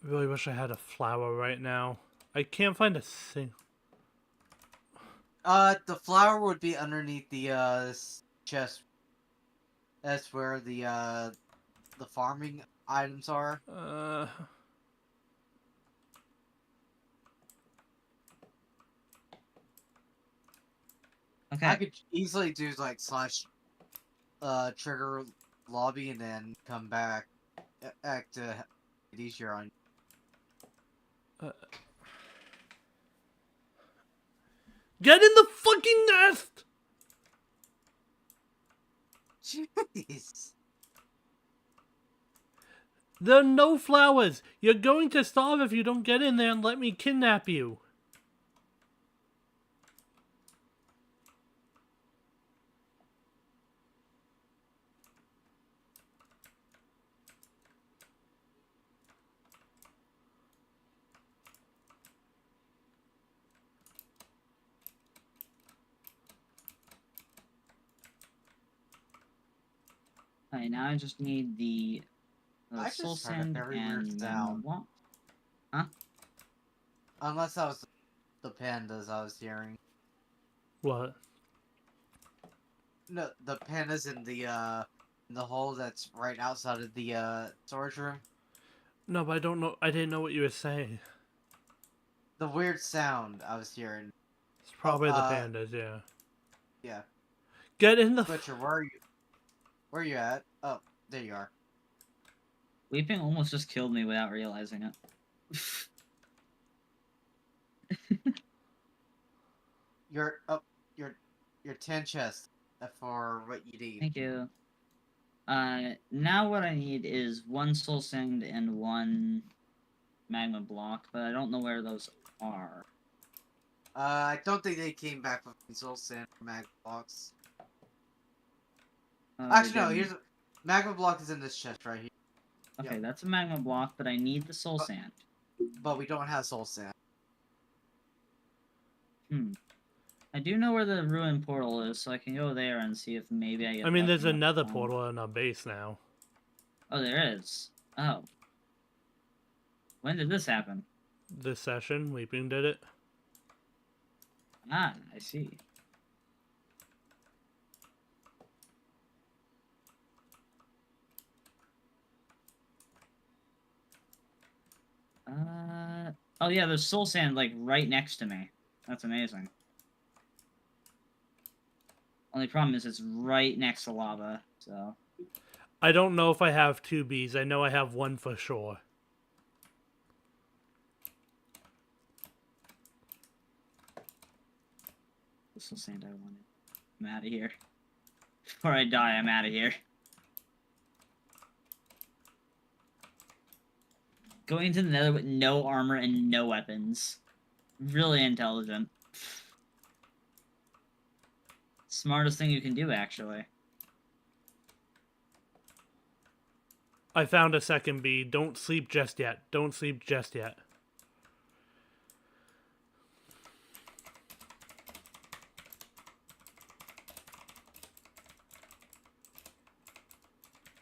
I really wish I had a flower right now. I can't find a single... The flower would be underneath the chest. That's where the farming items are. Okay. I could easily do like / trigger lobby and then come back to it easier on. Get in the fucking nest! Jeez. There are no flowers. You're going to starve if you don't get in there and let me kidnap you. Alright, now I just need the I soul just heard a sand very and weird magma sound. block. Unless that was the pandas I was hearing. What? No, the pandas in the hole that's right outside of the storage room. No, but I don't know. I didn't know what you were saying. The weird sound I was hearing. It's probably the pandas, yeah. Yeah. Get in the... Butcher, where are you? Where are you at? Oh, there you are. Weeping almost just killed me without realizing it. Your 10 chests for what you need. Thank you. Now what I need is 1 soul sand and 1 magma block, but I don't know where those are. I don't think they came back with soul sand or magma blocks. Oh, Actually, no. they Here's didn't. magma block is in this chest right here. Okay, Yep. that's a magma block, but I need the soul sand. But we don't have soul sand. I do know where the ruin portal is, so I can go there and see if maybe I get. I mean, there's lucky enough another to find- portal in our base now. Oh, there is. Oh. When did this happen? This session, Weeping did it. Ah, I see. Oh yeah, there's soul sand like right next to me. That's amazing. Only problem is it's right next to lava, so. I don't know if I have 2 bees. I know I have 1 for sure. The soul sand I wanted. I'm out of here. Before I die, I'm out of here. Going into the nether with no armor and no weapons. Really intelligent. Smartest thing you can do, actually. I found a second bee. Don't sleep just yet. Don't sleep just yet.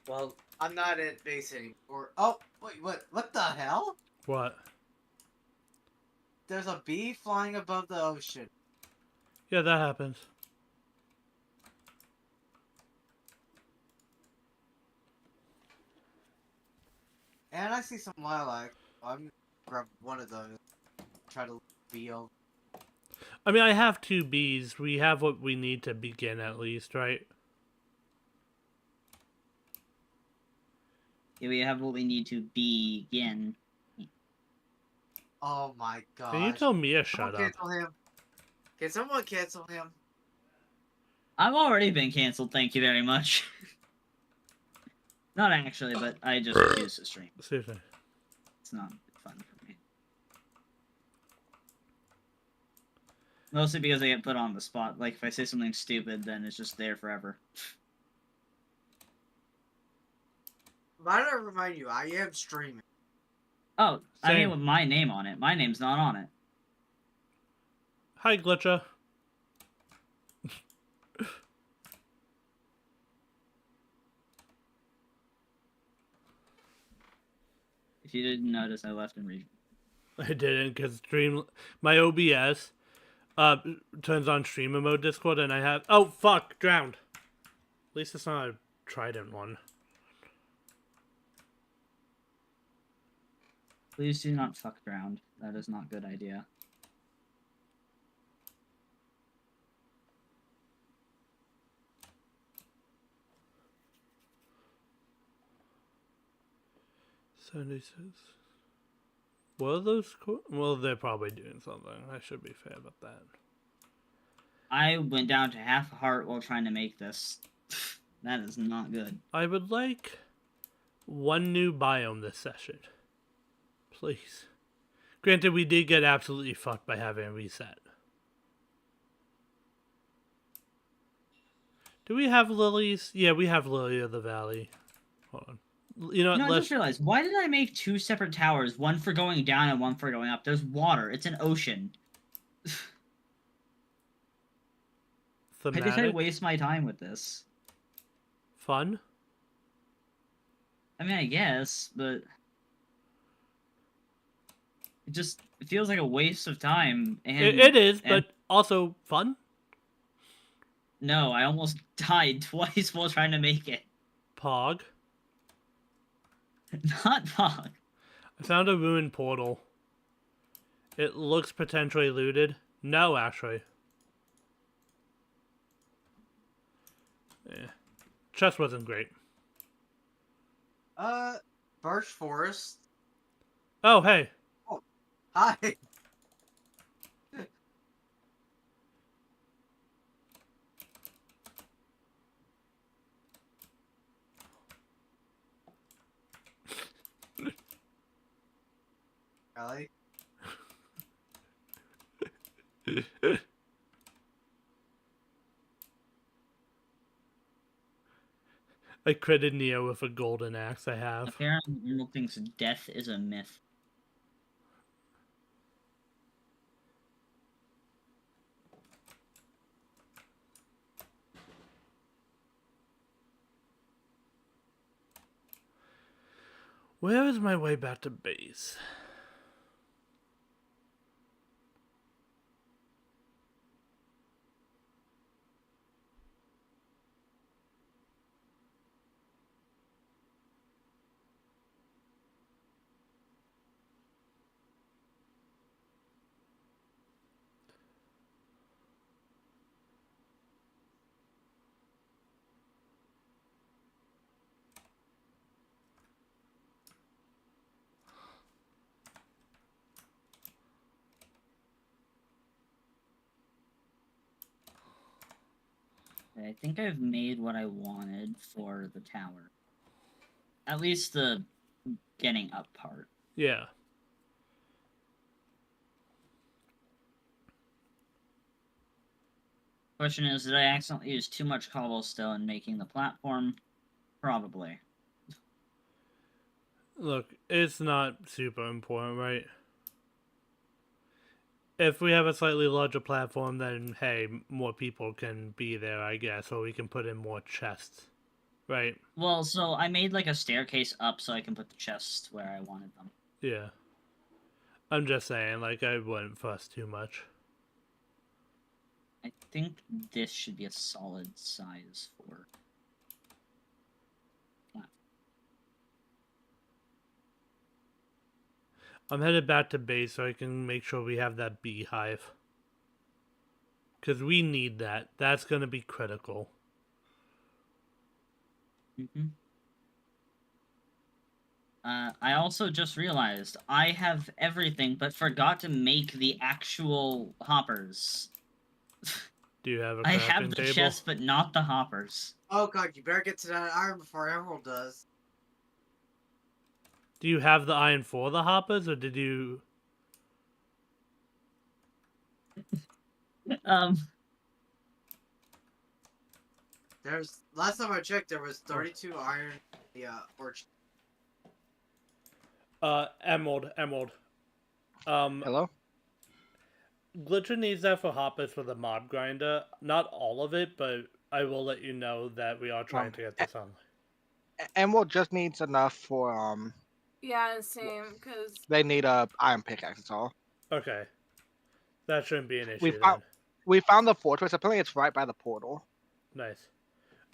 Well, I'm not at base anymore. Oh, wait, what the hell? What? There's a bee flying above the ocean. Yeah, that happens. And I see some lilac. I'm gonna grab one of those. Try to feel. I mean, I have 2 bees. We have what we need to begin at least, right? Yeah, we have what we need to begin. Oh my god. Can you tell Mia shut up? Cancel him. Can someone cancel him? I've already been canceled, thank you very much. Not actually, but I just refuse to stream. Seriously. It's not fun for me. Mostly because I get put on the spot. Like, if I say something stupid, then it's just there forever. Why did I remind you? I am streaming. Oh, I Same. mean with my name on it. My name's not on it. Hi, Glitcha. If you didn't notice, I left and read. I didn't, because my OBS turns on streamer mode Discord, and I have... Oh, fuck! Drowned. At least it's not a trident one. Please do not fuck around. That is not a good idea. What are those? Well, they're probably doing something. I should be fair about that. I went down to half a heart while trying to make this. That is not good. I would like one new biome this session. Please. Granted, we did get absolutely fucked by having a reset. Do we have lilies? Yeah, we have Lily of the Valley. Hold on. You know what? No, I just realized, why did I make 2 separate towers? One for going down and one for going up. There's water. It's an ocean. Why did I Thematic. waste my time with this? Fun. I mean, I guess, but... it feels like a waste of time. And It is, and- but also fun. No, I almost died twice while trying to make it. Pog. Not Pog. I found a ruined portal. It looks potentially looted. No, actually. Yeah. Chest wasn't great. Birch Forest. Oh, hey. Hi. Ellie? I critted Neo with a golden axe I have. Apparently, Emerald thinks death is a myth. Where is my way back to base? I think I've made what I wanted for the tower. At least the getting up part. Yeah. Question is, did I accidentally use too much cobblestone making the platform? Probably. Look, it's not super important, right? If we have a slightly larger platform, then hey, more people can be there, I guess, or we can put in more chests, right? Well, so I made like a staircase up so I can put the chests where I wanted them. Yeah. I'm just saying, like, I wouldn't fuss too much. I think this should be a solid size for... I'm headed back to base so I can make sure we have that beehive. Because we need that. That's going to be critical. Mm-hmm. I also just realized I have everything, but forgot to make the actual hoppers. Do you have a crafting I have the table? chest, but not the hoppers. Oh god, you better get to that iron before Emerald does. Do you have the iron for the hoppers, or did you... There's last time I checked, there was 32 iron. Yeah, orchard. Emerald. Hello? Glitcher needs that for hoppers for the mob grinder. Not all of it, but I will let you know that we are trying to get this on. Emerald just needs enough for Yeah, same, because they need a iron pickaxe. That's all. Okay. That shouldn't be an issue We then. found the fortress. Apparently, it's right by the portal. Nice.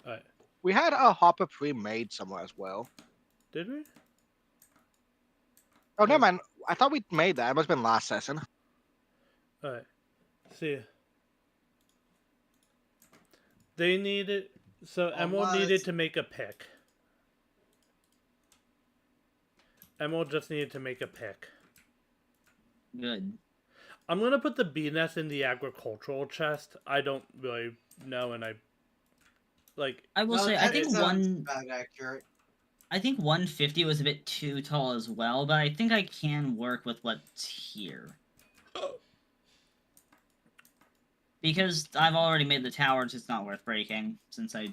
Alright. We had a hopper pre-made somewhere as well. Did we? Oh, never mind. I thought we made that. It must have been last session. Alright. See ya. They needed... So Emerald needed to make a pick. Emerald just needed to make a pick. Good. I'm gonna put the bee nest in the agricultural chest. I don't really know, and I... Like... I will No, say, I that think sounds about accurate. I think 150 was a bit too tall as well, but I think I can work with what's here. Because I've already made the towers, it's not worth breaking. Since I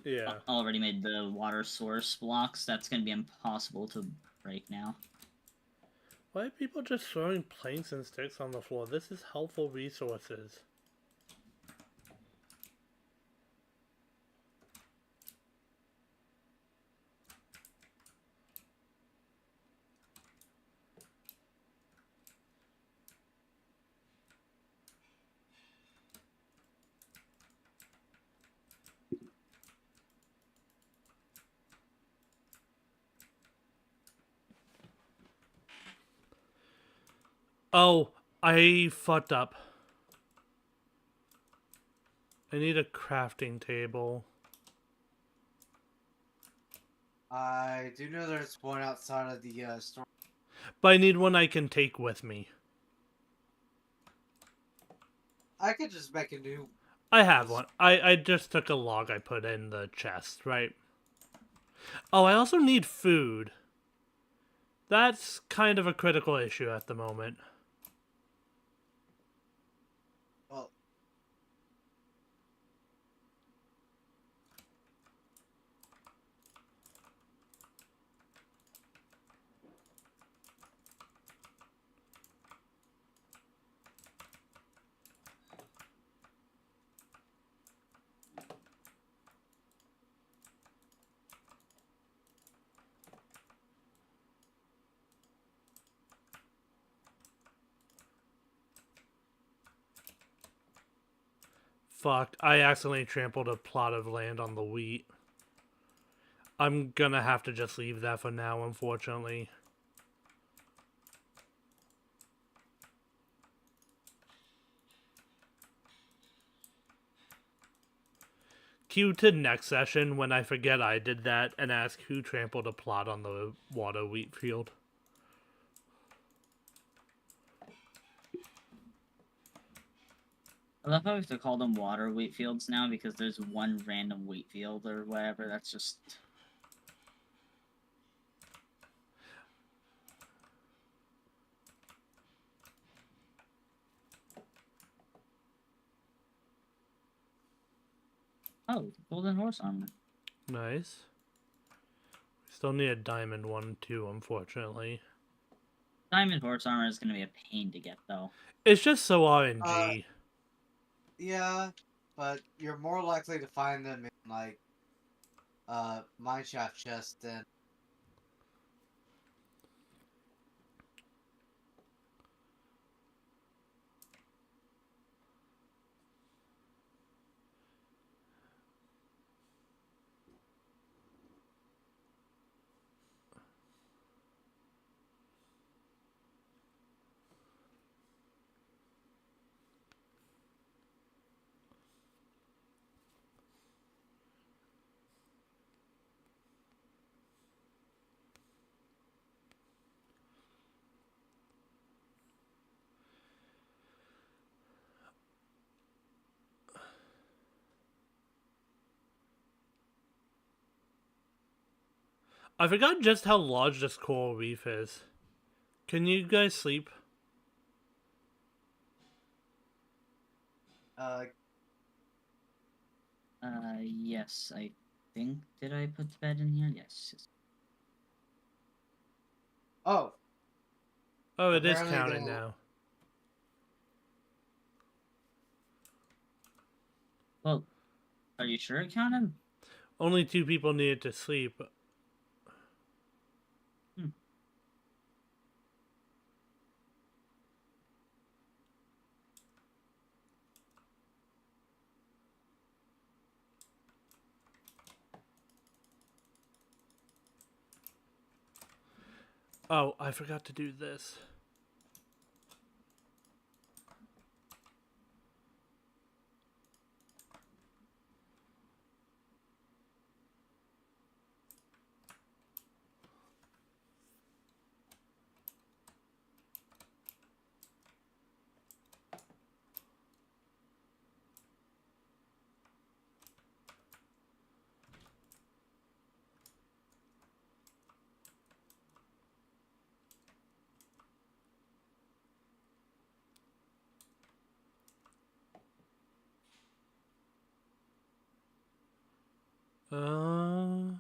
already made the water source blocks, that's going to be impossible to break now. Why are people just throwing planks and sticks on the floor? This is helpful resources. Oh, I fucked up. I need a crafting table. I do know there's one outside of the store. But I need one I can take with me. I could just make a new. I have one. I just took a log I put in the chest, right? Oh, I also need food. That's kind of a critical issue at the moment. Well, Fuck, I accidentally trampled a plot of land on the wheat. I'm gonna have to just leave that for now, unfortunately. Cue to next session when I forget I did that and ask who trampled a plot on the water wheat field. I love how we have to call them water wheat fields now because there's one random wheat field or whatever. That's just... Oh, golden horse armor. Nice. Still need a diamond one too, unfortunately. Diamond horse armor is going to be a pain to get, though. It's just so RNG. yeah, but you're more likely to find them in like mineshaft chests than. I forgot just how large this coral reef is. Can you guys sleep? Yes, I think... Did I put the bed in here? Yes. Oh. Oh, it is Apparently counting they'll- now. Well, are you sure it counted? Only 2 people needed to sleep. Oh, I forgot to do this. Uh...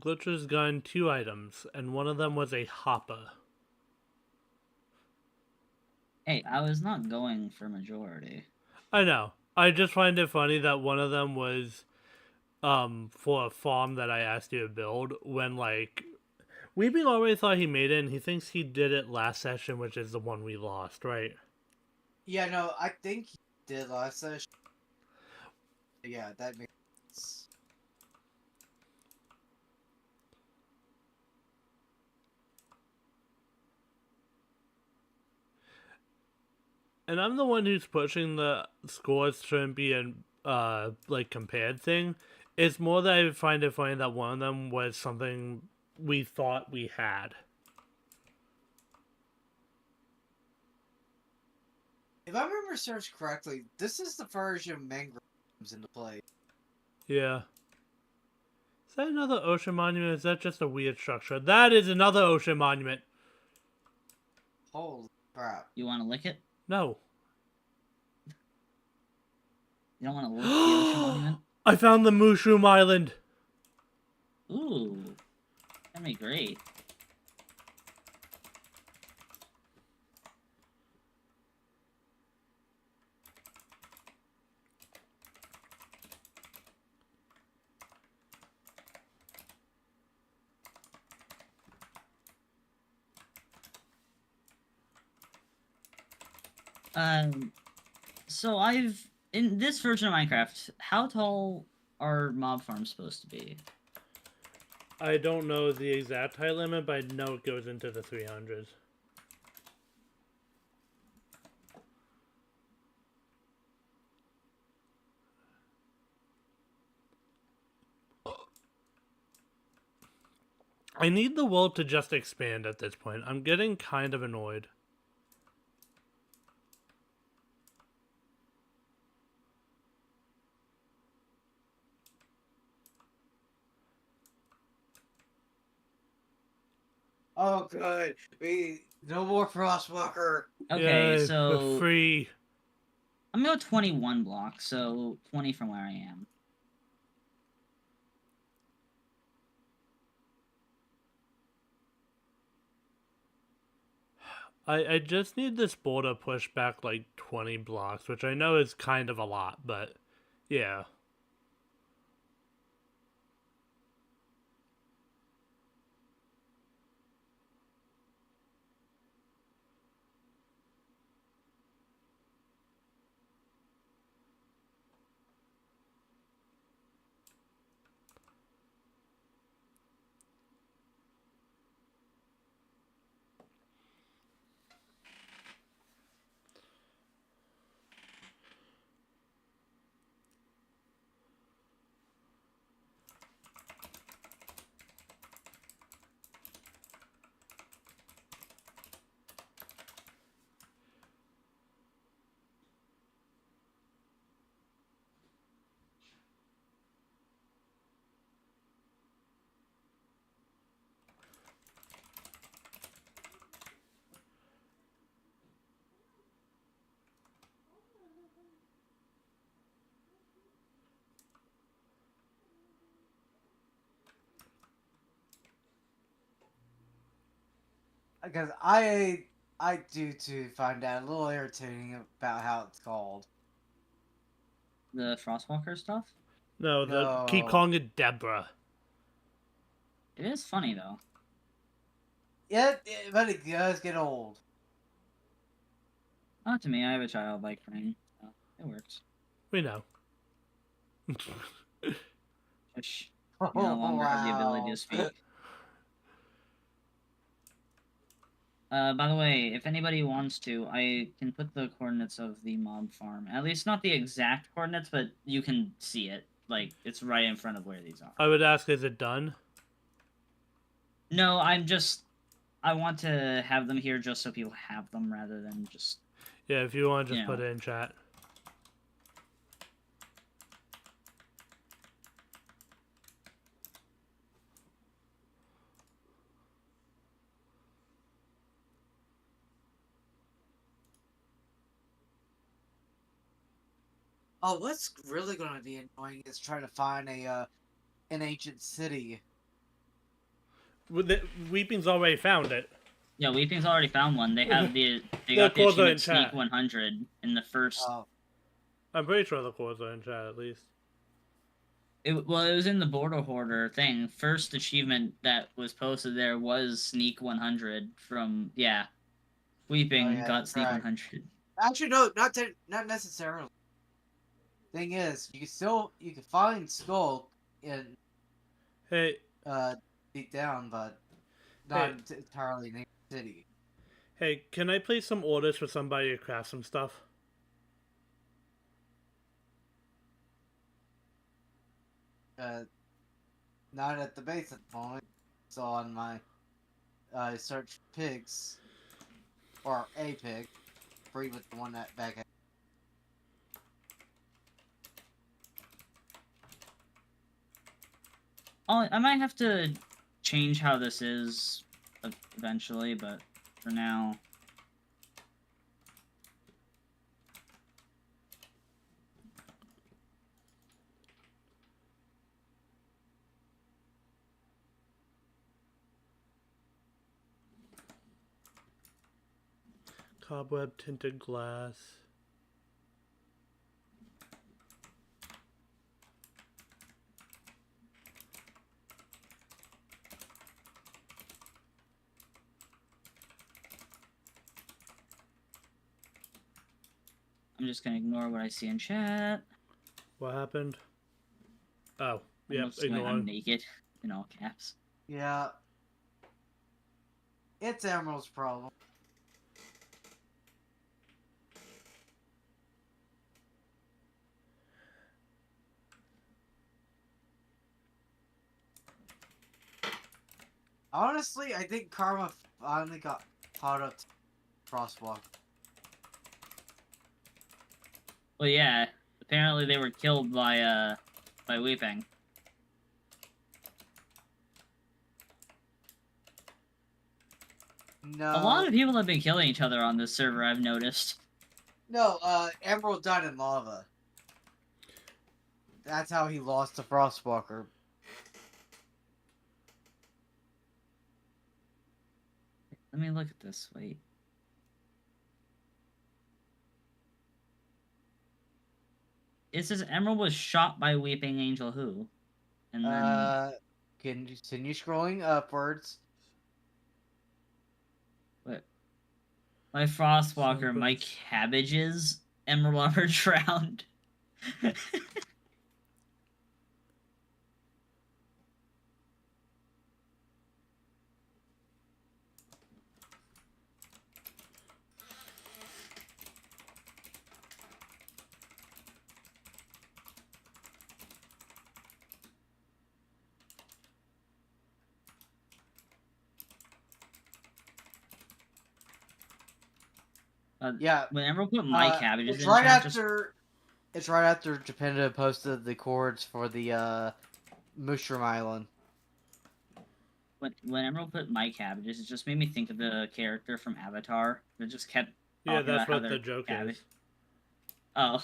Glitcher's gotten 2 items, and one of them was a hopper. Hey, I was not going for majority. I know. I just find it funny that one of them was for a farm that I asked you to build when, like, Weeping already thought he made it, and he thinks he did it last session, which is the one we lost, right? Yeah, no, I think he did last session. Yeah, that makes sense. And I'm the one who's pushing the scores shouldn't be an like compared thing. It's more that I find it funny that one of them was something we thought we had. If I remember search correctly, this is the version Mangrove comes into play. Yeah. Is that another ocean monument? Or is that just a weird structure? That is another ocean monument. Holy crap. You want to lick it? No. You don't want to lick the ocean monument? I found the Mushroom Island. Ooh. That'd be great. So in this version of Minecraft, how tall are mob farms supposed to be? I don't know the exact height limit, but I know it goes into the 300s. I need the world to just expand at this point. I'm getting kind of annoyed. Oh, good. No more Frostwalker. Okay, Yay, so free. I'm gonna go 21 blocks, so 20 from where I am. I just need this border pushed back like 20 blocks, which I know is kind of a lot, but yeah. because I do too find that a little irritating about how it's called. The Frostwalker stuff? No, keep No. calling it Deborah. It is funny though. Yeah, but it does get old. Not to me. I have a childlike brain. So it works. We know. Shush. Oh, You no longer have the ability wow. to speak. By the way, if anybody wants to, I can put the coordinates of the mob farm. At least not the exact coordinates, but you can see it. Like, it's right in front of where these are. I would ask, is it done? No, I want to have them here just so people have them rather than just... Yeah, if you want to just You put know. it in chat. Oh, what's really going to be annoying is trying to find an ancient city. Weeping's already found it. Yeah, Weeping's already found one. They have they The got the codes are in achievement Sneak chat. 100 in the first... Oh, I'm pretty sure the cores are in chat at least. It was in the Border Hoarder thing. First achievement that was posted there was Sneak 100 from... Yeah. Weeping Oh, yeah, got Sneak correct. 100. actually, no, not necessarily. Thing is, you can find Skull in Hey, deep down, but not Hey. entirely in ancient city. hey, can I place some orders for somebody to craft some stuff? Not at the base at the moment. So on my search pigs, or a pig, breed with the one that back. I might have to change how this is eventually, but for now... Cobweb tinted glass. I'm just gonna ignore what I see in chat. What happened? Oh, I'm yeah, just going, I'm ignoring. naked in all caps. Yeah, it's Emerald's problem. Honestly, I think Karma finally got caught up to Crosswalk. Well, yeah. Apparently they were killed by Weeping. No, A lot of people have been killing each other on this server, I've noticed. no, Emerald died in lava. That's how he lost to Frostwalker. Let me look at this, wait. It says Emerald was shot by Weeping Angel who? And then... Can you continue scrolling upwards? What? My Frostwalker, my Sunburst. cabbages, Emerald Armor drowned. Yeah. When Emerald put my cabbages It's in right chat, after. It's right after Japenda posted the chords for the Mushroom Island. when Emerald put my cabbages, it just made me think of the character from Avatar that just kept Yeah, talking that's about how what their the joke cabbage... is. Oh.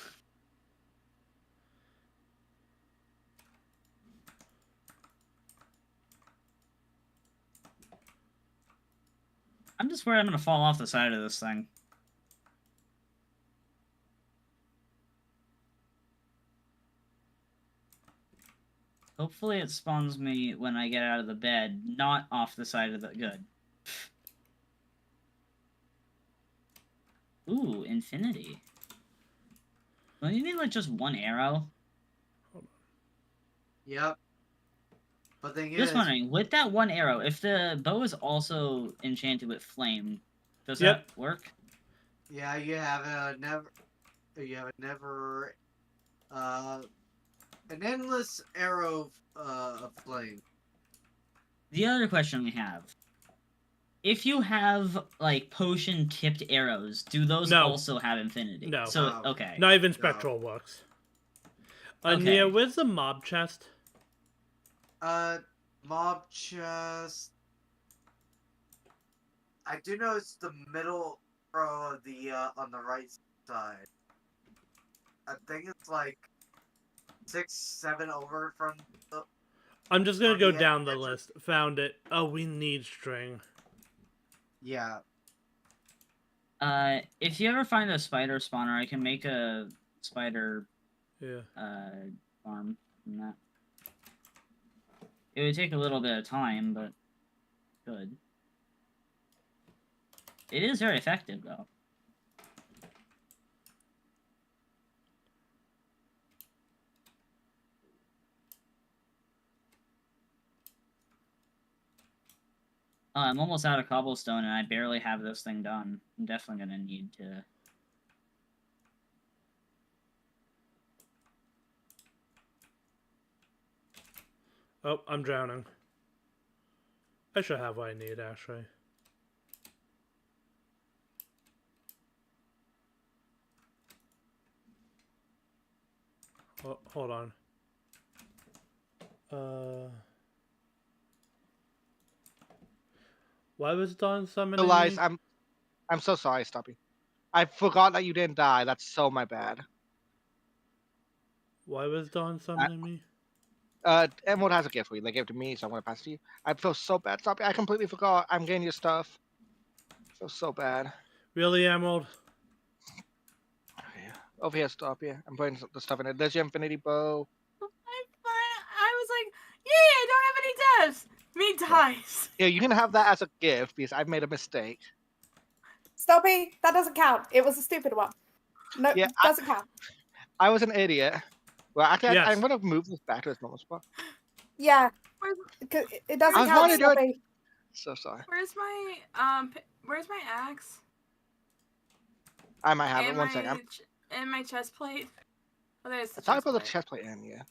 I'm just worried I'm gonna fall off the side of this thing. Hopefully it spawns me when I get out of the bed, not off the side of the... Good. Ooh, infinity. Don't you need, like, just one arrow? Yep. But thing Just is, wondering, with that one arrow, if the bow is also enchanted with flame, does Yep. that work? yeah, you have a never, an endless arrow of flame. The other question I have. If you have, like, potion-tipped arrows, do those No. also have infinity? No. So, No. okay. Not even No. spectral works. Okay. Nia, where's the mob chest? Mob chest. I do know it's the middle row of the on the right side. I think it's like 6, 7 over from the. I'm just gonna On go the down the entrance. list. Found it. Oh, we need string. Yeah. If you ever find a spider spawner, I can make a spider Yeah. farm from that. It would take a little bit of time, but good. It is very effective, though. I'm almost out of cobblestone, and I barely have this thing done. I'm definitely gonna need to... Oh, I'm drowning. I should have what I need, actually. Oh, hold on. Why was Dawn summoning Realize me? I'm so sorry, Stoppy. I forgot that you didn't die. That's so my bad. Why was Dawn summoning me? Emerald has a gift for you. They gave it to me, so I'm gonna pass it to you. I feel so bad, Stoppy. I completely forgot. I'm getting your stuff. I feel so bad. Really, Emerald? Over here, Stoppy. I'm putting the stuff in it. There's your infinity bow. I was like, yay, I don't have any deaths. Me dies. Yeah, you can have that as a gift because I've made a mistake. Stoppy, that doesn't count. It was a stupid one. No, Yeah, doesn't count. I was an idiot. Well, actually, Yes. I'm gonna move this back to its normal spot. Yeah, Where's, it doesn't I was count, wanting to do it- Stoppy. So sorry. where's my where's my axe? I might have it. And One my second. and my chest plate. Oh, there's the I thought I chest put the plate. chest plate in. Yeah.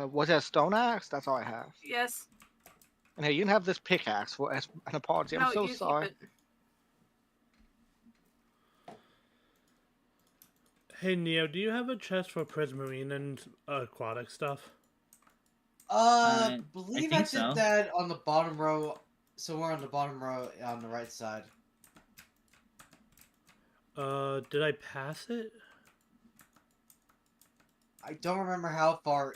Was it a stone axe? That's all I have. Yes. And here, you can have this pickaxe for as an apology. I'm No, so you sorry. keep it. Hey, Neo, do you have a chest for prismarine and aquatic stuff? Believe think I did so. that on the bottom row. Somewhere on the bottom row on the right side. Did I pass it? I don't remember how far.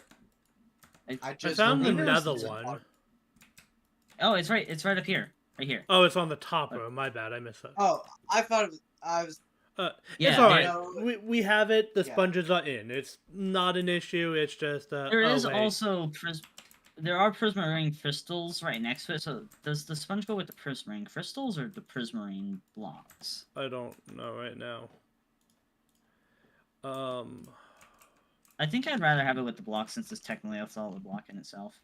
I I just found the believe it was nether the one. Oh, it's right up here. Right here. Oh, it's on the top row. My bad, I missed that. Oh, I thought I was. It's Yeah, alright. there- We have it. The Yeah. sponges are in. It's not an issue. It's just There oh, is wait. also there are prismarine crystals right next to it. So does the sponge go with the prismarine crystals or the prismarine blocks? I don't know right now. I think I'd rather have it with the block since it's technically a solid block in itself.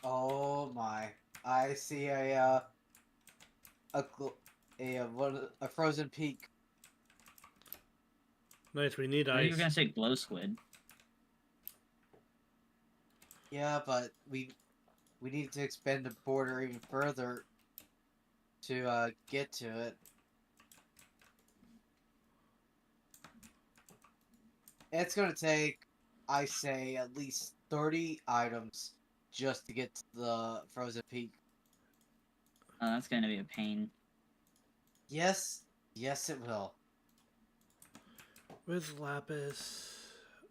Oh my! I see a frozen peak. Nice. We need I thought you ice. were gonna say glow squid. Yeah, but we need to expand the border even further to get to it. It's gonna take, I say, at least 30 items just to get to the frozen peak. That's gonna be a pain. Yes, it will. Where's lapis?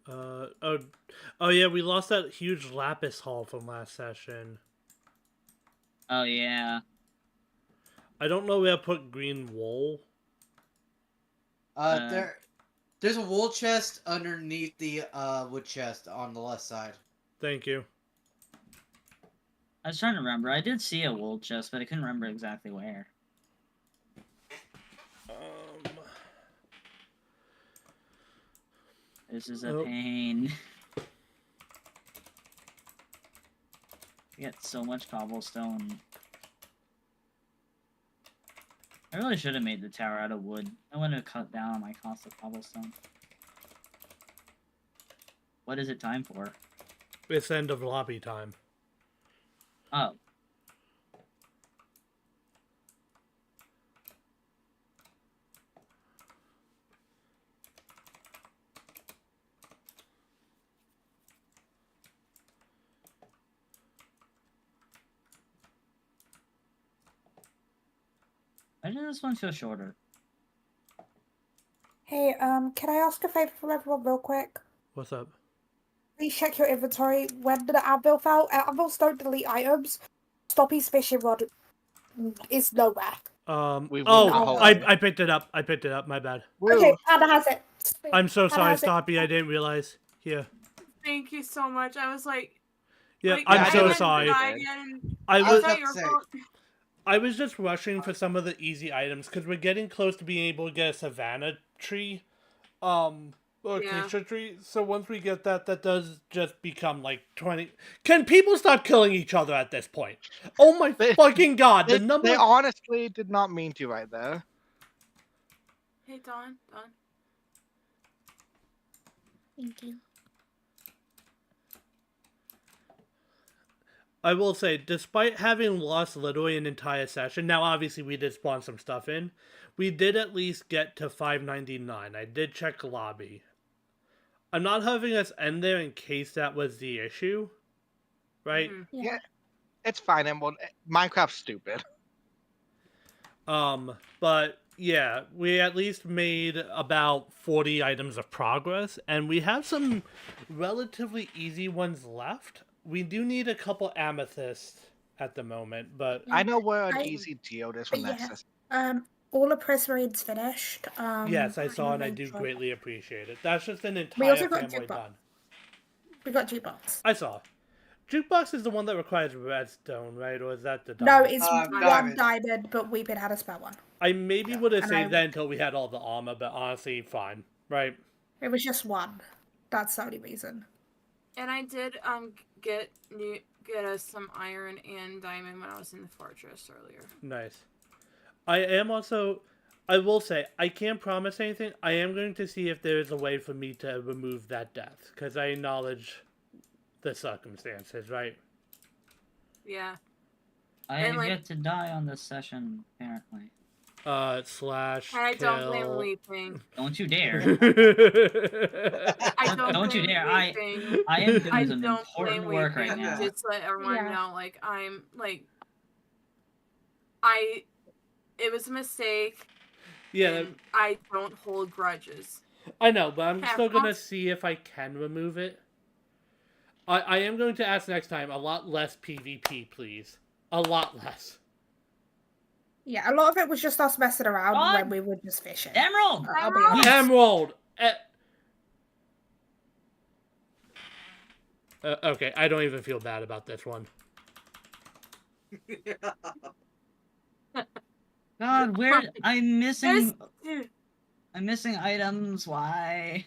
Oh yeah, we lost that huge lapis haul from last session. Oh yeah. I don't know where to put green wool. There's a wool chest underneath the wood chest on the left side. Thank you. I was trying to remember. I did see a wool chest, but I couldn't remember exactly where. This is a pain. I get so much cobblestone. I really should have made the tower out of wood. I would have cut down on my cost of cobblestone. What is it time for? It's end of lobby time. Oh. Why did this one feel shorter? Hey, can I ask a favor from everyone real quick? What's up? Please check your inventory. When the anvil fell, anvils don't delete items. Stoppy's fishing rod is nowhere. I picked it up. I picked it up. My bad. Okay, Anna has it. I'm so Anna sorry, has it. Stoppy. I didn't realize. Here. Thank you so much. I was like, Yeah, like, I'm I so hadn't sorry. died yet, and I it's was not your fault. I was just rushing for some of the easy items because we're getting close to being able to get a savannah tree, or acacia tree. So once we get that, that does just become like 20. Can people stop killing each other at this point? Oh my fucking god! The number. They honestly did not mean to right there. Hey, Dawn. Thank you. I will say, despite having lost literally an entire session, now obviously we did spawn some stuff in, we did at least get to 599. I did check lobby. I'm not having us end there in case that was the issue, right? Mm-hmm. Yeah, it's fine. And Minecraft's stupid. But yeah, we at least made about 40 items of progress, and we have some relatively easy ones left. We do need a couple amethysts at the moment, but I know where an easy geode is for next session. All the prismarines finished. yes, I saw, and I do greatly appreciate it. That's just an We entire also got family jukebox. done. We got jukebox. I saw. Jukebox is the one that requires redstone, right? Or is that the No, diamond? it's one diamond, but we've been had a spare one. I maybe would have And saved that until we had all the armor, but honestly, fine, right? It was just one. That's the only reason. And I did get us some iron and diamond when I was in the fortress earlier. Nice. I am also, I will say, I can't promise anything. I am going to see if there is a way for me to remove that death, because I acknowledge the circumstances, right? Yeah. I have yet to die on this session, apparently. Slash I kill. don't blame Leaping. Don't you dare. I don't you dare. I am doing some important work right now. Just to let everyone know, like, I'm, like, it was a mistake. Yeah. I don't hold grudges. I know, but I'm still going to see if I can remove it. I am going to ask next time a lot less PvP, please. A lot less. Yeah, a lot of it was just us messing around when we were just fishing. Emerald! I'll be honest. Emerald! Okay, I don't even feel bad about this one. God, where I'm missing items. Why?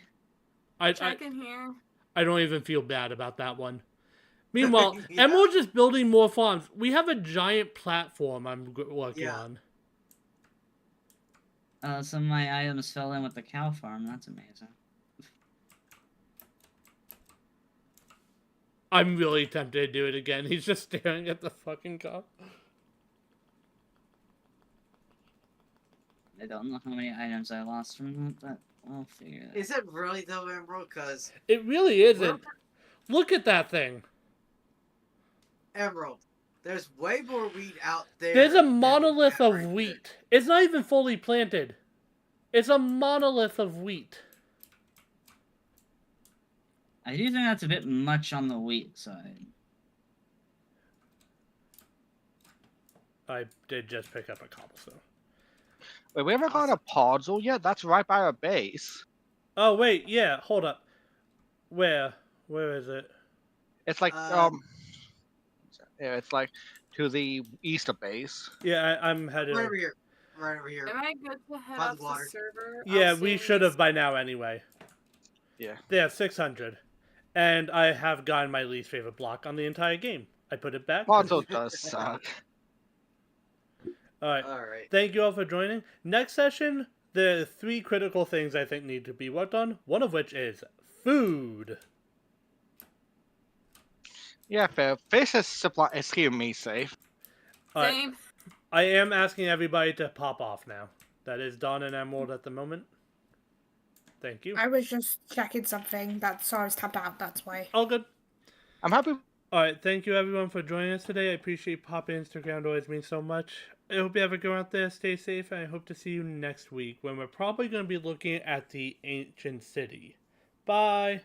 Check in here. I don't even feel bad about that one. Meanwhile, Emerald's just building more farms. We have a giant platform I'm working on. Some of my items fell in with the cow farm. That's amazing. I'm really tempted to do it again. He's just staring at the fucking cow. I don't know how many items I lost from that, but I'll figure that out. Is it really though, Emerald? Because it really isn't. Look at that thing. Emerald, there's way more wheat out there. There's a monolith of wheat. It's not even fully planted. It's a monolith of wheat. I do think that's a bit much on the wheat side. I did just pick up a cobblestone. Wait, we haven't got a podzol yet? That's right by our base. Oh wait, yeah, hold up. Where is it? It's like Um, yeah, it's like to the east of base. Yeah, I'm headed. Right over here. Right over here. Am I good to head By the off the water. server? Yeah, I'll we sing should this- have by now anyway. Yeah. They have 600. And I have gotten my least favorite block on the entire game. I put it back. 'cause- Podzol does suck. Alright. Alright. Thank you all for joining. Next session, there are 3 critical things I think need to be worked on. One of which is food. Yeah, fair. Fish is keeping me safe. Alright. Same. I am asking everybody to pop off now. That is Dawn and Emerald at the moment. Thank you. I was just checking something. That's I was tapped out. That's why. All good. I'm happy. Alright, thank you everyone for joining us today. I appreciate popping Instagram. It always means so much. I hope you have a go out there, stay safe, and I hope to see you next week when we're probably going to be looking at the ancient city. Bye!